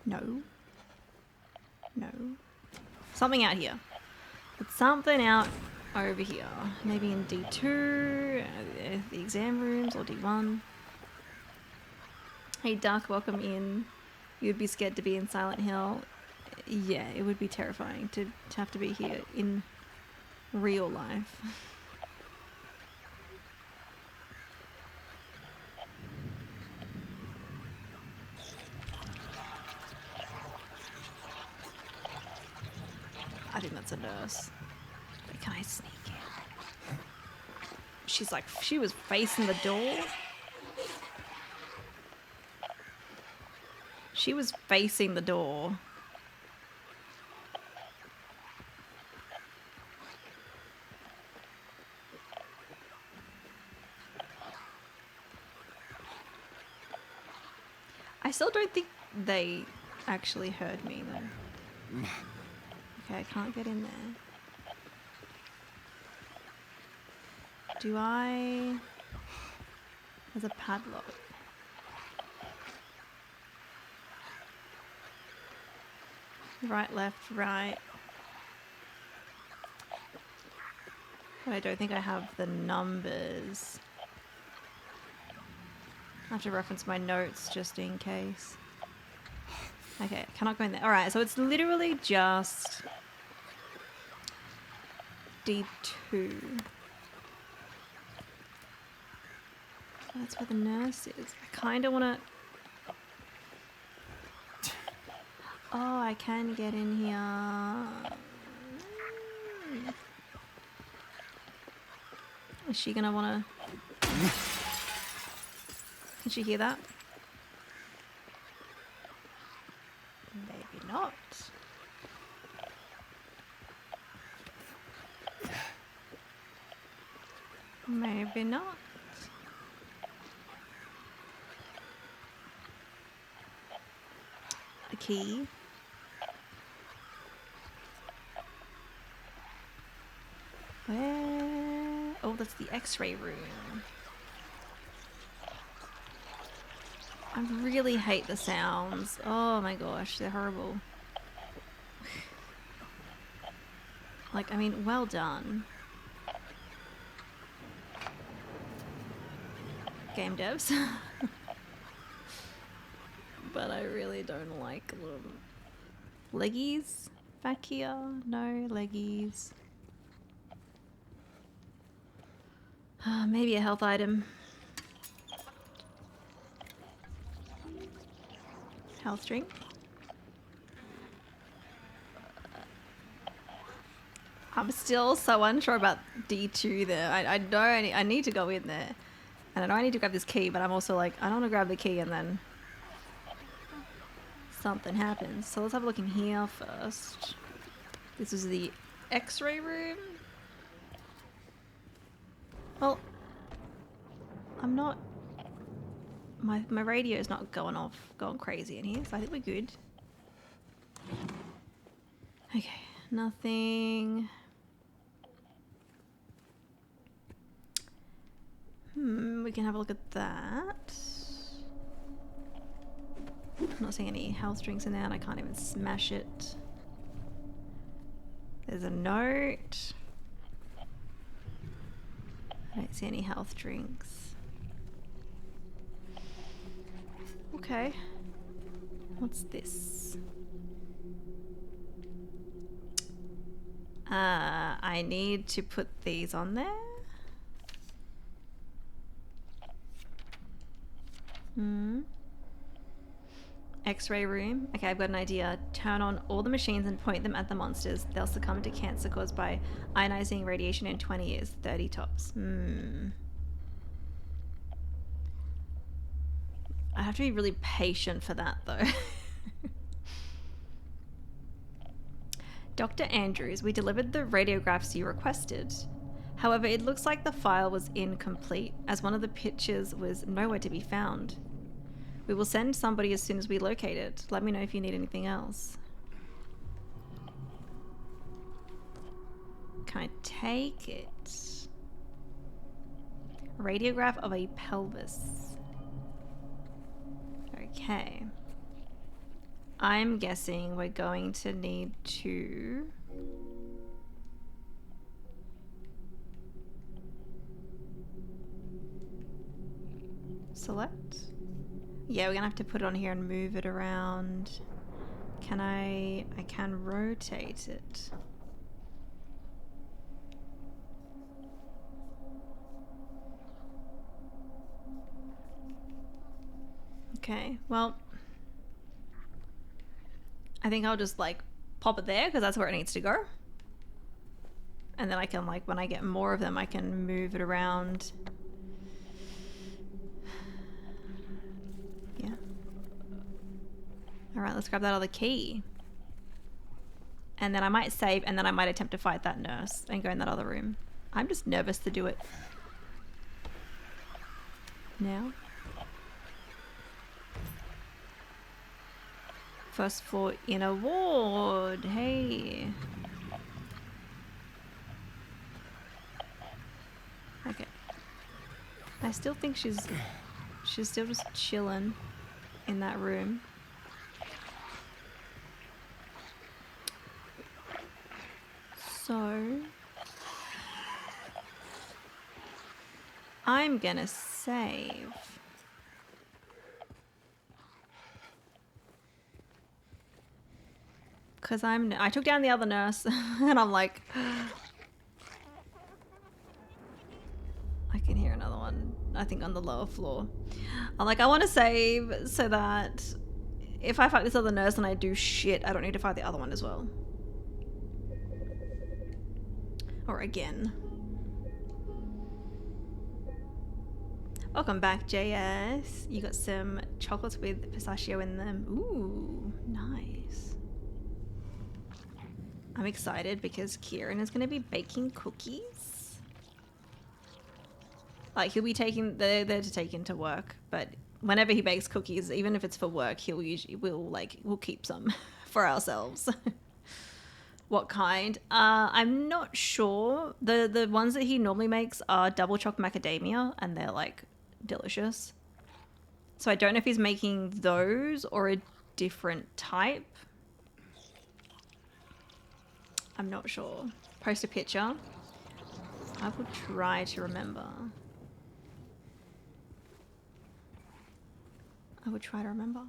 No. No. Something out here. It's something out over here. Maybe in D2, the exam rooms, or D1. Hey Duck, welcome in. You'd be scared to be in Silent Hill. Yeah, it would be terrifying to have to be here in real life. I that's a nurse. But can I sneak in? She's like, she was facing the door. She was facing the door. I still don't think they actually heard me though. Okay, I can't get in there. Do I... There's a padlock. Right, left, right. But I don't think I have the numbers. I have to reference my notes just in case. Okay, cannot go in there. Alright, so it's literally just D2. That's where the nurse is. I kind of want to... Oh, I can get in here. Is she gonna want to... Can she hear that? Maybe not. Maybe not. A key. Where? Oh, that's the X-ray room. I really hate the sounds. Oh my gosh, they're horrible. Like, I mean, well done. Game devs. But I really don't like them. Leggies back here? No leggies. Maybe a health item. Health drink. I'm still so unsure about D2 there. I know I need to go in there. And I know I need to grab this key, but I'm also like, I don't want to grab the key and then something happens. So let's have a look in here first. This is the X-ray room. Well, I'm not... My radio is not going crazy in here, so I think we're good. Okay, nothing. We can have a look at that. I'm not seeing any health drinks in there, and I can't even smash it. There's a note. I don't see any health drinks. Okay. What's this? I need to put these on there. X-ray room. Okay, I've got an idea. Turn on all the machines and point them at the monsters. They'll succumb to cancer caused by ionizing radiation in 20 years. 30 tops. I have to be really patient for that, though. Dr. Andrews, we delivered the radiographs you requested. However, it looks like the file was incomplete, as one of the pictures was nowhere to be found. We will send somebody as soon as we locate it. Let me know if you need anything else. Can I take it? Radiograph of a pelvis. Okay. I'm guessing we're going to need to... select? Yeah, we're gonna have to put it on here and move it around. Can I can rotate it. Okay, well, I think I'll just like pop it there because that's where it needs to go. And then I can, like, when I get more of them, I can move it around. Yeah. Alright, let's grab that other key. And then I might save, and then I might attempt to fight that nurse and go in that other room. I'm just nervous to do it. Now. First floor inner ward. Hey. Okay. I still think she's still just chilling in that room. So I'm gonna save. Cause I took down the other nurse and I'm like, I can hear another one, I think on the lower floor. I'm like, I want to save so that if I fight this other nurse and I do shit, I don't need to fight the other one as well. Or again. Welcome back, JS. You got some chocolates with pistachio in them. Ooh, nice. I'm excited because Kieran is going to be baking cookies. Like, he'll be taking, they're there to take into work, but whenever he bakes cookies, even if it's for work, we'll keep some for ourselves. What kind? I'm not sure. The ones that he normally makes are double choc macadamia, and they're like delicious. So I don't know if he's making those or a different type. I'm not sure. Post a picture. I will try to remember. I would try to remember.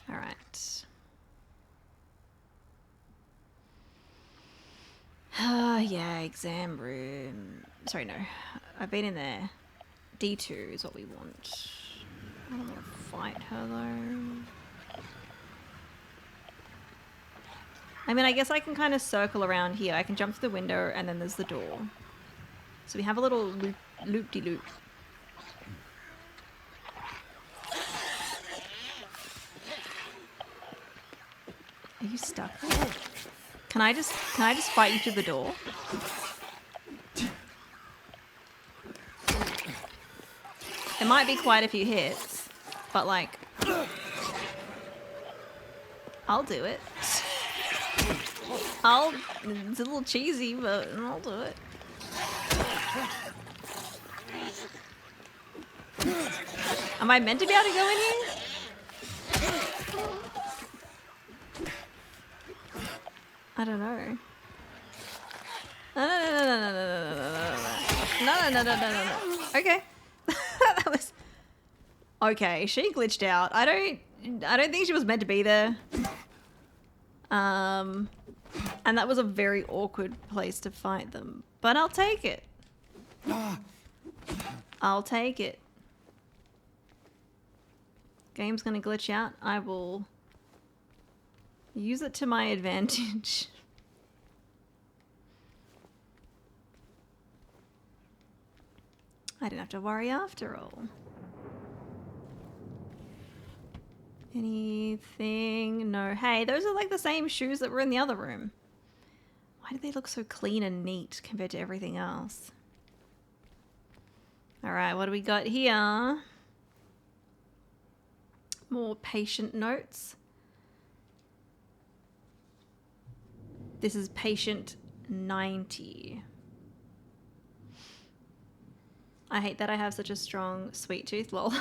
All right. Yeah, exam room. Sorry, no. I've been in there. D2 is what we want. I don't want to fight her though. I mean, I guess I can kind of circle around here. I can jump through the window and then there's the door. So we have a little loop-de-loop. Are you stuck there? Can I just fight you to the door? It might be quite a few hits, but like, I'll do it. It's a little cheesy, but I'll do it. Am I meant to be able to go in here? I don't know. No. Okay. That was... Okay, she glitched out. I don't think she was meant to be there. And that was a very awkward place to fight them. But I'll take it. I'll take it. Game's gonna glitch out. I will use it to my advantage. I didn't have to worry after all. Anything? No. Hey, those are like the same shoes that were in the other room. Why do they look so clean and neat compared to everything else? Alright, what do we got here? More patient notes. This is patient 90. I hate that I have such a strong sweet tooth, lol.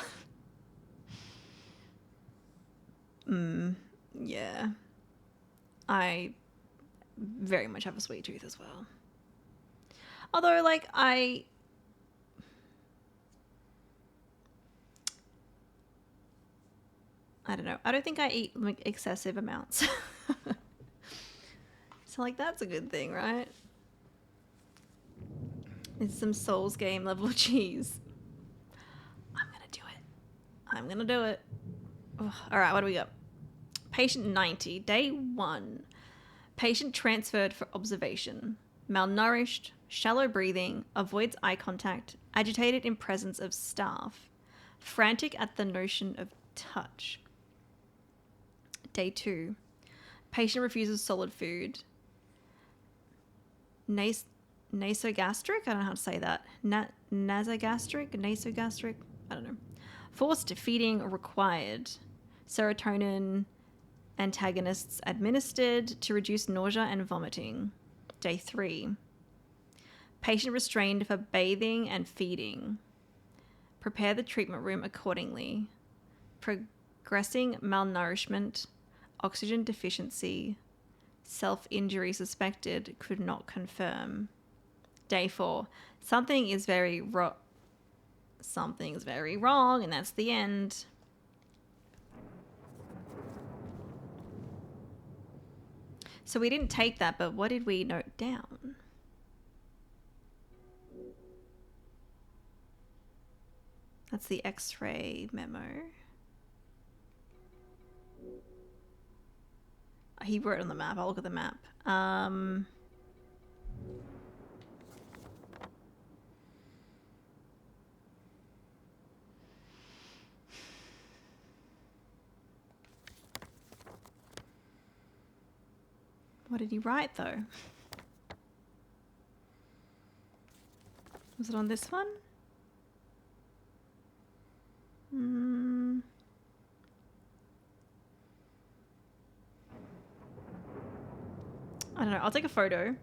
Yeah. I very much have a sweet tooth as well. Although, like, I don't know. I don't think I eat like excessive amounts. So, like, that's a good thing, right? It's some Souls game level cheese. I'm gonna do it. I'm gonna do it. Ugh. All right, what do we got? Patient 90, day 1. Patient transferred for observation. Malnourished, shallow breathing, avoids eye contact, agitated in presence of staff, frantic at the notion of touch. Day 2. Patient refuses solid food. Nasogastric? I don't know how to say that. Nasogastric? I don't know. Forced feeding required. Serotonin antagonists administered to reduce nausea and vomiting. Day 3. Patient restrained for bathing and feeding. Prepare the treatment room accordingly. Progressing malnourishment, oxygen deficiency, self-injury suspected, could not confirm. Day 4. Something is very wrong, and that's the end. So we didn't take that, but what did we note down? That's the X-ray memo. He wrote it on the map. I'll look at the map. What did he write, though? Was it on this one? I don't know. I'll take a photo.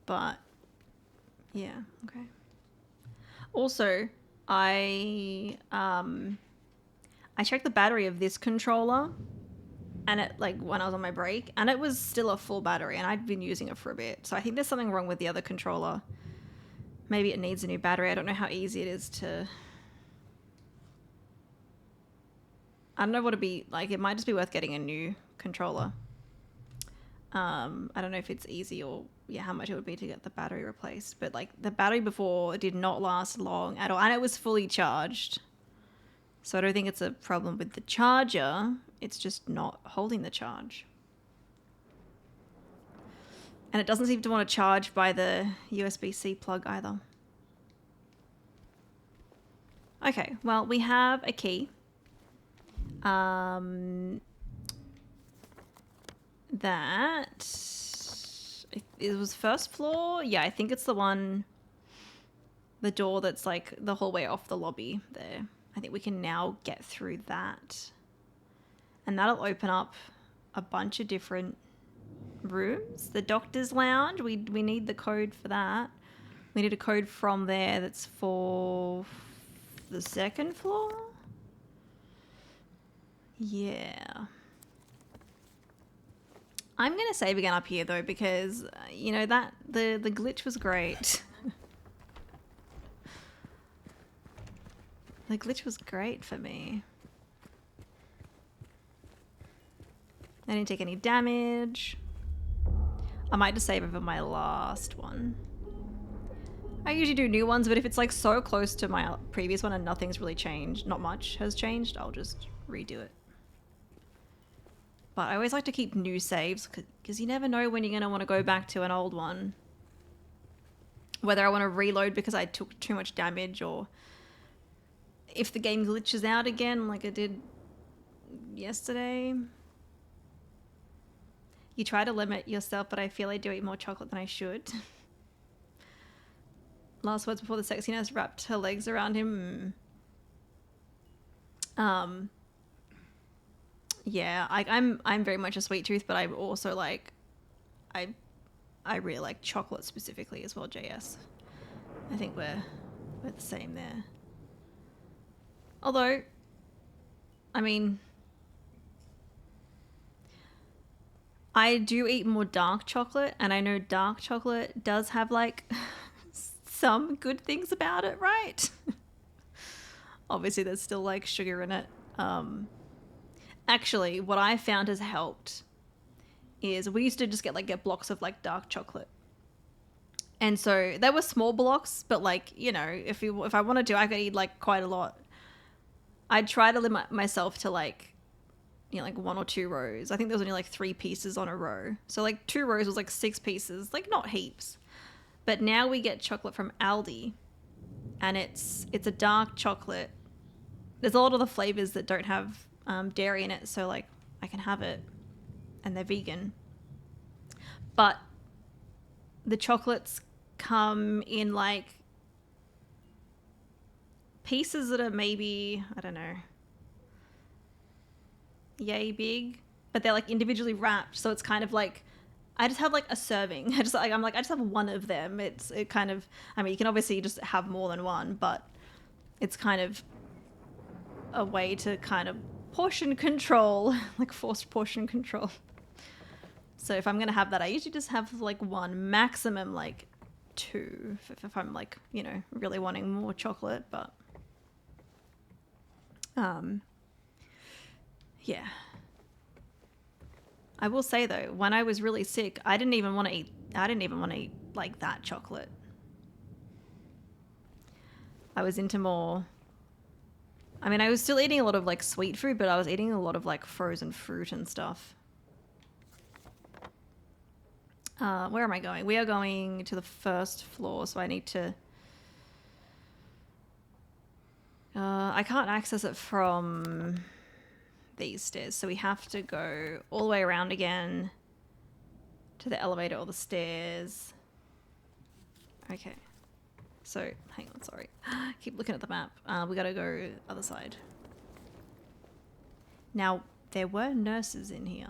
But yeah, okay. Also, I checked the battery of this controller, and it, like, when I was on my break, and it was still a full battery, and I'd been using it for a bit. So I think there's something wrong with the other controller. Maybe it needs a new battery. I don't know how easy it is to... I don't know what it'd be like. It might just be worth getting a new controller. I don't know if it's easy or how much it would be to get the battery replaced. But like the battery before did not last long at all, and it was fully charged. So I don't think it's a problem with the charger. It's just not holding the charge. And it doesn't seem to want to charge by the USB-C plug either. Okay, well, we have a key. That it was first floor. Yeah, I think it's the one, the door that's like the whole way off the lobby there. I think we can now get through that, and that'll open up a bunch of different rooms. The doctor's lounge, we need the code for that. We need a code from there that's for the second floor. Yeah. I'm going to save again up here, though, because, you know, that the glitch was great. The glitch was great for me. I didn't take any damage. I might just save over my last one. I usually do new ones, but if it's, like, so close to my previous one and nothing's really changed, not much has changed, I'll just redo it. But I always like to keep new saves because you never know when you're going to want to go back to an old one. Whether I want to reload because I took too much damage, or if the game glitches out again like it did yesterday. You try to limit yourself, but I feel I do eat more chocolate than I should. Last words before the sexy nurse wrapped her legs around him. Yeah, I'm very much a sweet tooth, but I'm also like, I really like chocolate specifically as well, JS. I think we're the same there. Although, I mean, I do eat more dark chocolate, and I know dark chocolate does have like some good things about it, right? Obviously, there's still like sugar in it. Actually, what I found has helped is we used to just get blocks of like dark chocolate, And so they were small blocks, but like, you know, if I wanted to, I could eat like quite a lot. I'd try to limit myself to like, you know, like 1 or 2 rows. I think there was only like 3 pieces on a row. So like 2 rows was like 6 pieces, like not heaps. But now we get chocolate from Aldi, and it's a dark chocolate. There's a lot of the flavors that don't have dairy in it, so like I can have it, and they're vegan. But the chocolates come in like pieces that are maybe, I don't know, yay big, but they're like individually wrapped, so it's kind of like I just have like a serving. I just have one of them. It kind of, I mean, you can obviously just have more than one, but it's kind of a way to kind of portion control, like forced portion control. So if I'm gonna have that, I usually just have like 1, maximum like 2, if I'm like, you know, really wanting more chocolate. But yeah. I will say though, when I was really sick, I didn't even want to eat like that chocolate. I was into more, I mean, I was still eating a lot of like sweet food, but I was eating a lot of like frozen fruit and stuff. Where am I going? We are going to the 1st floor, so I need to... I can't access it from these stairs, so we have to go all the way around again to the elevator or the stairs. Okay. So, hang on, sorry. Keep looking at the map. We gotta go other side. Now, there were nurses in here.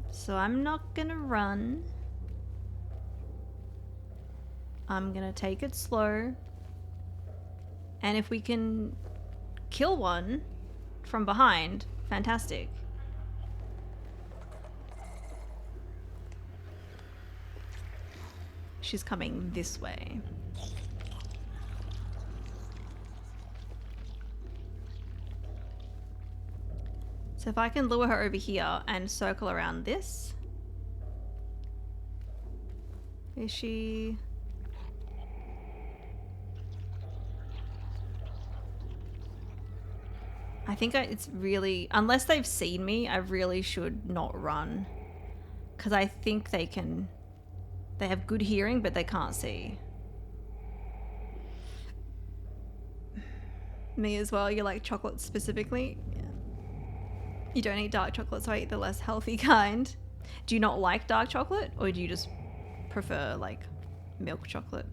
So I'm not gonna run. I'm gonna take it slow. And if we can kill one from behind, fantastic. She's coming this way. So if I can lure her over here and circle around this. Is she... I think it's really... Unless they've seen me, I really should not run. Because I think they can... They have good hearing, but they can't see. Me as well. You like chocolate specifically? Yeah. You don't eat dark chocolate, so I eat the less healthy kind. Do you not like dark chocolate, or do you just prefer like milk chocolate?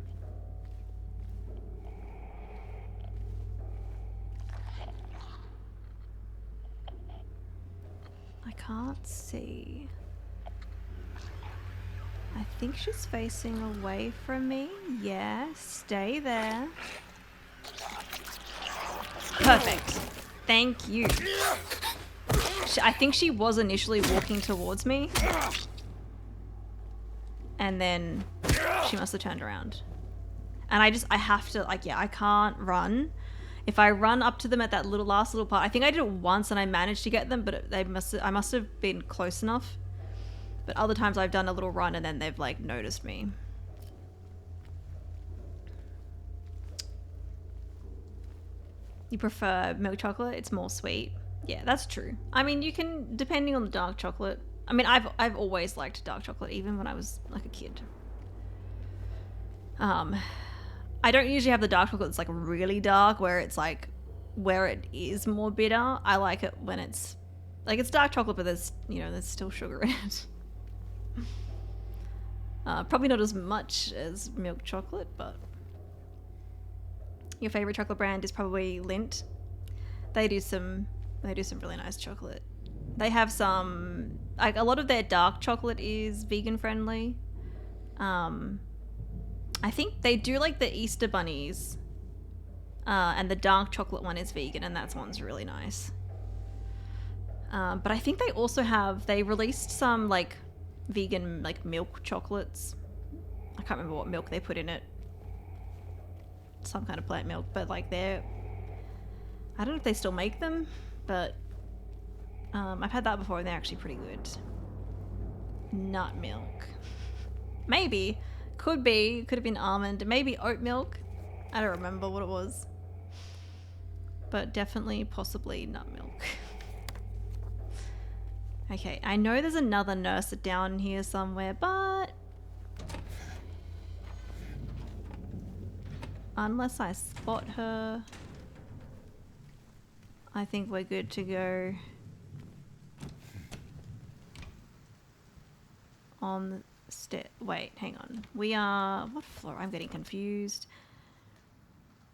I can't see. I think she's facing away from me. Yeah, stay there. Perfect. Thank you. I think she was initially walking towards me. And then she must have turned around. And I have to, like, yeah, I can't run. If I run up to them at that last little part, I think I did it once and I managed to get them, but I must have been close enough. But other times I've done a little run and then they've like noticed me. You prefer milk chocolate? It's more sweet. Yeah, that's true. I mean, you can, depending on the dark chocolate. I mean, I've always liked dark chocolate, even when I was like a kid. I don't usually have the dark chocolate that's like really dark, where it's like, where it is more bitter. I like it when it's like, it's dark chocolate, but there's, you know, there's still sugar in it. Probably not as much as milk chocolate, but your favorite chocolate brand is probably Lindt. They do some really nice chocolate. They have some, like, a lot of their dark chocolate is vegan friendly. I think they do like the Easter bunnies, and the dark chocolate one is vegan, and that one's really nice. But I think they also they released some like vegan like milk chocolates. I can't remember what milk they put in it. Some kind of plant milk, but like I don't know if they still make them, but I've had that before and they're actually pretty good. nut milk. Maybe. Could be. Could have been almond. Maybe oat milk. I don't remember what it was. But definitely, possibly nut milk. Okay, I know there's another nurse down here somewhere, but... unless I spot her... I think we're good to go. On the wait, hang on. We are... what floor? I'm getting confused.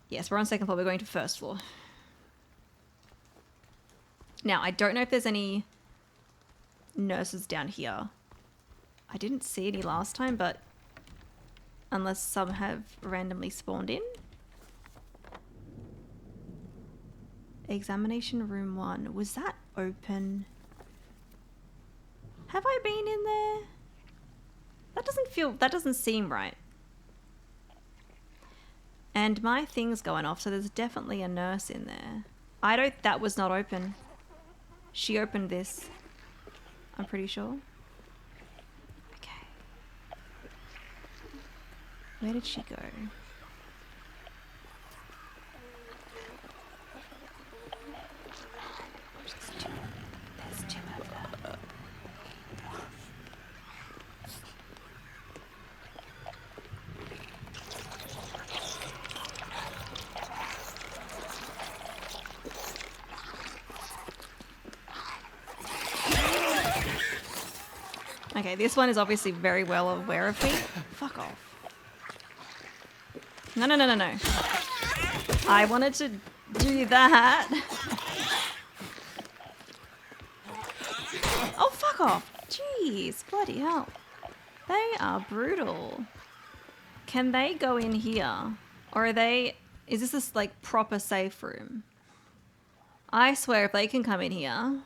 Yes, we're on second floor. We're going to first floor. Now, I don't know if there's any nurses down here. I didn't see any last time, but unless some have randomly spawned in. Examination room 1. Was that open? Have I been in there? That doesn't seem right. And my thing's going off, so there's definitely a nurse in there. That was not open. She opened this. I'm pretty sure. Okay. Where did she go? There's two of them. Okay, this one is obviously very well aware of me. Fuck off. No, no, no, no, no. I wanted to do that. Oh, fuck off. Jeez, bloody hell. They are brutal. Can they go in here? Or are they... is this like proper safe room? I swear if they can come in here...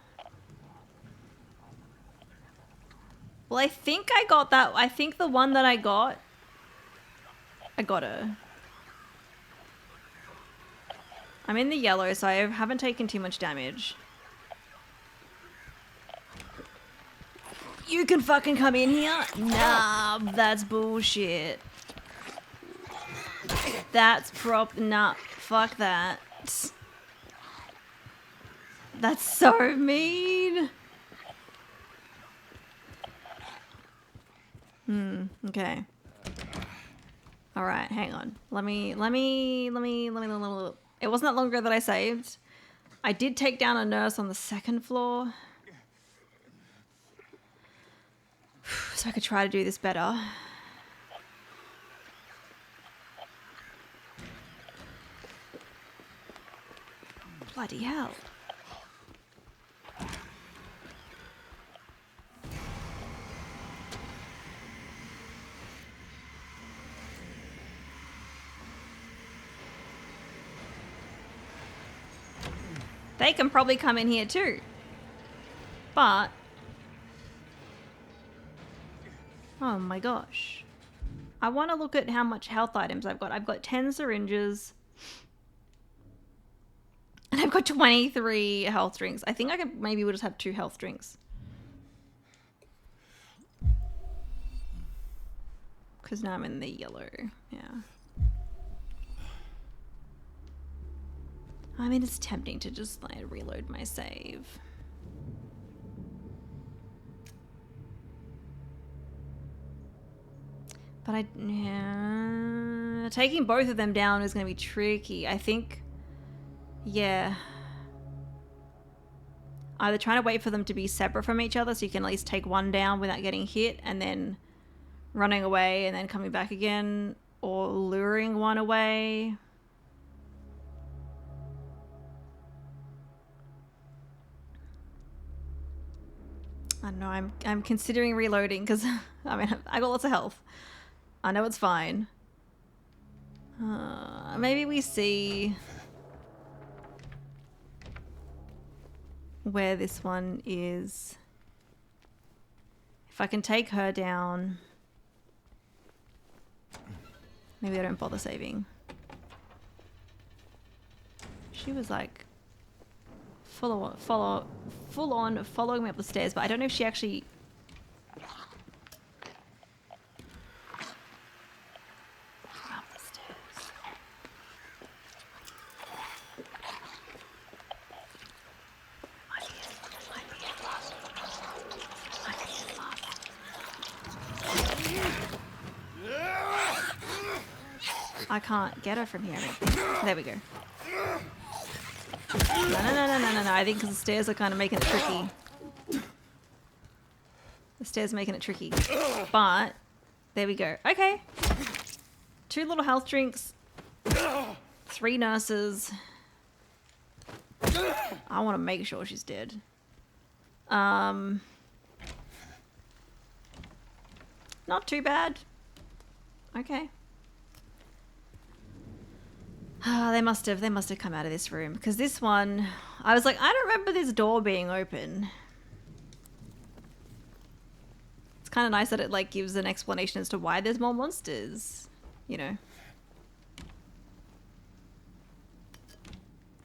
well, I think I got that. I think the one that I got her. I'm in the yellow, so I haven't taken too much damage. You can fucking come in here? Nah, that's bullshit. That's nah, fuck that. That's so mean. Okay. All right, hang on. Let me. It wasn't that long ago that I saved. I did take down a nurse on the second floor. So I could try to do this better. Bloody hell. They can probably come in here too. But... oh my gosh. I want to look at how much health items I've got. I've got 10 syringes. And I've got 23 health drinks. I think I could maybe we'll just have 2 health drinks. Because now I'm in the yellow. Yeah. I mean, it's tempting to just like reload my save. But yeah, taking both of them down is going to be tricky. I think, yeah. Either trying to wait for them to be separate from each other so you can at least take one down without getting hit and then running away and then coming back again, or luring one away. I don't know, I'm considering reloading because I mean I got lots of health. I know it's fine. Maybe we see where this one is. If I can take her down. Maybe I don't bother saving. She was like full on following me up the stairs, but I don't know if she actually I can't get her from here, I don't think. There we go. No. I think because the stairs are kind of making it tricky. The stairs are making it tricky. But, there we go. Okay. 2 little health drinks. 3 nurses. I want to make sure she's dead. Not too bad. Okay. They must have come out of this room because this one, I was like, I don't remember this door being open. It's kind of nice that it like gives an explanation as to why there's more monsters, you know.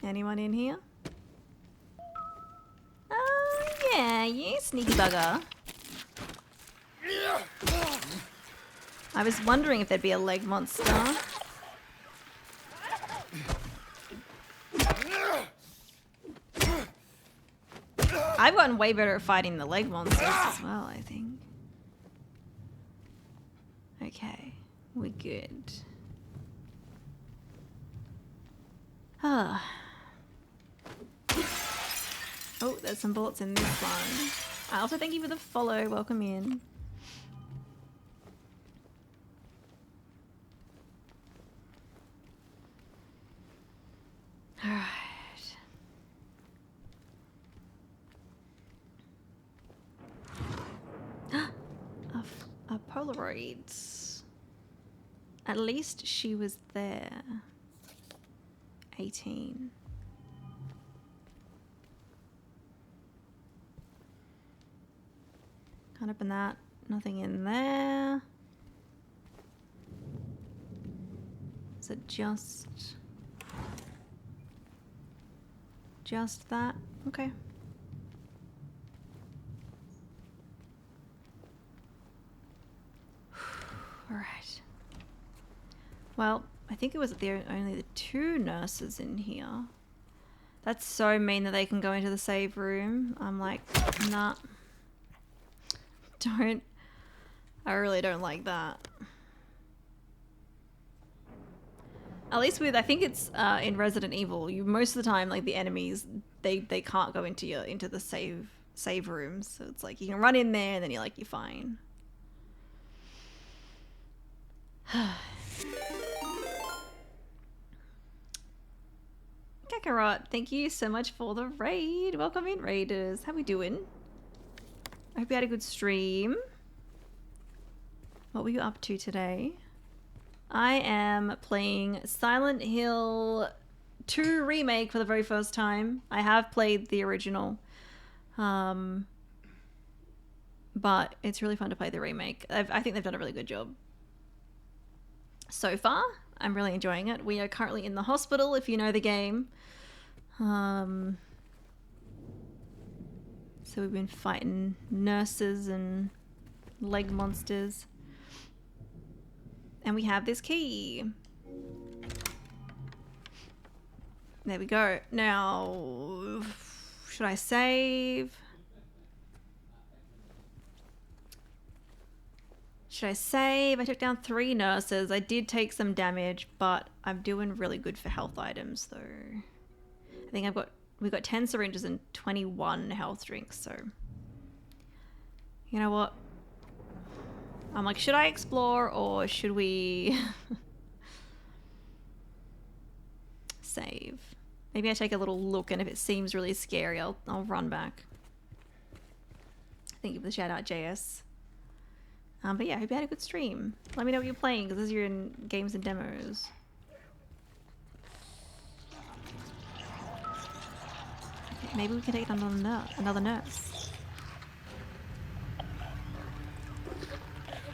Anyone in here? Oh yeah, you sneaky bugger. I was wondering if there'd be a leg monster. I've gotten way better at fighting the leg monsters as well, I think. Okay, we're good. Ah. Oh, there's some bullets in this one. I also thank you for the follow. Welcome in. Alright. A Polaroid. At least she was there. 18. Can't open that. Nothing in there. Is it just that? Okay. All right. Well, I think it was only the 2 nurses in here. That's so mean that they can go into the save room. I'm like, nah. Don't. I really don't like that. At least with, I think it's in Resident Evil, you most of the time, like the enemies, they can't go into the save rooms. So it's like you can run in there and then you're fine. Kakarot, thank you so much for the raid. Welcome in, raiders. How we doing? I hope you had a good stream. What were you up to today? I am playing Silent Hill 2 Remake for the very first time. I have played the original. But it's really fun to play the remake. I think they've done a really good job. So far, I'm really enjoying it. We are currently in the hospital, if you know the game. So we've been fighting nurses and leg monsters. And we have this key. There we go. Now, should I save? Should I save? I took down 3 nurses. I did take some damage, but I'm doing really good for health items though. I think we've got 10 syringes and 21 health drinks, so you know what? I'm like, should I explore or should we save? Maybe I take a little look, and if it seems really scary, I'll run back. Thank you for the shout out, JS. But yeah, I hope you had a good stream. Let me know what you're playing, because you're in games and demos. Okay, maybe we can take another nurse.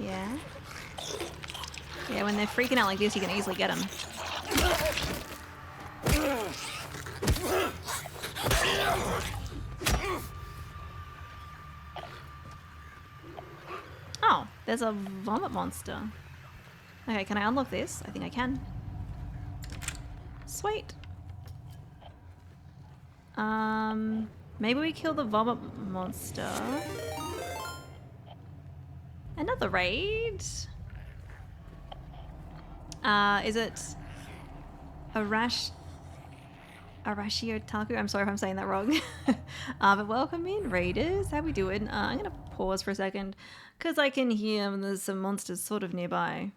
Yeah? Yeah, when they're freaking out like this, you can easily get them. Oh, there's a vomit monster. Okay, can I unlock this? I think I can. Sweet. Maybe we kill the vomit monster. Another raid. Is it Arashiotaku? I'm sorry if I'm saying that wrong. But welcome in, raiders. How we doing? I'm gonna pause for a second because I can hear there's some monsters sort of nearby.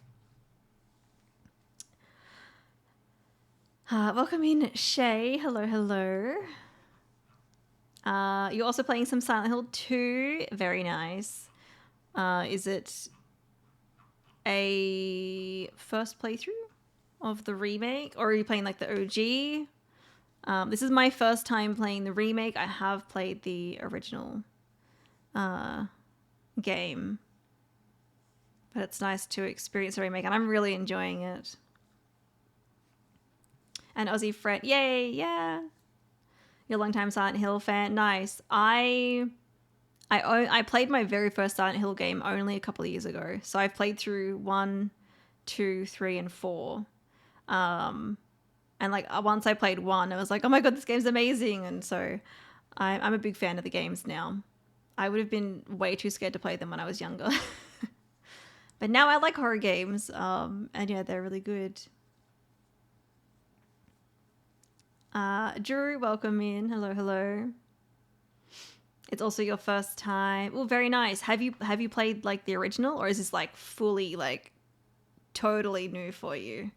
Welcome in, Shay. Hello, hello. You're also playing some Silent Hill 2. Very nice. Is it a first playthrough of the remake, or are you playing like the OG? This is my first time playing the remake. I have played the original game, but it's nice to experience the remake, and I'm really enjoying it. And Aussie friend, yay, yeah. You're a long-time Silent Hill fan. Nice. I played my very first Silent Hill game only a couple of years ago. So I've played through 1, 2, 3, and 4. And like once I played 1, I was like, oh my god, this game's amazing. And so I'm a big fan of the games now. I would have been way too scared to play them when I was younger. But now I like horror games. And yeah, they're really good. Drew, welcome in. Hello, hello. It's also your first time. Oh, very nice. Have you played like the original, or is this like fully like totally new for you?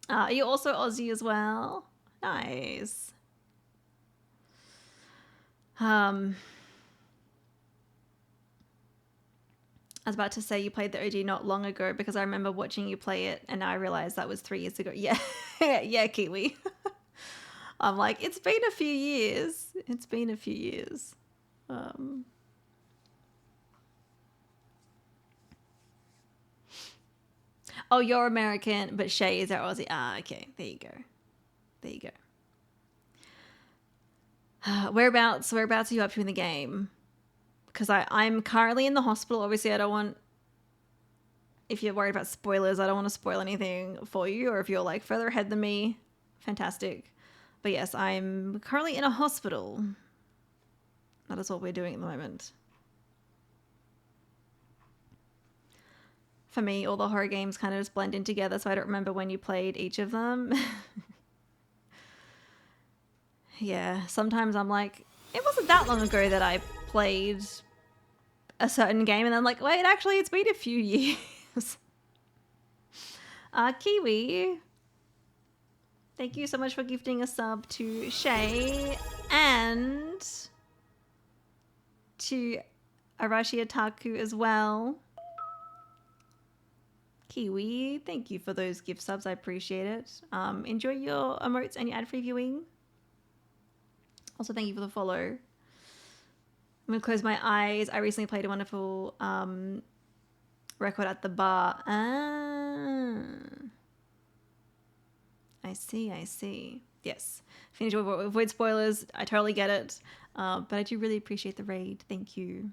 Are you also Aussie as well? Nice. I was about to say you played the OG not long ago because I remember watching you play it and I realized that was 3 years ago. Yeah, yeah, Kiwi. I'm like, it's been a few years. It's been a few years. Oh, you're American, but Shay is our Aussie. Ah, okay. There you go. There you go. Whereabouts are you up to in the game? Because I'm currently in the hospital. Obviously, I don't want... If you're worried about spoilers, I don't want to spoil anything for you. Or if you're like further ahead than me, fantastic. But yes, I'm currently in a hospital. That is what we're doing at the moment. For me, all the horror games kind of just blend in together, so I don't remember when you played each of them. Yeah, sometimes I'm like, it wasn't that long ago that I played a certain game, and I'm like, wait, actually, it's been a few years. Kiwi, thank you so much for gifting a sub to Shay and to Arashi Otaku as well. Kiwi, thank you for those gift subs. I appreciate it. Enjoy your emotes and your ad-free viewing. Also, thank you for the follow. I'm going to close my eyes. I recently played a wonderful record at the bar. Ah. I see. Yes. If you need to avoid spoilers, I totally get it. But I do really appreciate the raid. Thank you.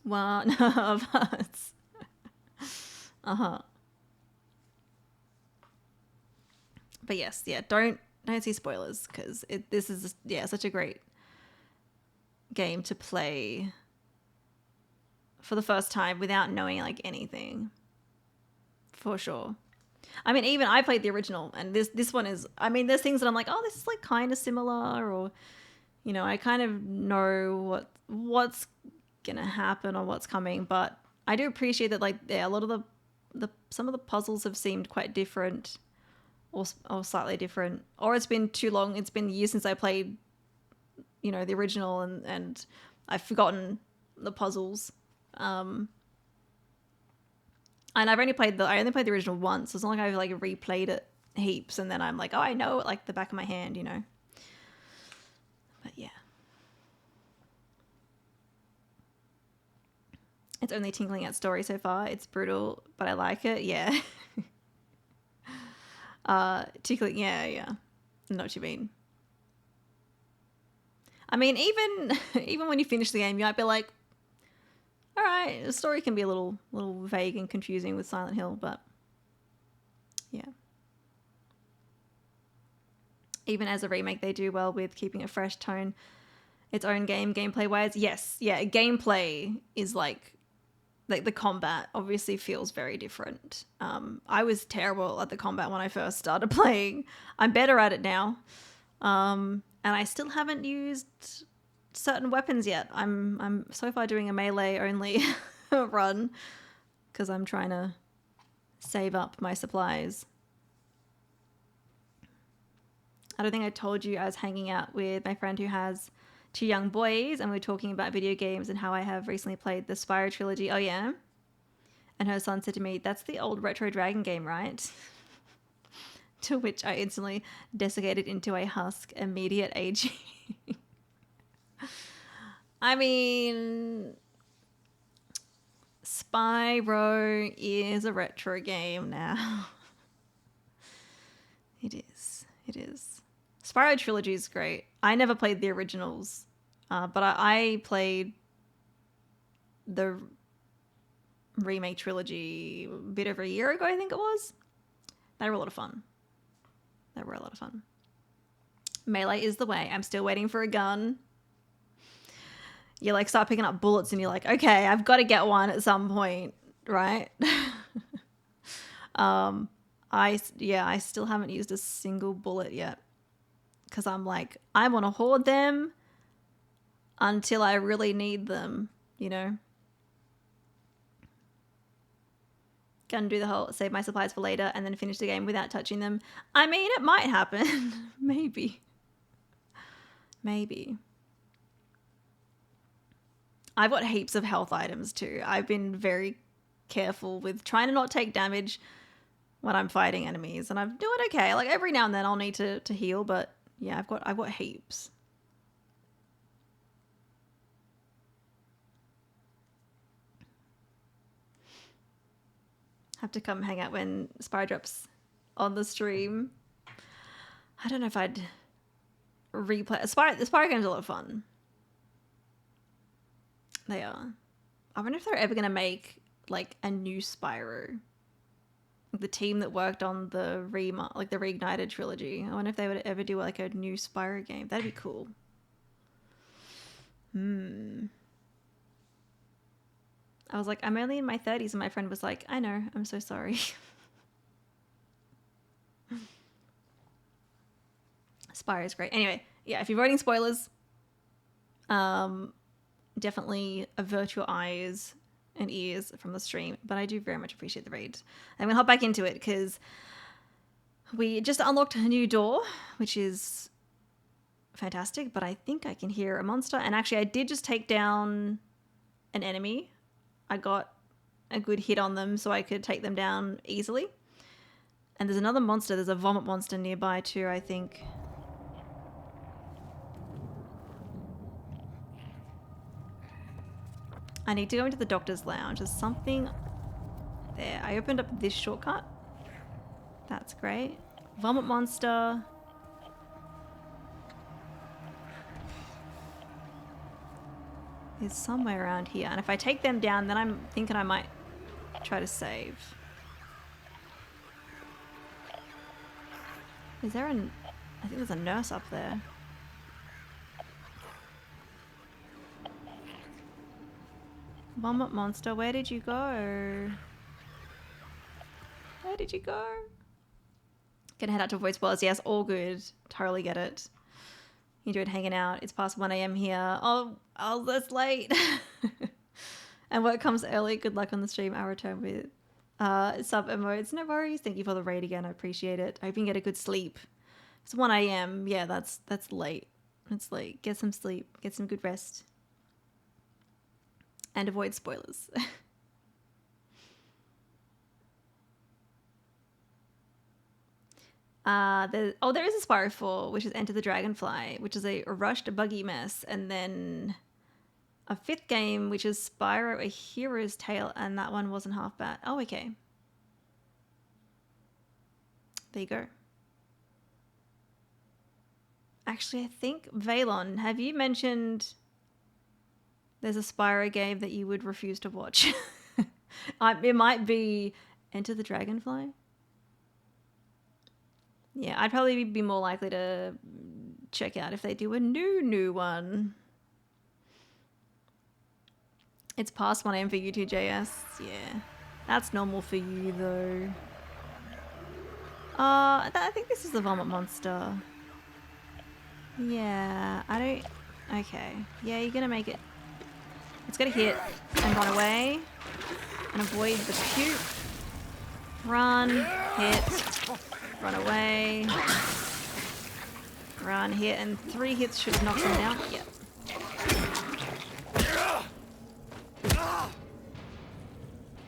One of us. But yes, yeah, don't see spoilers because this is such a great game to play for the first time without knowing like anything. For sure. I mean, even I played the original, and this one is, I mean, there's things that I'm like, oh, this is like kind of similar, or you know, I kind of know what's gonna happen or what's coming, but I do appreciate that, like, yeah, a lot of the some of the puzzles have seemed quite different, or slightly different, or it's been too long. It's been years since I played, you know, the original, and I've forgotten the puzzles. And I only played the original once. So it's not like I've like replayed it heaps, and then I'm like, oh, I know it like the back of my hand, you know. But yeah. It's only tinkling at story so far. It's brutal, but I like it. Yeah. Tickling, yeah. I know what you mean. I mean, even when you finish the game, you might be like, all right, the story can be a little vague and confusing with Silent Hill, but yeah. Even as a remake, they do well with keeping a fresh tone, its own gameplay wise. Yes, yeah, gameplay is like like the combat obviously feels very different. I was terrible at the combat when I first started playing. I'm better at it now. And I still haven't used certain weapons yet. I'm so far doing a melee only run because I'm trying to save up my supplies. I don't think I told you I was hanging out with my friend who has 2 young boys, and we were talking about video games and how I have recently played the Spyro trilogy. Oh yeah? And her son said to me, "That's the old Retro Dragon game, right?" To which I instantly desiccated into a husk, immediate aging. I mean, Spyro is a retro game now. It is. It is. Spyro trilogy is great. I never played the originals, but I played the remake trilogy a bit over a year ago, I think it was. They were a lot of fun. Melee is the way. I'm still waiting for a gun. You like start picking up bullets and you're like, okay, I've got to get one at some point, right? I still haven't used a single bullet yet because I'm like, I want to hoard them until I really need them, you know? Gonna do the whole save my supplies for later and then finish the game without touching them. I mean, it might happen. Maybe. I've got heaps of health items too. I've been very careful with trying to not take damage when I'm fighting enemies, and I'm doing okay. Like every now and then I'll need to heal, but yeah, I've got heaps. Have to come hang out when Spyro drops on the stream. I don't know if I'd replay the Spyro game's a lot of fun. They are. I wonder if they're ever gonna make like a new Spyro. The team that worked on the Reignited trilogy. I wonder if they would ever do like a new Spyro game. That'd be cool. I was like, I'm only in my 30s, and my friend was like, I know, I'm so sorry. Spyro's great. Anyway, yeah, if you're avoiding spoilers, definitely avert your eyes and ears from the stream, but I do very much appreciate the raid. I'm gonna hop back into it because we just unlocked a new door, which is fantastic, but I think I can hear a monster, and actually I did just take down an enemy. I got a good hit on them so I could take them down easily. And there's another monster, there's a vomit monster nearby too, I think. I need to go into the doctor's lounge. There's something there. I opened up this shortcut. That's great. Vomit monster. Is somewhere around here. And if I take them down, then I'm thinking I might try to save. Is there I think there's a nurse up there. Vomit monster, where did you go? Where did you go? Gonna head out to avoid spoilers. Yes, all good. Totally get it. You enjoyed hanging out. It's past 1 a.m. here. Oh, that's late. And work comes early. Good luck on the stream. I'll return with sub emotes. No worries. Thank you for the raid again. I appreciate it. I hope you can get a good sleep. It's 1 a.m. Yeah, that's late. It's late. Get some sleep. Get some good rest. And avoid spoilers. There is a Spyro 4, which is Enter the Dragonfly, which is a rushed buggy mess, and then a 5th game, which is Spyro A Hero's Tale, and that one wasn't half bad. Oh, okay. There you go. Actually, I think, Valon, have you mentioned there's a Spyro game that you would refuse to watch? It might be Enter the Dragonfly. Yeah, I'd probably be more likely to check out if they do a new one. It's past 1 AM for you too, JS. Yeah. That's normal for you, though. I think this is the vomit monster. Yeah, I don't... Okay. Yeah, you're gonna make it... It's gonna hit and run away. And avoid the puke. Run, hit, run away. Run, hit, and 3 hits should knock them down. Yep.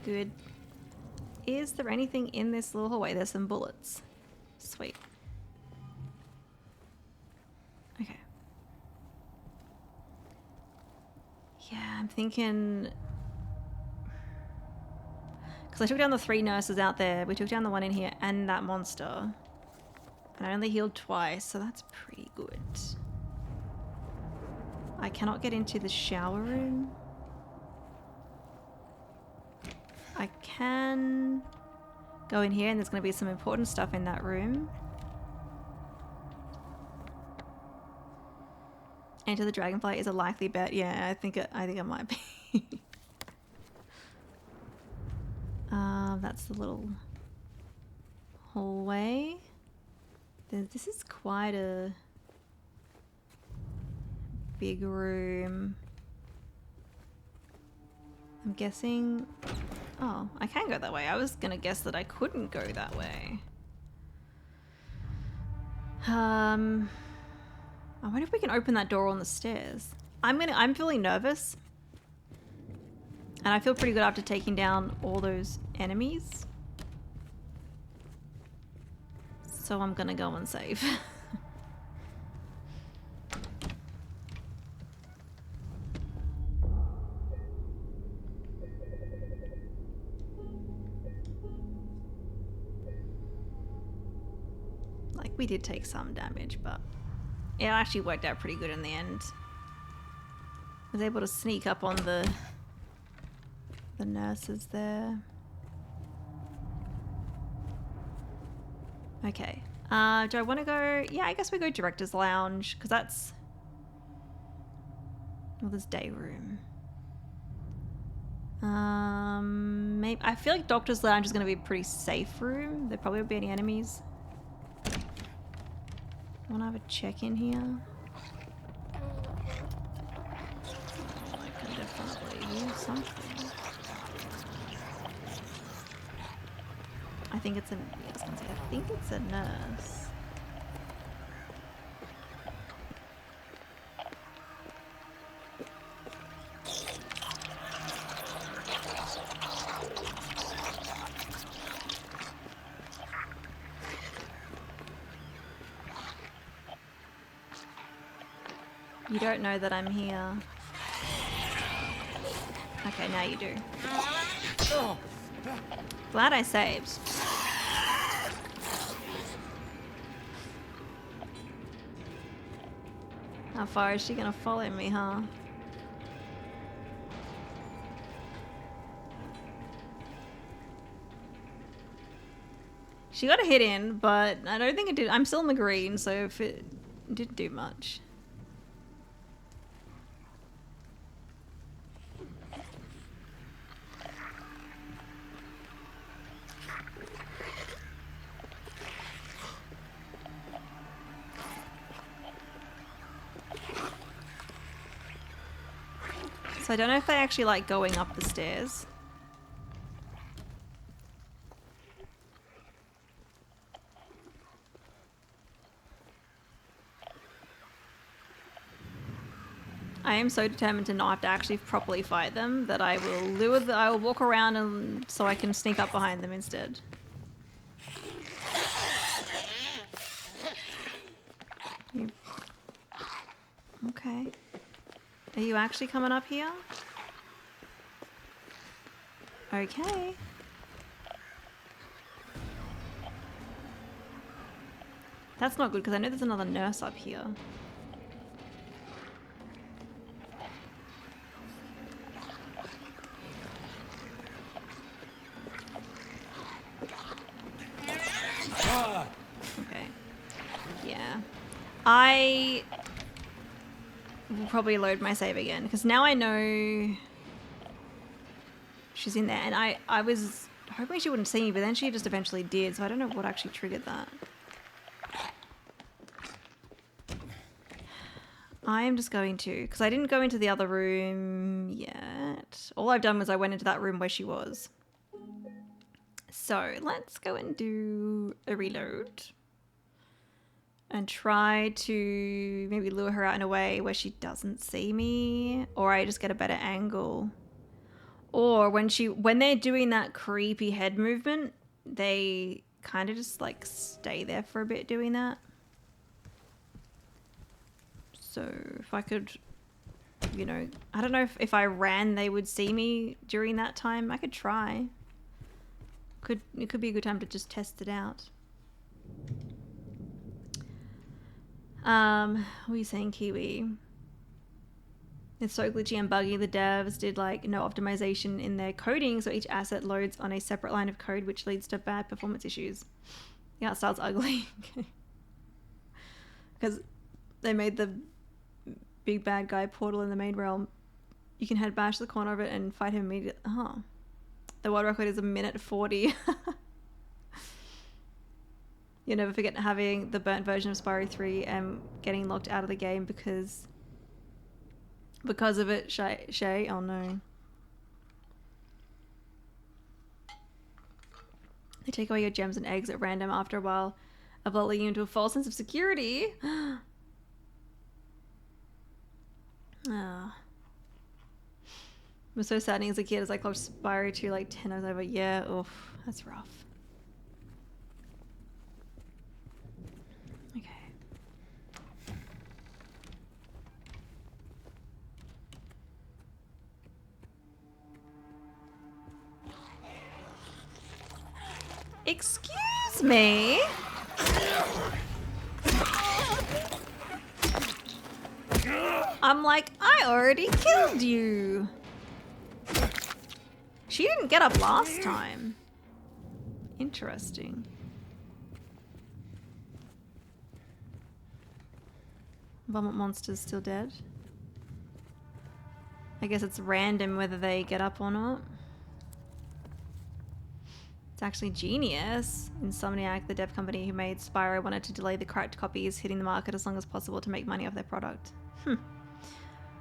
Good. Is there anything in this little hallway? There's some bullets. Sweet. Okay. Yeah, I'm thinking... Because I took down the 3 nurses out there. We took down the one in here and that monster. And I only healed twice, so that's pretty good. I cannot get into the shower room. I can go in here and there's going to be some important stuff in that room. Enter the dragonfly is a likely bet. Yeah, I think it might be. That's the little hallway. This is quite a big room. I'm guessing... Oh, I can go that way. I was gonna guess that I couldn't go that way. I wonder if we can open that door on the stairs. I'm feeling nervous. And I feel pretty good after taking down all those enemies. So I'm gonna go and save. Like, we did take some damage, but it actually worked out pretty good in the end. I was able to sneak up on the nurses there. Okay. Do I want to go... Yeah, I guess we go Director's Lounge, because that's... Well, there's day room. Maybe... I feel like Doctor's Lounge is going to be a pretty safe room. There probably won't be any enemies. I want to have a check in here. I can definitely use something. I think it's a... Yeah, I was gonna say, I think it's a nurse. You don't know that I'm here. Okay, now you do. Glad I saved. How far is she gonna follow me, huh? She got a hit in, but I don't think it did. I'm still in the green, so if it didn't do much. So I don't know if they actually like going up the stairs. I am so determined to not have to actually properly fight them that I will walk around and so I can sneak up behind them instead. Okay. Are you actually coming up here? Okay. That's not good because I know there's another nurse up here. Okay. Yeah. I will probably load my save again because now I know she's in there. And I was hoping she wouldn't see me, but then she just eventually did. So I don't know what actually triggered that. I am just going to, because I didn't go into the other room yet. All I've done was I went into that room where she was. So let's go and do a reload. And try to maybe lure her out in a way where she doesn't see me. Or I just get a better angle. Or when they're doing that creepy head movement, they kind of just like stay there for a bit doing that. So if I could, you know, I don't know if I ran, they would see me during that time. I could try. It could be a good time to just test it out. What are you saying, Kiwi? It's so glitchy and buggy. The devs did like no optimization in their coding, so each asset loads on a separate line of code, which leads to bad performance issues. The art style's ugly. Because they made the big bad guy portal in the main realm. You can head bash the corner of it and fight him immediately. Oh. The world record is 1:40. You'll never forget having the burnt version of Spyro 3 and getting locked out of the game because of it, Shay. Oh no. They take away your gems and eggs at random after a while of lulling you into a false sense of security. Ah. It was so saddening as a kid as I clocked Spyro 2 like 10 times over. Yeah, oof, that's rough. Okay. Excuse me? I'm like, I already killed you. She didn't get up last time. Interesting. Vomit monster's still dead. I guess it's random whether they get up or not. It's actually genius. Insomniac, the dev company who made Spyro, wanted to delay the cracked copies hitting the market as long as possible to make money off their product.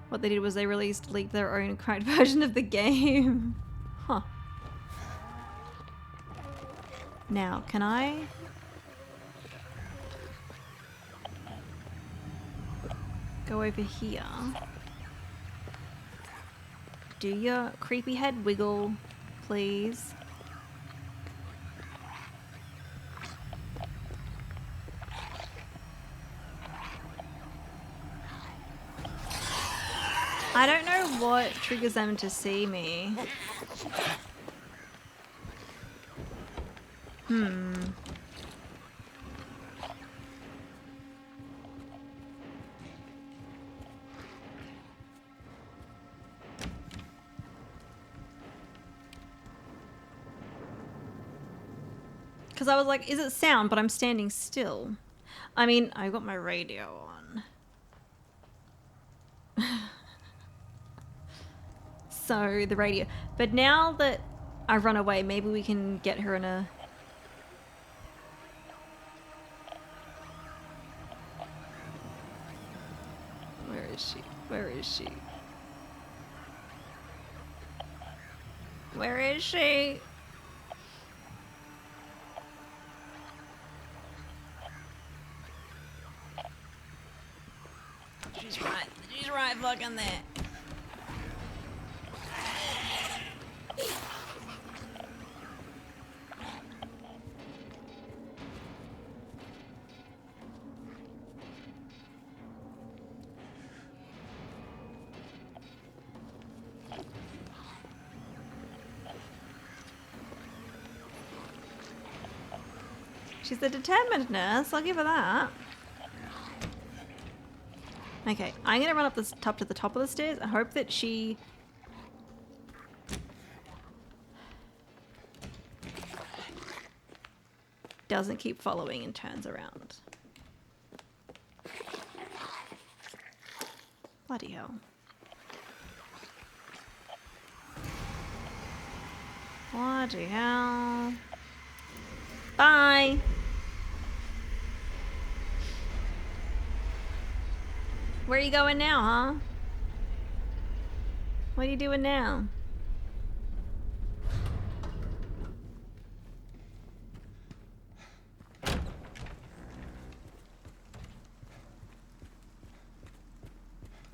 What they did was they leaked their own cracked version of the game. Huh. Now, can I... go over here? Do your creepy head wiggle, please. I don't know what triggers them to see me. Because I was like, is it sound? But I'm standing still. I mean, I got my radio on. So, the radio. But now that I've run away, maybe we can get her in a... Where is she? Where is she? Where is she? She's right fucking there. She's a determined nurse, I'll give her that. Okay, I'm gonna run up this top to the top of the stairs. I hope that she... doesn't keep following and turns around. Bloody hell. Bloody hell. Bye. Where are you going now, huh? What are you doing now?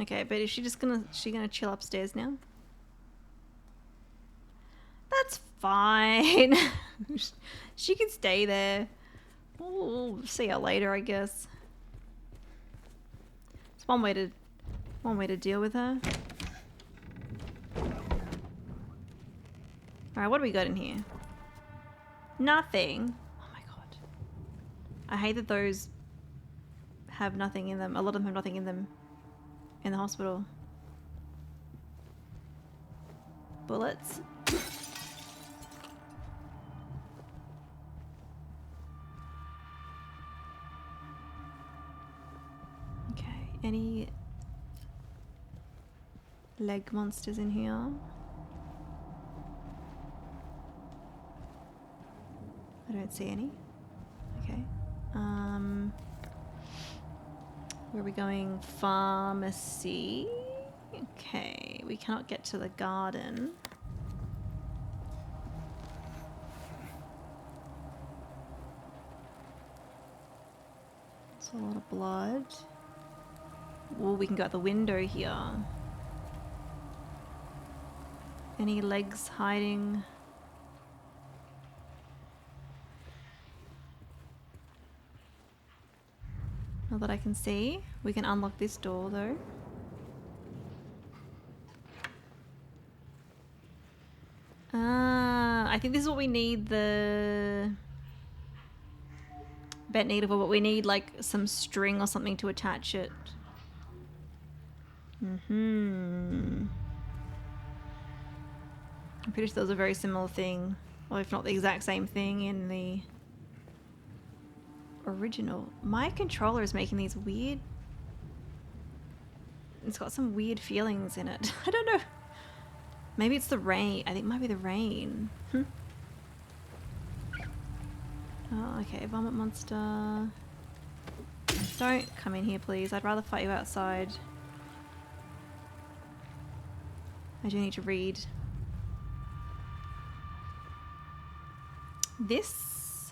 Okay, but is she just gonna chill upstairs now? That's fine. She can stay there. We'll see her later, I guess. It's one way to deal with her. Alright, what do we got in here? Nothing. Oh my god. I hate that those have nothing in them. A lot of them have nothing in them in the hospital. Bullets. Okay, any leg monsters in here? I don't see any. Okay. Where are we going? Pharmacy. Okay, we cannot get to the garden. It's a lot of blood. Oh, we can go out the window here. Any legs hiding? Not that I can see. We can unlock this door though. I think this is what we need the bent needle for, but we need like some string or something to attach it. I'm pretty sure there's a very similar thing, or if not the exact same thing in the original. My controller is making these weird... It's got some weird feelings in it. I don't know. Maybe it's the rain. I think it might be the rain. Oh, okay. Vomit monster. Don't come in here, please. I'd rather fight you outside. I do need to read. This...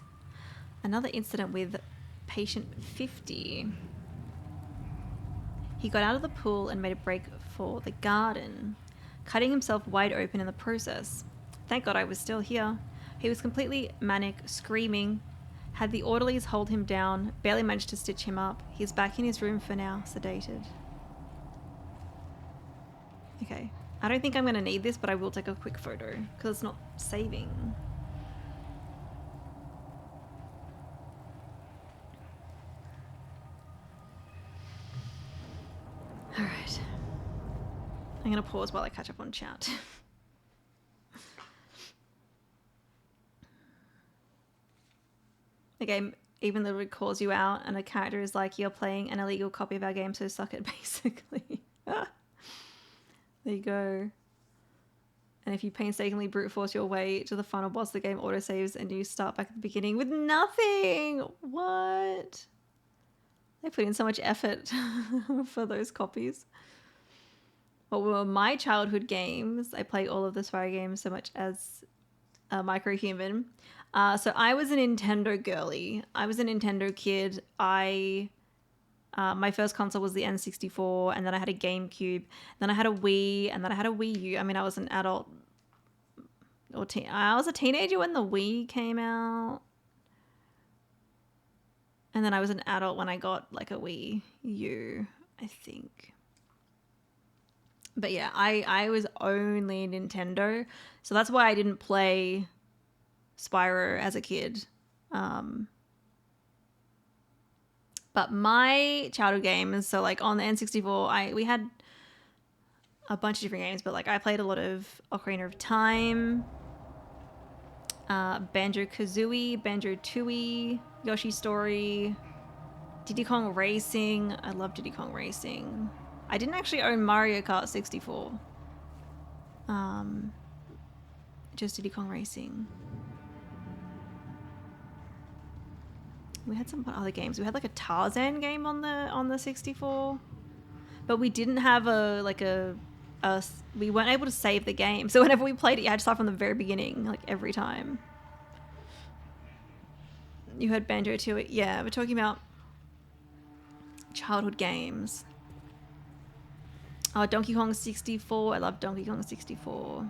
Another incident with patient 50. He got out of the pool and made a break for the garden, cutting himself wide open in the process. Thank God I was still here. He was completely manic, screaming. Had the orderlies hold him down, barely managed to stitch him up. He's back in his room for now, sedated. Okay. I don't think I'm going to need this, but I will take a quick photo, because it's not saving. Alright. I'm going to pause while I catch up on chat. The game even literally calls you out and a character is like, you're playing an illegal copy of our game, so suck it, basically. There you go. And if you painstakingly brute force your way to the final boss, the game autosaves and you start back at the beginning with nothing. What? They put in so much effort for those copies. What were my childhood games? I play all of the Spyro games so much as a microhuman. So I was a Nintendo girly. I was a Nintendo kid. My first console was the N64, and then I had a GameCube. Then I had a Wii, and then I had a Wii U. I mean, I was an adult. I was a teenager when the Wii came out. And then I was an adult when I got like a Wii U, I think. But yeah, I was only Nintendo. So that's why I didn't play Spyro as a kid. But my childhood games, so like on the N64, we had a bunch of different games, but like I played a lot of Ocarina of Time, Banjo-Kazooie, Banjo-Tooie, Yoshi's Story, Diddy Kong Racing. I love Diddy Kong Racing. I didn't actually own Mario Kart 64. just Diddy Kong Racing. We had some other games. We had like a Tarzan game on the 64, but we didn't have we weren't able to save the game. So whenever we played it, you had to start from the very beginning, like every time. You had Banjo too. Yeah, we're talking about childhood games. Oh, Donkey Kong 64. I love Donkey Kong 64.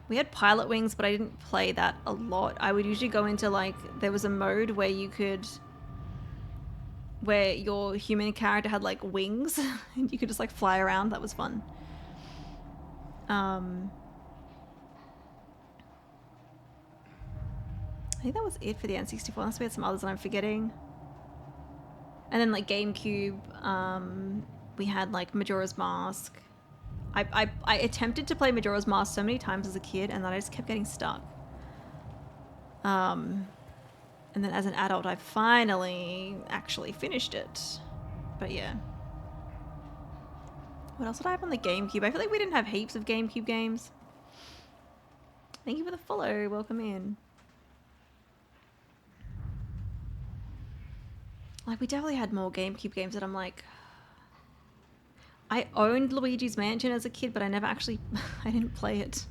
We had Pilot Wings, but I didn't play that a lot. I would usually go into like, there was a mode where where your human character had like wings and you could just like fly around. That was fun. I think that was it for the N64, unless we had some others that I'm forgetting. And then like GameCube, we had like Majora's Mask. I attempted to play Majora's Mask so many times as a kid, and then I just kept getting stuck. And then as an adult, I finally actually finished it. But yeah. What else did I have on the GameCube? I feel like we didn't have heaps of GameCube games. Thank you for the follow. Welcome in. Like, we definitely had more GameCube games that I'm like... I owned Luigi's Mansion as a kid, but I never actually... I didn't play it.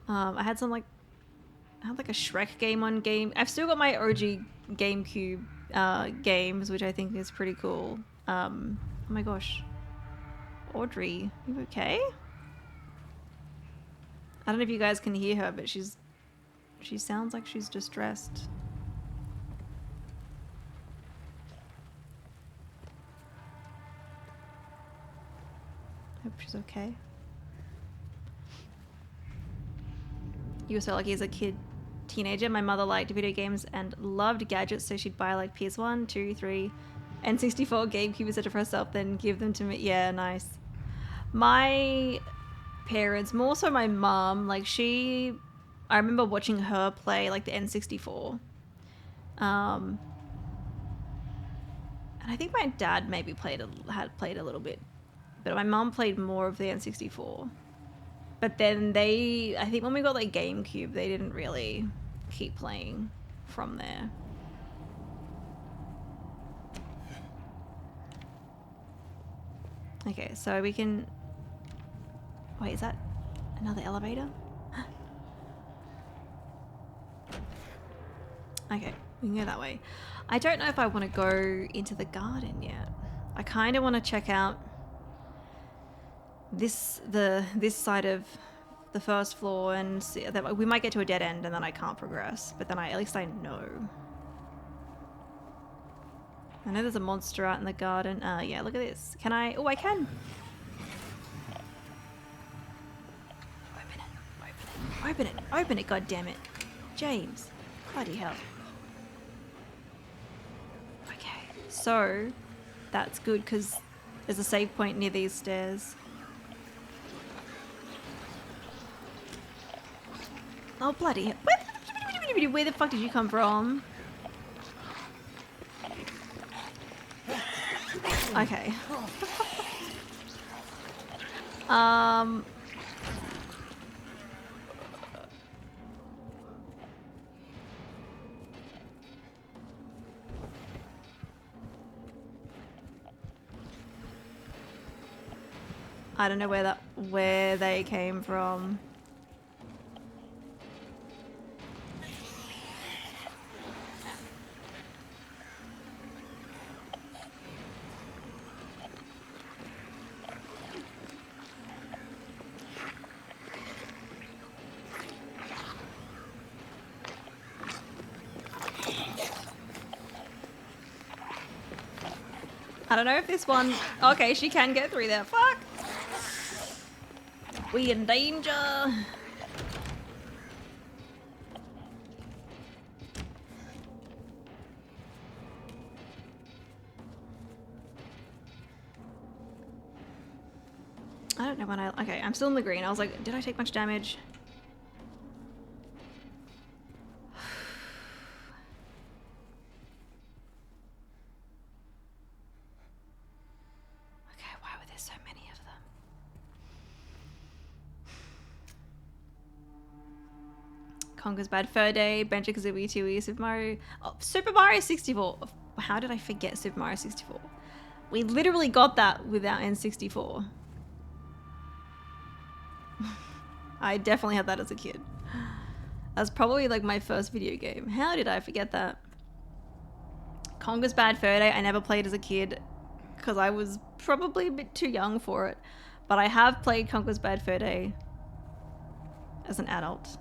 I had some, like... I had, like, a Shrek game on game... I've still got my OG GameCube games, which I think is pretty cool. Oh my gosh. Audrey, you okay? I don't know if you guys can hear her, but she sounds like she's distressed. Hope she's okay. You were so lucky as a teenager. My mother liked video games and loved gadgets, so she'd buy like PS1, 2, 3, N64, GameCube, etc. for herself, then give them to me. Yeah, nice. My parents, more so my mom, like I remember watching her play like the N64. And I think my dad maybe had played a little bit, but my mom played more of the N64. But then I think when we got like GameCube, they didn't really keep playing from there. Okay, so we can... Wait, is that another elevator? Okay, we can go that way. I don't know if I want to go into the garden yet. I kind of want to check out this side of the first floor and see that we might get to a dead end and then I can't progress. But then at least I know. I know there's a monster out in the garden. Yeah, look at this. Can I? Oh, I can. Open it. Open it, goddammit. James. Bloody hell. Okay, so that's good because there's a save point near these stairs. Oh, bloody hell. Where the fuck did you come from? Okay. I don't know where they came from. I don't know if this one... Okay, she can get through there. Fuck! We in danger! I don't know when I... Okay, I'm still in the green. I was like, did I take much damage? Conker's Bad Fur Day, Banjo-Kazooie 2E, Super Mario... Oh, Super Mario 64. How did I forget Super Mario 64? We literally got that with our N64. I definitely had that as a kid. That was probably like my first video game. How did I forget that? Conker's Bad Fur Day I never played as a kid because I was probably a bit too young for it. But I have played Conker's Bad Fur Day as an adult.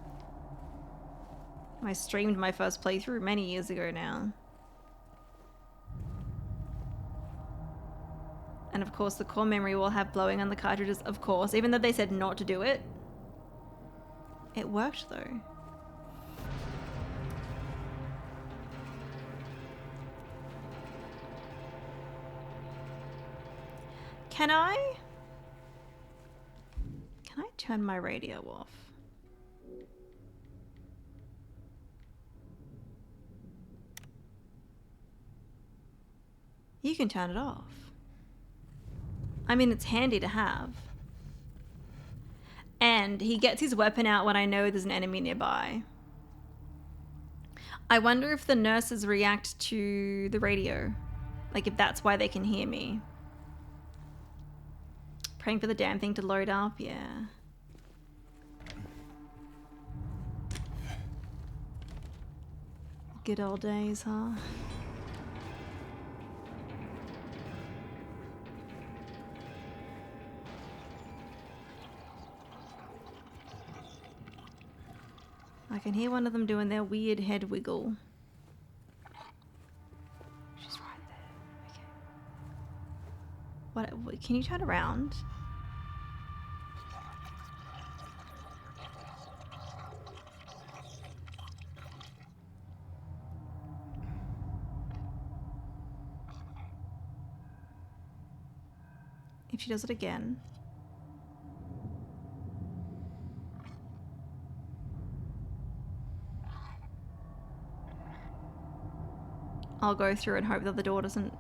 I streamed my first playthrough many years ago now. And of course the core memory will have blowing on the cartridges, of course, even though they said not to do it. It worked though. Can I turn my radio off? You can turn it off. I mean, it's handy to have. And he gets his weapon out when I know there's an enemy nearby. I wonder if the nurses react to the radio. Like if that's why they can hear me. Praying for the damn thing to load up, yeah. Good old days, huh? I can hear one of them doing their weird head wiggle. She's right there. Okay. What? Can you turn around? If she does it again. I'll go through and hope that the door doesn't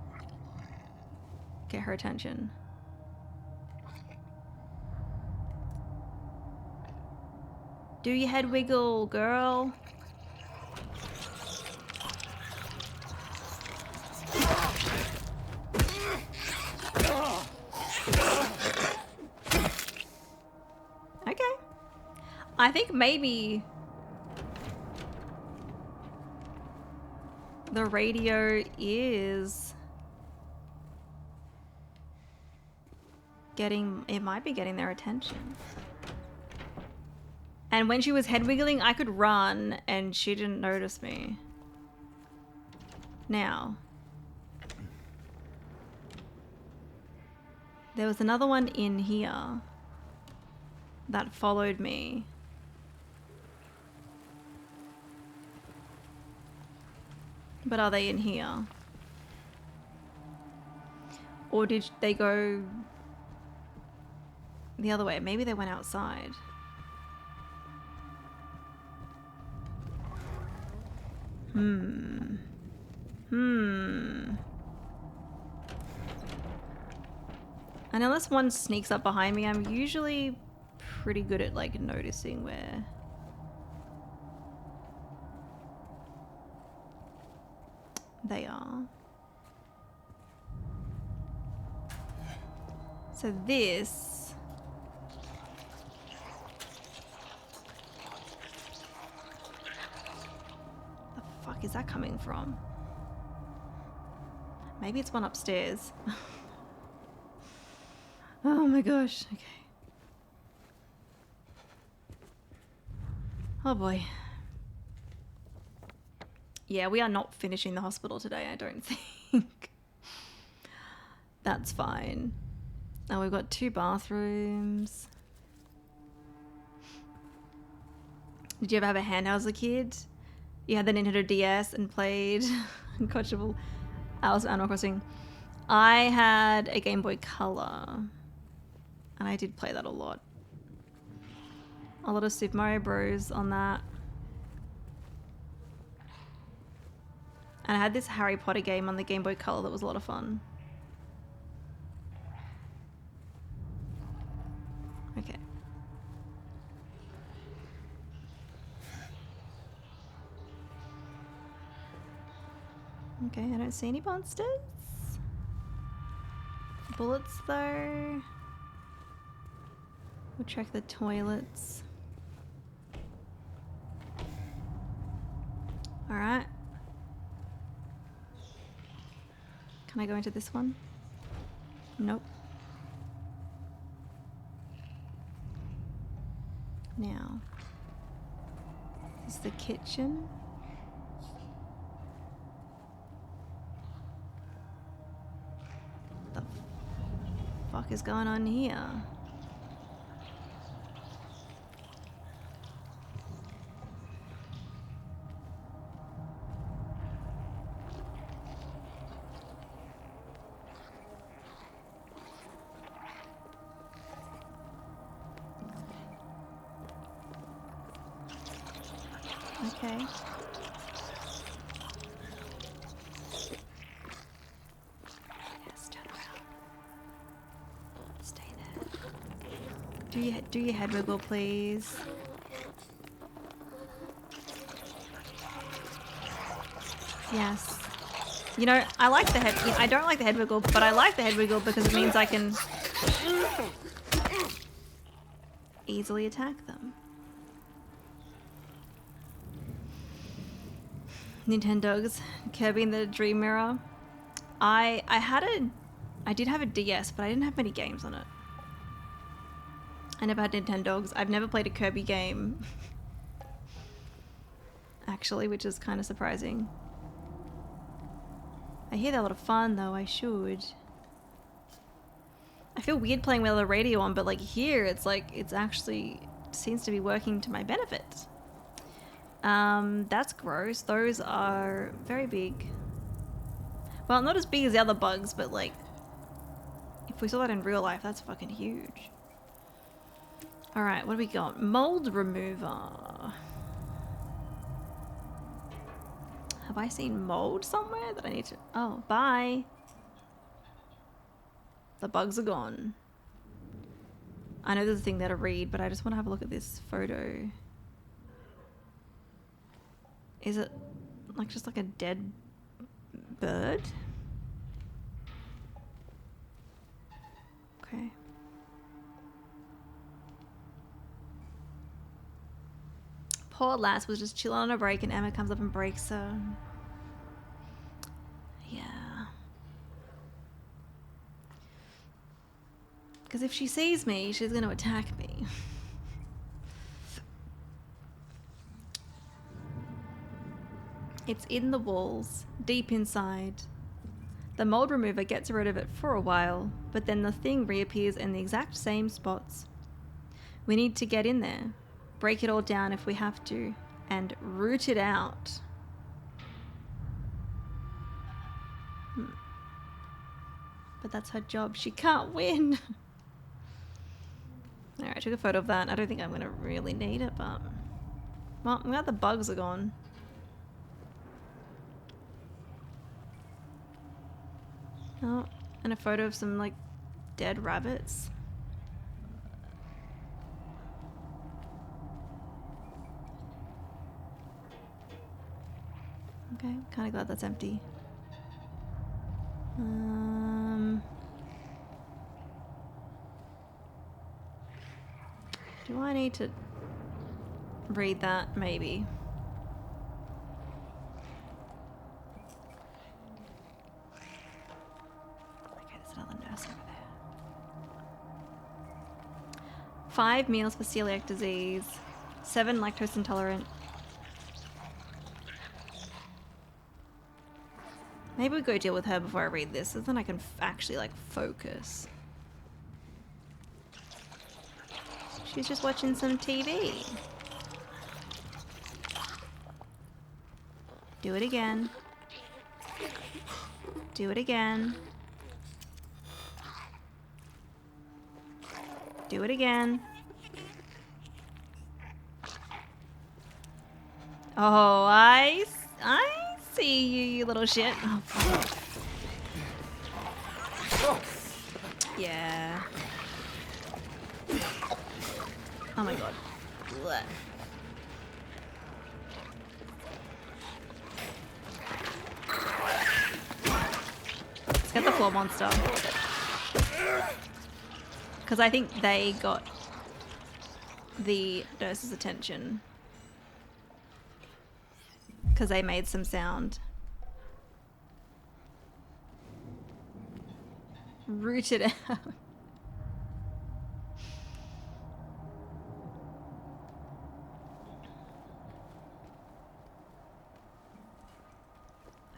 get her attention. Do your head wiggle, girl. Okay. I think maybe the radio is it might be getting their attention. And when she was head wiggling, I could run and she didn't notice me. Now. There was another one in here that followed me. But are they in here? Or did they go the other way? Maybe they went outside. And unless one sneaks up behind me, I'm usually pretty good at like noticing where they are. So this the fuck is that coming from? Maybe it's one upstairs. Oh my gosh, okay. Oh boy. Yeah, we are not finishing the hospital today, I don't think. That's fine. Oh, we've got 2 bathrooms. Did you ever have a handheld as a kid? You had the Nintendo DS and played Unquestionable Alice Animal Crossing. I had a Game Boy Color. And I did play that a lot. A lot of Super Mario Bros. On that. And I had this Harry Potter game on the Game Boy Color that was a lot of fun. Okay. Okay, I don't see any monsters. Bullets though. We'll check the toilets. Alright. Can I go into this one? Nope. Now, this is the kitchen. What the fuck is going on here? Okay. Yes, turn around. Stay there. Do your head wiggle, please. Yes. You know, I like the head. I don't like the head wiggle, but I like the head wiggle because it means I can easily attack them. Nintendogs, Kirby in the Dream Mirror. I did have a DS, but I didn't have many games on it. I never had Nintendogs. I've never played a Kirby game. Actually, which is kind of surprising. I hear they're a lot of fun though, I should. I feel weird playing with the radio on, but like here, it's like, it's actually seems to be working to my benefit. That's gross. Those are very big. Well, not as big as the other bugs, but like, if we saw that in real life, that's fucking huge. Alright, what do we got? Mold remover. Have I seen mold somewhere that I need to... Oh, bye. The bugs are gone. I know there's a thing there to read, but I just want to have a look at this photo. Is it like just like a dead bird? Okay. Poor lass was just chilling on a break and Emma comes up and breaks her. Yeah. Because if she sees me, she's going to attack me. It's in the walls, deep inside. The mold remover gets rid of it for a while, but then the thing reappears in the exact same spots. We need to get in there, break it all down if we have to, and root it out. But that's her job. She can't win. Alright, I took a photo of that. I don't think I'm going to really need it, but... Well, I'm glad the bugs are gone. Oh, and a photo of some, like, dead rabbits. Okay, kind of glad that's empty. Do I need to read that? Maybe. Okay, there's another nurse over there. 5 meals for celiac disease. 7 lactose intolerant. Maybe we go deal with her before I read this, so then I can actually, like, focus. She's just watching some TV. Do it again. Do it again. Do it again. Oh, I see you, you little shit. Oh, fuck. Yeah. Oh my god. Blech. floor monster. Because I think they got the nurse's attention. Because they made some sound. Rooted out.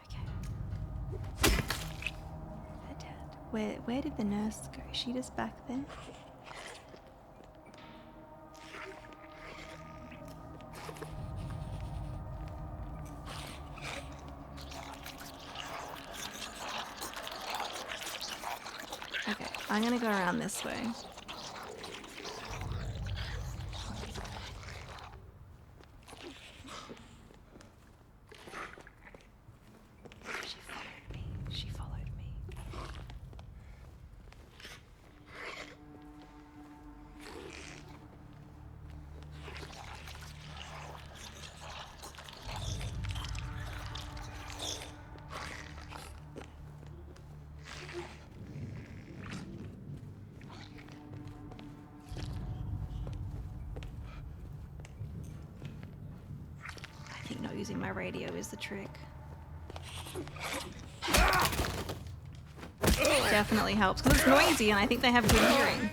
Okay. They're dead. Where did the nurse go? Is she just back there? Okay, I'm gonna go around this way. She followed me. She followed me. I think not using my radio is the trick. Definitely helps because it's noisy and I think they have good hearing.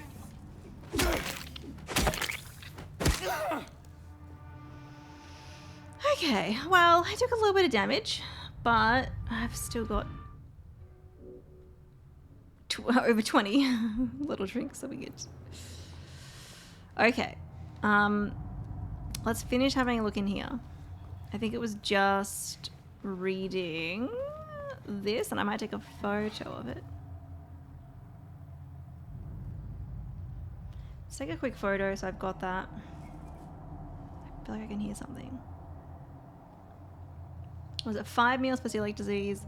Okay, well, I took a little bit of damage, but I've still got over 20 little drinks, so we good. Okay, let's finish having a look in here. I think it was just reading this, and I might take a photo of it. Let's take a quick photo so I've got that. I feel like I can hear something. Was it 5 meals for celiac disease,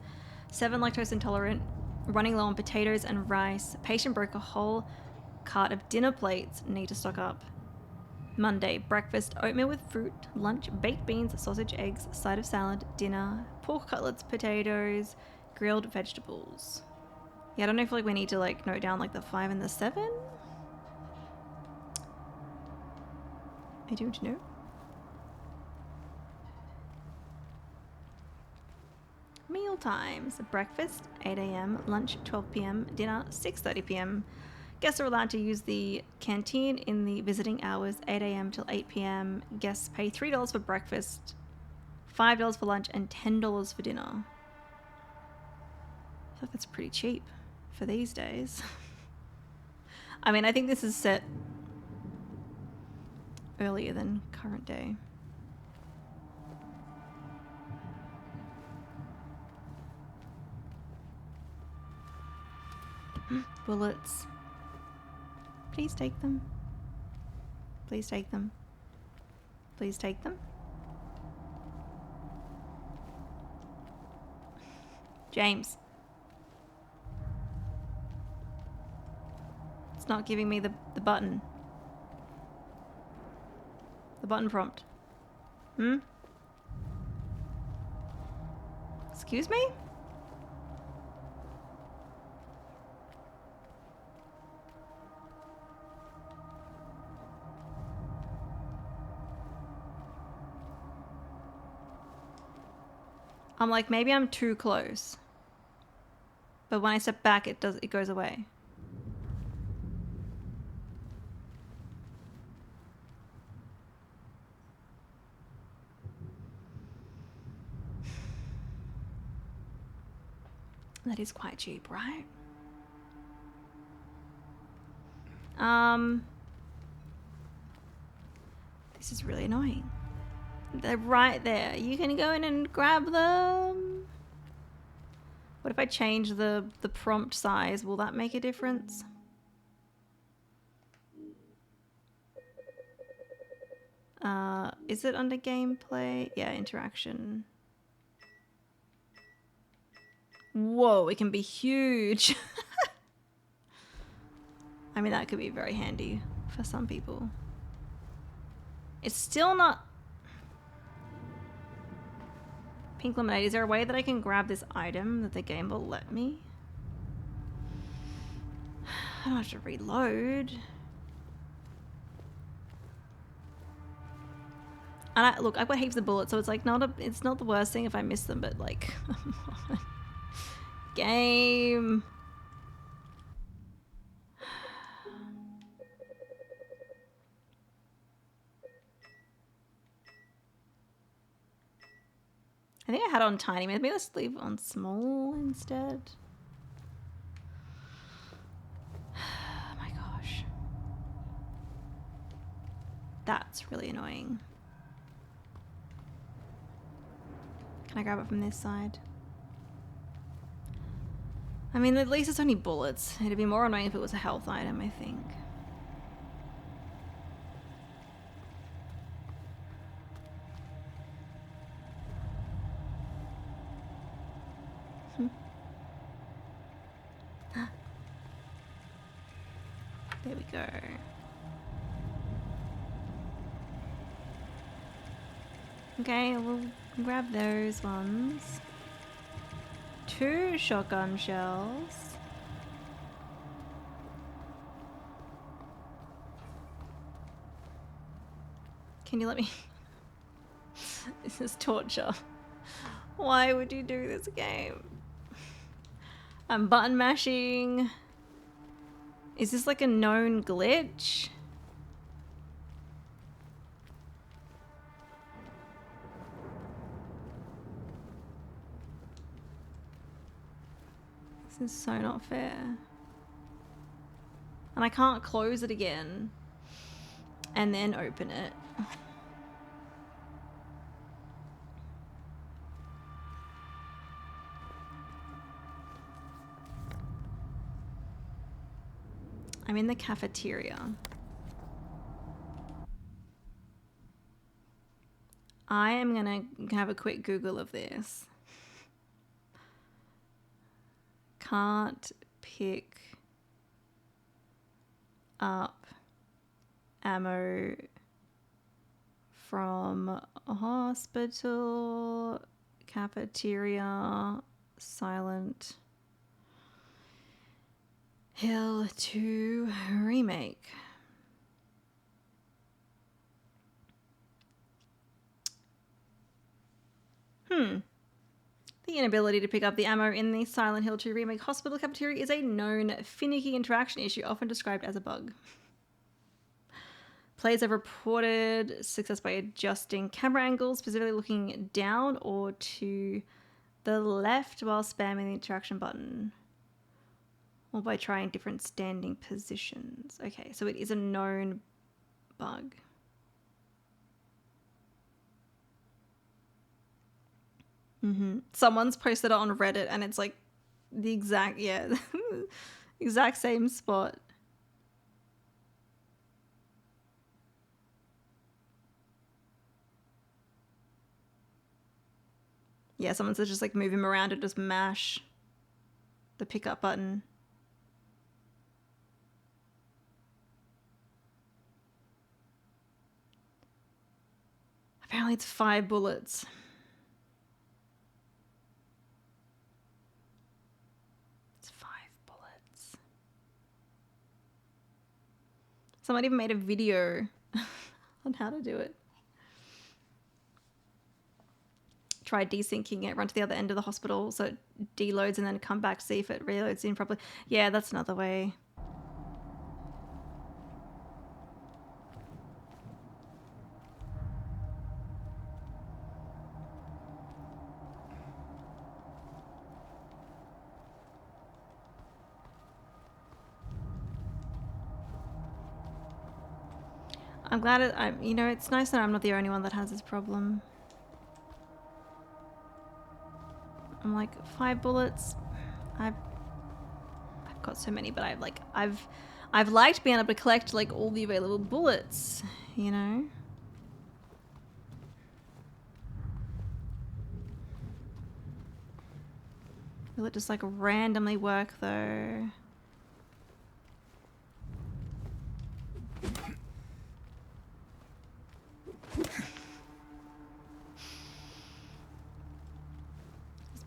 7 lactose intolerant, running low on potatoes and rice, patient broke a whole cart of dinner plates, need to stock up. Monday, breakfast, oatmeal with fruit, lunch, baked beans, sausage, eggs, side of salad, dinner, pork cutlets, potatoes, grilled vegetables. Yeah, I don't know if like we need to like note down like the 5 and the 7. I don't know. Meal times. Breakfast, 8 a.m. Lunch, 12 p.m. Dinner, 6:30 p.m. Guests are allowed to use the canteen in the visiting hours, 8 a.m. till 8 p.m. Guests pay $3 for breakfast, $5 for lunch, and $10 for dinner. I feel like that's pretty cheap for these days. I mean, I think this is set earlier than current day. Bullets. Please take them. Please take them. Please take them. James. It's not giving me the button. The button prompt. Excuse me? I'm like, maybe I'm too close. But when I step back, it goes away. That is quite cheap, right? This is really annoying. They're right there. You can go in and grab them. What if I change the prompt size? Will that make a difference? Is it under gameplay? Yeah, interaction. Whoa, it can be huge. I mean, that could be very handy for some people. It's still not... Pink lemonade. Is there a way that I can grab this item that the game will let me? I don't have to reload. And look, I've got heaps of bullets, so it's like it's not the worst thing if I miss them, but like, come on. Game. I think I had it on tiny. Maybe let's leave on small instead. Oh my gosh. That's really annoying. Can I grab it from this side? I mean, at least it's only bullets. It'd be more annoying if it was a health item, I think. There we go. Okay, we'll grab those ones. 2 shotgun shells. Can you let me? This is torture. Why would you do this game? I'm button mashing. Is this like a known glitch? This is so not fair. And I can't close it again and then open it. I'm in the cafeteria. I am gonna have a quick Google of this. Can't pick up ammo from a hospital, cafeteria, Silent Hill 2 Remake. The inability to pick up the ammo in the Silent Hill 2 Remake hospital cafeteria is a known finicky interaction issue, often described as a bug. Players have reported success by adjusting camera angles, specifically looking down or to the left while spamming the interaction button, or by trying different standing positions. Okay, so it is a known bug. Someone's posted it on Reddit and it's like the exact, exact same spot. Yeah, someone says just like move him around and just mash the pickup button. Apparently it's 5 bullets. It's 5 bullets. Someone even made a video on how to do it. Try desyncing it, run to the other end of the hospital so it deloads and then come back, see if it reloads in properly. Yeah, that's another way. I'm glad it's nice that I'm not the only one that has this problem. I'm like 5 bullets. I've got so many, but I've liked being able to collect like all the available bullets, you know? Will it just like randomly work though?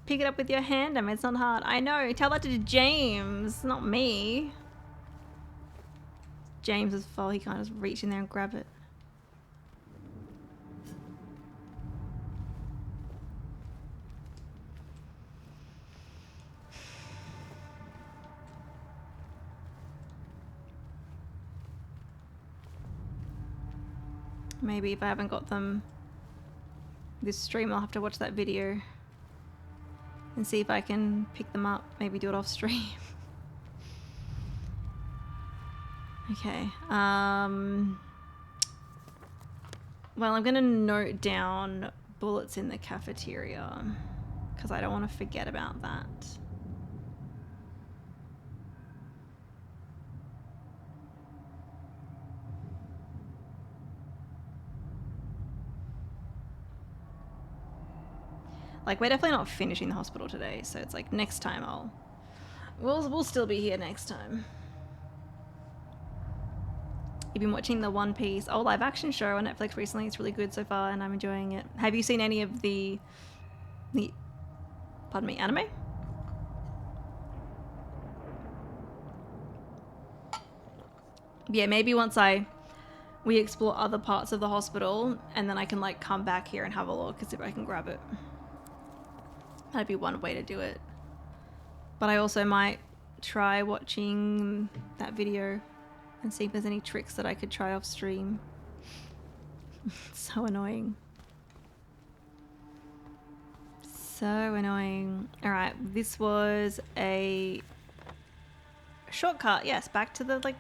Pick it up with your hand. I mean, it's not hard. I know. Tell that to James, not me. James's fault. He can't just reach in there and grab it. Maybe if I haven't got them this stream, I'll have to watch that video and see if I can pick them up. Maybe do it off stream. Okay. Well, I'm gonna note down bullets in the cafeteria because I don't want to forget about that. Like, we're definitely not finishing the hospital today, so it's like next time we'll still be here next time. You've been watching the One Piece live action show on Netflix recently. It's really good so far, and I'm enjoying it. Have you seen any of the pardon me, anime? Yeah, maybe once we explore other parts of the hospital, and then I can like come back here and have a look and see if I can grab it. That'd be one way to do it. But I also might try watching that video and see if there's any tricks that I could try off stream. So annoying. So annoying. Alright, this was a shortcut. Yes, back to the like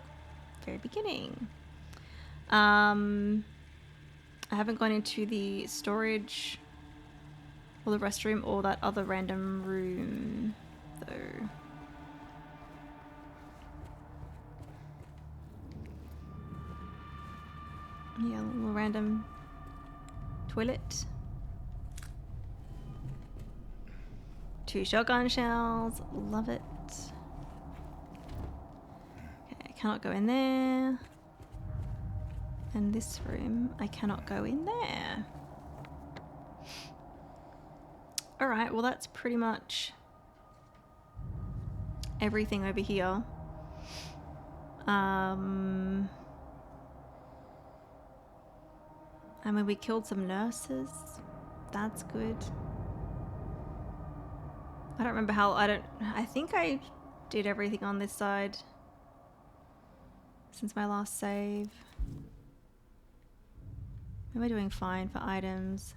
very beginning. I haven't gone into the storage or the restroom or that other random room though. Yeah, a little random toilet. 2 shotgun shells, love it. Okay, I cannot go in there. And this room, I cannot go in there. Alright, well that's pretty much everything over here. I mean, we killed some nurses. That's good. I don't remember how, I think I did everything on this side since my last save. Am I doing fine for items?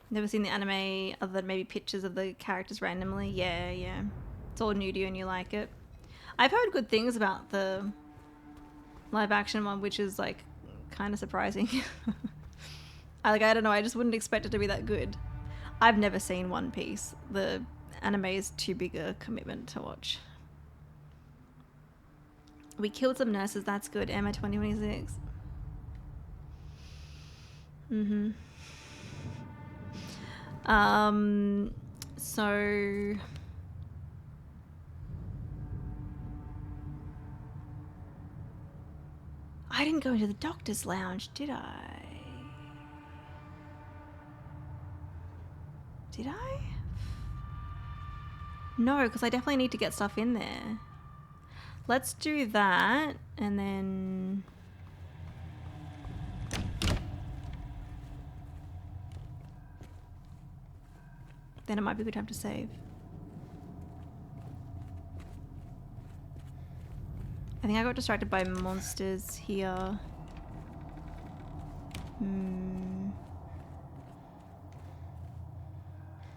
Never seen the anime other than maybe pictures of the characters randomly. Yeah. It's all new to you and you like it. I've heard good things about the live action one, which is like kind of surprising. I don't know, I just wouldn't expect it to be that good. I've never seen One Piece. The anime is too big a commitment to watch. We killed some nurses, that's good. Emma 2026. So I didn't go into the doctor's lounge, did I? Did I? No, because I definitely need to get stuff in there. Let's do that, and then... then it might be a good time to save. I think I got distracted by monsters here. I'm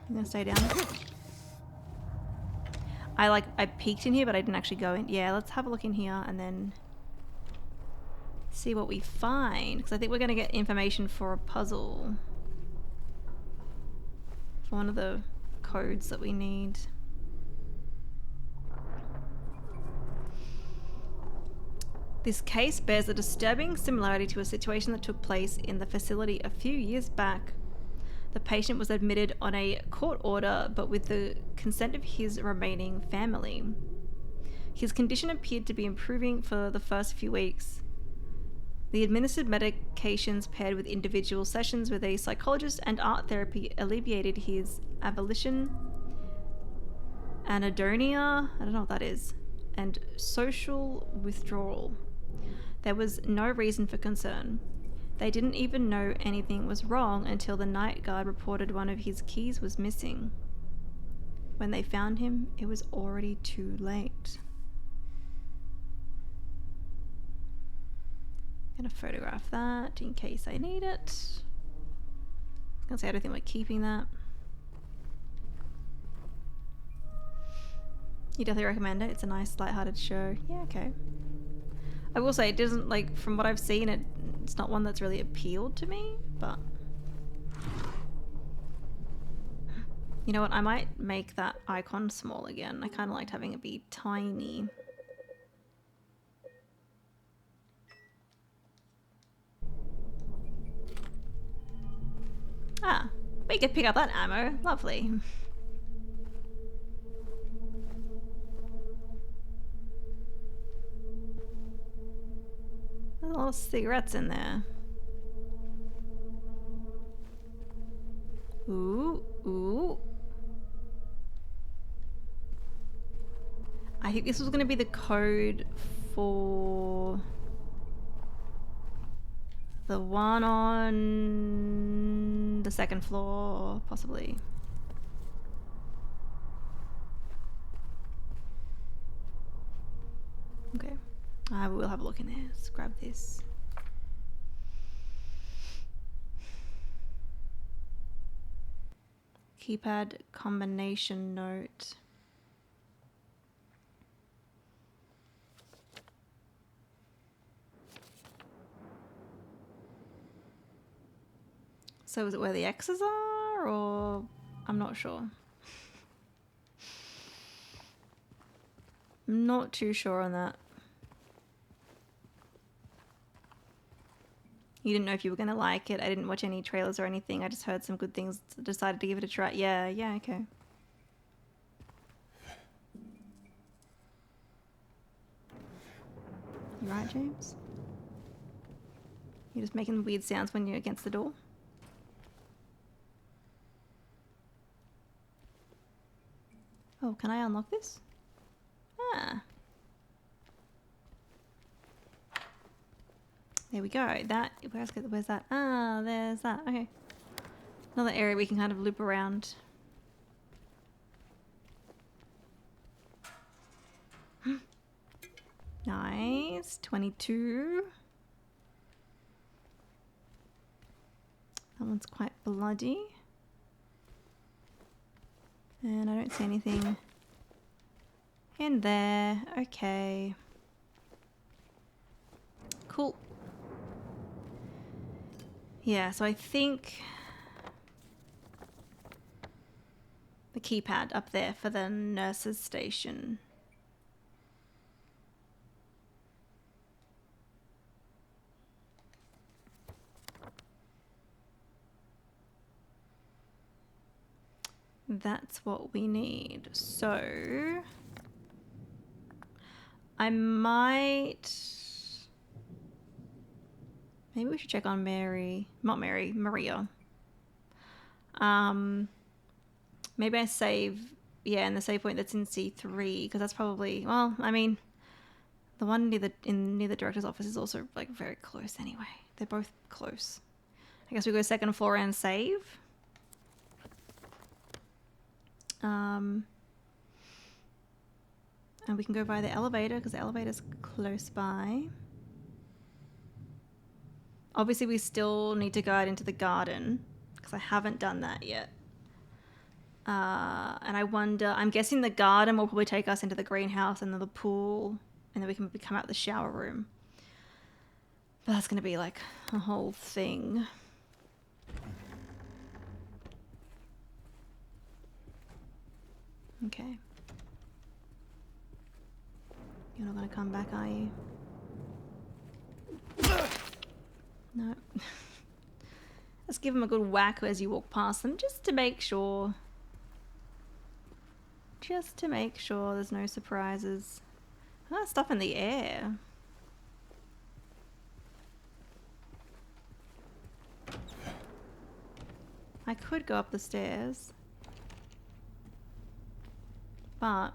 gonna stay down. I peeked in here, but I didn't actually go in. Yeah, let's have a look in here and then see what we find. Because I think we're gonna get information for a puzzle. For one of the codes that we need. This case bears a disturbing similarity to a situation that took place in the facility a few years back. The patient was admitted on a court order, but with the consent of his remaining family. His condition appeared to be improving for the first few weeks. The administered medications paired with individual sessions with a psychologist and art therapy alleviated his avolition, anhedonia, I don't know what that is, and social withdrawal. There was no reason for concern. They didn't even know anything was wrong until the night guard reported one of his keys was missing. When they found him, it was already too late. Gonna photograph that in case I need it. I was gonna say I don't think we're keeping that. You definitely recommend it. It's a nice, lighthearted show. Yeah, okay. I will say it doesn't, like, from what I've seen, it's not one that's really appealed to me, but you know what? I might make that icon small again. I kind of liked having it be tiny. Ah, we could pick up that ammo. Lovely. There's a lot of cigarettes in there. Ooh, ooh. I think this was going to be the code for the one on the second floor, possibly. Okay. I will have a look in there. Let's grab this. Keypad combination note. So is it where the X's are, or I'm not sure. I'm not too sure on that. You didn't know if you were going to like it. I didn't watch any trailers or anything. I just heard some good things. Decided to give it a try. Yeah, okay. You right, James? You're just making weird sounds when you're against the door? Oh, can I unlock this? Ah. There we go. That, where's that? Ah, there's that. Okay. Another area we can kind of loop around. Nice. 22. That one's quite bloody. And I don't see anything in there. Okay. Cool. Yeah, so I think the keypad up there for the nurse's station. That's what we need. So I might... Maybe we should check on Mary. Not Mary, Maria. Maybe I save... Yeah, in the save point that's in C3, because that's probably... Well, I mean, the one near the director's office is also, like, very close anyway. They're both close. I guess we go second floor and save. And we can go by the elevator, because the elevator's close by. Obviously, we still need to go out into the garden, because I haven't done that yet. And I wonder, I'm guessing the garden will probably take us into the greenhouse and then the pool, and then we can come out the shower room. But that's going to be like a whole thing. Okay. You're not going to come back, are you? No. Let's give them a good whack as you walk past them, just to make sure. Just to make sure there's no surprises. Ah, stuff in the air. I could go up the stairs. But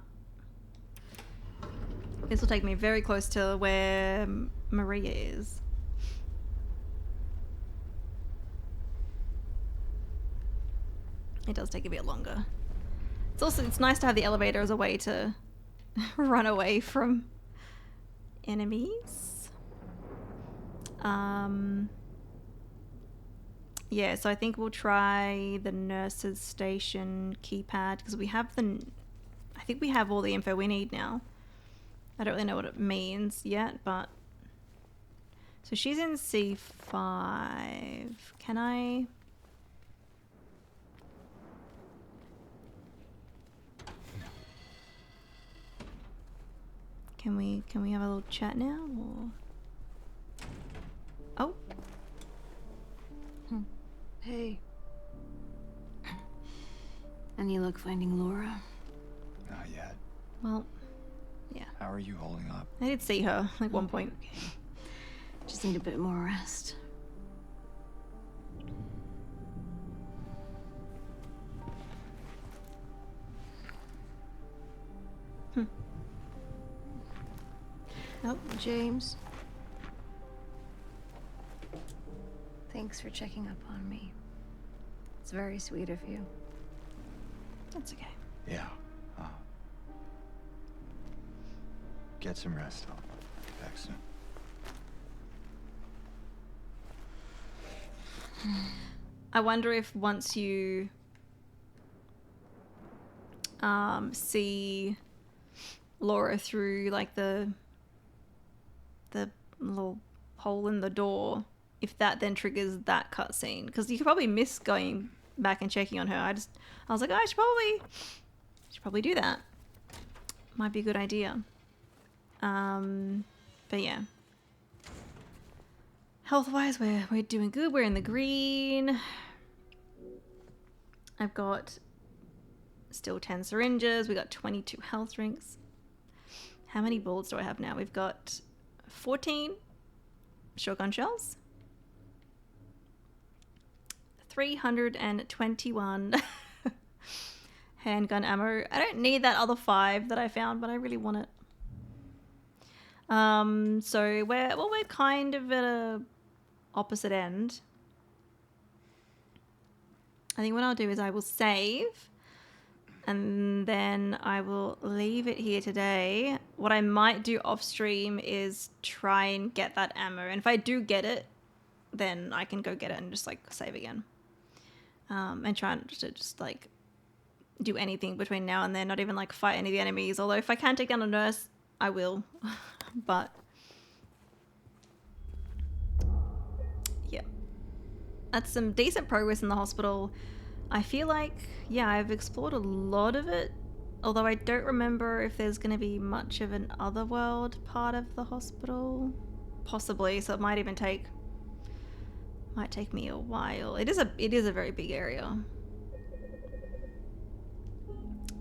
This will take me very close to where Maria is. It does take a bit longer. It's nice to have the elevator as a way to run away from enemies. Yeah, so I think we'll try the nurse's station keypad because I think we have all the info we need now. I don't really know what it means yet, but so she's in C5. Can I? Can we have a little chat now or? Oh. Hey. Any luck finding Laura? Not yet. Well, yeah. How are you holding up? I did see her at one point. Okay. Just need a bit more rest. Oh, James. Thanks for checking up on me. It's very sweet of you. That's okay. Yeah. Get some rest. I'll be back soon. I wonder if once you see Laura through like the little hole in the door, if that then triggers that cutscene, because you could probably miss going back and checking on her. I was like, oh, I should probably do that. Might be a good idea. But yeah, health-wise, we're doing good. We're in the green. I've got still 10 syringes. We got 22 health drinks. How many bullets do I have now? We've got 14 shotgun shells, 321 handgun ammo. I don't need that other 5 that I found, but I really want it. So we're kind of at a opposite end. I think what I'll do is I will save and then I will leave it here today. What I might do off stream is try and get that ammo, and if I do get it, then I can go get it and just like save again. And try to just like do anything between now and then, not even like fight any of the enemies. Although if I can take down a nurse, I will. But yeah, that's some decent progress in the hospital. I feel like, yeah, I've explored a lot of it, although I don't remember if there's going to be much of an otherworld part of the hospital. Possibly, so it might even take me a while. It is a very big area.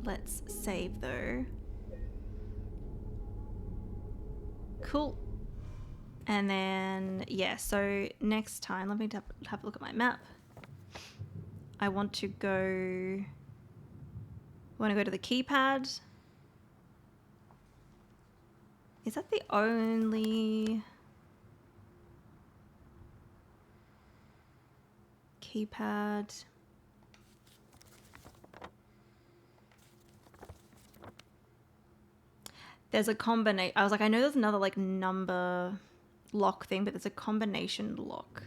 Let's save though. Cool. And then, yeah, so next time, let me have a look at my map. I want to go to the keypad. Is that the only keypad? There's a combination. I was like, I know there's another like number lock thing, but there's a combination lock.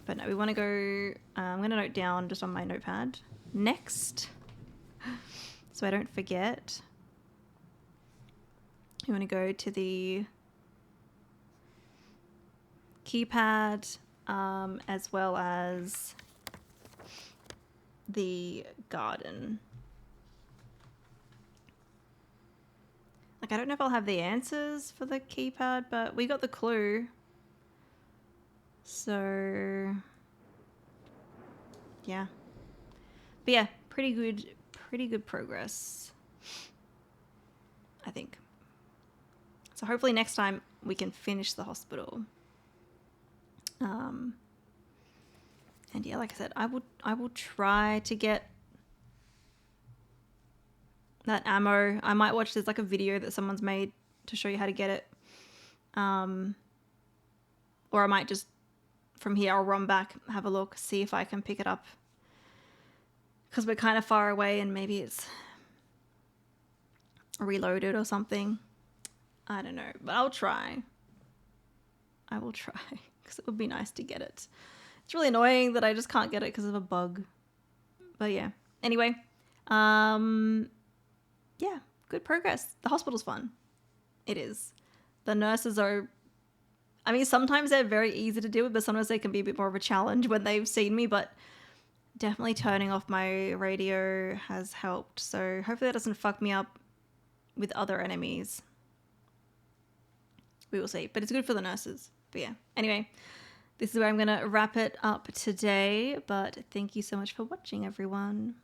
But no, we want to go, I'm going to note down just on my notepad, next, so I don't forget. You want to go to the keypad, as well as the garden. Like, I don't know if I'll have the answers for the keypad, but we got the clue. So, yeah. But yeah, pretty good progress, I think. So hopefully next time we can finish the hospital. And yeah, like I said, I will try to get that ammo. I might watch, there's like a video that someone's made to show you how to get it. Or I might just, from here, I'll run back, have a look, see if I can pick it up. Because we're kind of far away and maybe it's reloaded or something. I don't know, but I'll try. I will try, because it would be nice to get it. It's really annoying that I just can't get it because of a bug. But yeah. Anyway, yeah, good progress. The hospital's fun. It is. The nurses are, I mean, sometimes they're very easy to deal with, but sometimes they can be a bit more of a challenge when they've seen me, but definitely turning off my radio has helped. So hopefully that doesn't fuck me up with other enemies. We will see, but it's good for the nurses. But yeah, anyway, this is where I'm going to wrap it up today, but thank you so much for watching, everyone.